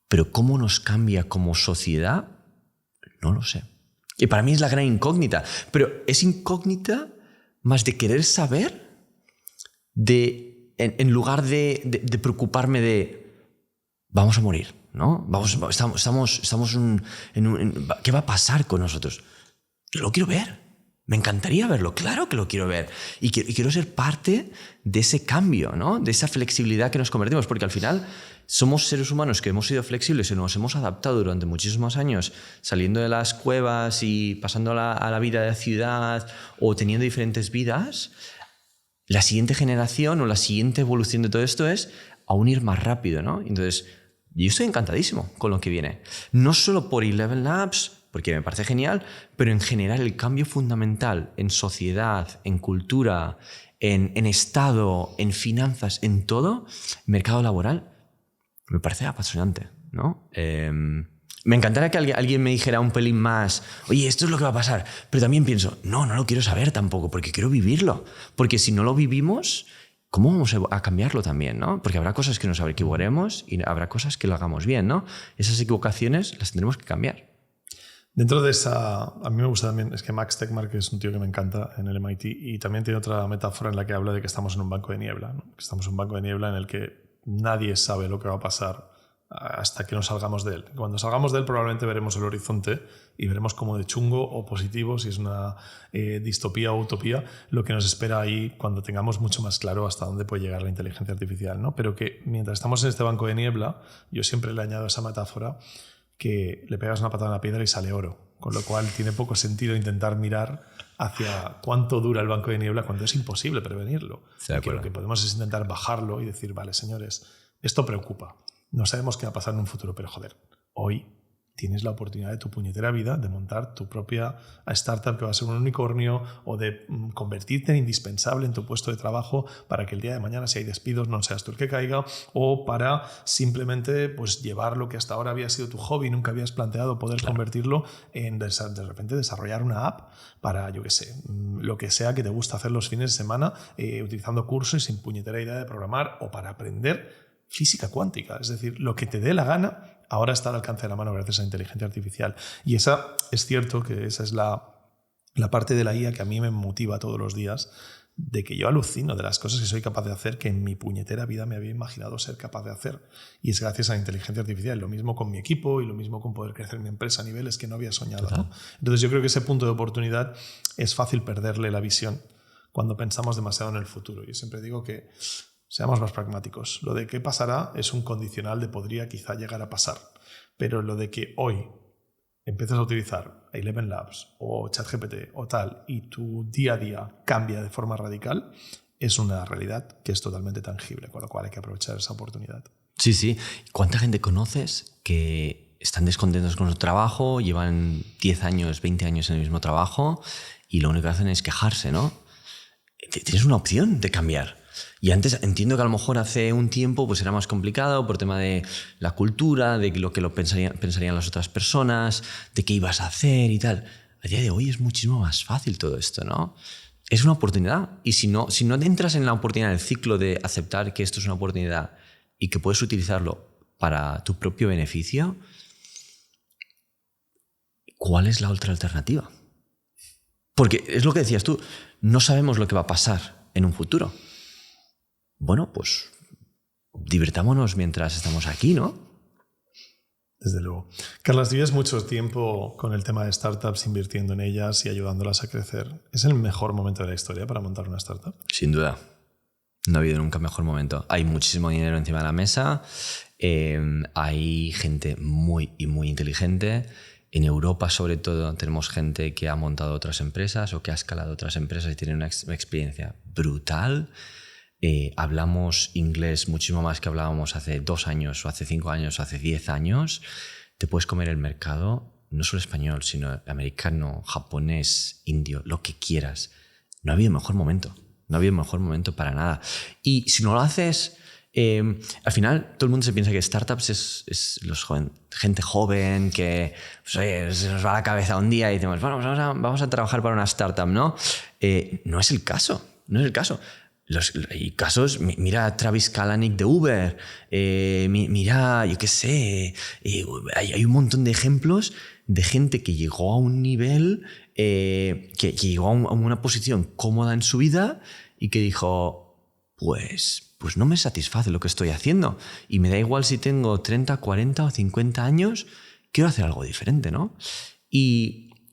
Pero cómo nos cambia como sociedad, no lo sé. Y para mí es la gran incógnita, pero es incógnita más de querer saber, en lugar de preocuparme de vamos a morir, ¿no? Estamos ¿qué va a pasar con nosotros? Yo lo quiero ver. Me encantaría verlo, claro que lo quiero ver. Y quiero ser parte de ese cambio, ¿no? De esa flexibilidad que nos convertimos, porque al final somos seres humanos que hemos sido flexibles y nos hemos adaptado durante muchísimos años, saliendo de las cuevas y pasando a la vida de la ciudad o teniendo diferentes vidas. La siguiente generación o la siguiente evolución de todo esto es aún ir más rápido, ¿no? Entonces, yo estoy encantadísimo con lo que viene. No solo por Eleven Labs, porque me parece genial, pero en general el cambio fundamental en sociedad, en cultura, en Estado, en finanzas, en todo, mercado laboral, me parece apasionante, ¿no? Me encantaría que alguien me dijera un pelín más, oye, esto es lo que va a pasar, pero también pienso, no lo quiero saber tampoco, porque quiero vivirlo, porque si no lo vivimos, ¿cómo vamos a cambiarlo también, ¿no? Porque habrá cosas que nos equivocaremos y habrá cosas que lo hagamos bien, ¿no? Esas equivocaciones las tendremos que cambiar. Dentro de esa, a mí me gusta también, es que Max Tegmark es un tío que me encanta en el MIT, y también tiene otra metáfora en la que habla de que estamos en un banco de niebla, ¿no? Que estamos en un banco de niebla en el que nadie sabe lo que va a pasar hasta que nos salgamos de él. Cuando salgamos de él probablemente veremos el horizonte y veremos como de chungo o positivo, si es una distopía o utopía, lo que nos espera ahí cuando tengamos mucho más claro hasta dónde puede llegar la inteligencia artificial, ¿no? Pero que mientras estamos en este banco de niebla, yo siempre le añado esa metáfora que le pegas una patada a la piedra y sale oro, con lo cual tiene poco sentido intentar mirar hacia cuánto dura el banco de niebla cuando es imposible prevenirlo. Que lo que podemos es intentar bajarlo y decir, vale, señores, esto preocupa, no sabemos qué va a pasar en un futuro, pero joder, hoy tienes la oportunidad de tu puñetera vida de montar tu propia startup que va a ser un unicornio, o de convertirte en indispensable en tu puesto de trabajo para que el día de mañana, si hay despidos, no seas tú el que caiga, o para simplemente pues llevar lo que hasta ahora había sido tu hobby y nunca habías planteado poder convertirlo en de repente desarrollar una app para, yo qué sé, lo que sea que te gusta hacer los fines de semana, utilizando cursos y sin puñetera idea de programar, o para aprender física cuántica. Es decir, lo que te dé la gana ahora está al alcance de la mano gracias a la inteligencia artificial. Y esa es cierto que esa es la parte de la IA que a mí me motiva todos los días, de que yo alucino de las cosas que soy capaz de hacer que en mi puñetera vida me había imaginado ser capaz de hacer. Y es gracias a la inteligencia artificial. Lo mismo con mi equipo y lo mismo con poder crecer mi empresa a niveles que no había soñado, ¿no? Entonces yo creo que ese punto de oportunidad es fácil perderle la visión cuando pensamos demasiado en el futuro. Yo siempre digo que seamos más pragmáticos. Lo de qué pasará es un condicional de podría quizá llegar a pasar. Pero lo de que hoy empiezas a utilizar Eleven Labs o ChatGPT o tal y tu día a día cambia de forma radical es una realidad que es totalmente tangible, con lo cual hay que aprovechar esa oportunidad. Sí, sí. ¿Cuánta gente conoces que están descontentos con su trabajo, llevan 10 años, 20 años en el mismo trabajo y lo único que hacen es quejarse, ¿no? Tienes una opción de cambiar. Y antes entiendo que a lo mejor hace un tiempo pues era más complicado por tema de la cultura, de lo que pensarían las otras personas, de qué ibas a hacer y tal. A día de hoy es muchísimo más fácil todo esto, ¿no? Es una oportunidad. Y si no entras en la oportunidad, el ciclo de aceptar que esto es una oportunidad y que puedes utilizarlo para tu propio beneficio, ¿cuál es la otra alternativa? Porque es lo que decías tú, no sabemos lo que va a pasar en un futuro. Bueno, pues divirtámonos mientras estamos aquí, ¿no? Desde luego. Carlas, llevas mucho tiempo con el tema de startups, invirtiendo en ellas y ayudándolas a crecer. ¿Es el mejor momento de la historia para montar una startup? Sin duda. No ha habido nunca mejor momento. Hay muchísimo dinero encima de la mesa, hay gente muy inteligente. En Europa, sobre todo, tenemos gente que ha montado otras empresas o que ha escalado otras empresas y tiene una experiencia brutal. Hablamos inglés muchísimo más que hablábamos hace 2 años o hace 5 años o hace 10 años. Te puedes comer el mercado, no solo español, sino americano, japonés, indio, lo que quieras. No ha habido mejor momento. No ha habido mejor momento para nada. Y si no lo haces, al final todo el mundo se piensa que startups es gente joven que pues, oye, se nos va la cabeza un día y decimos, bueno, pues vamos a trabajar para una startup, ¿no? No es el caso. No es el caso. Hay casos, mira a Travis Kalanick de Uber, mira, yo qué sé, hay un montón de ejemplos de gente que llegó a un nivel, que llegó a una posición cómoda en su vida y que dijo, pues no me satisface lo que estoy haciendo y me da igual si tengo 30, 40 o 50 años, quiero hacer algo diferente, ¿no?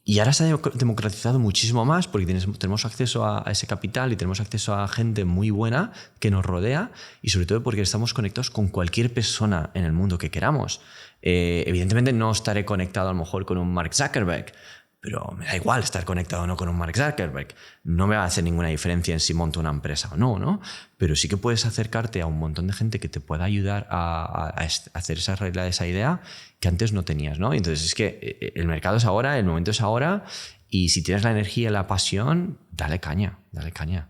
Y ahora se ha democratizado muchísimo más porque tenemos acceso a ese capital y tenemos acceso a gente muy buena que nos rodea y sobre todo porque estamos conectados con cualquier persona en el mundo que queramos. Evidentemente no estaré conectado a lo mejor con un Mark Zuckerberg, pero me da igual estar conectado o no con un Mark Zuckerberg. No me va a hacer ninguna diferencia en si monto una empresa o no, ¿no? Pero sí que puedes acercarte a un montón de gente que te pueda ayudar a hacer esa realidad, esa idea que antes no tenías, ¿no? Entonces es que el mercado es ahora, el momento es ahora y si tienes la energía y la pasión, dale caña, dale caña.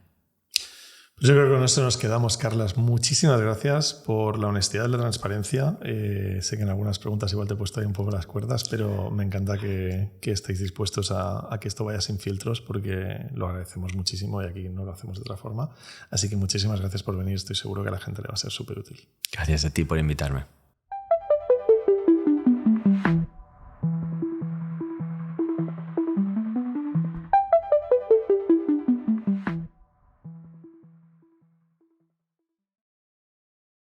Pues yo creo que con esto nos quedamos, Carlas. Muchísimas gracias por la honestidad y la transparencia. Sé que en algunas preguntas igual te he puesto ahí un poco las cuerdas, pero me encanta que estéis dispuestos a que esto vaya sin filtros porque lo agradecemos muchísimo y aquí no lo hacemos de otra forma. Así que muchísimas gracias por venir. Estoy seguro que a la gente le va a ser súper útil. Gracias a ti por invitarme.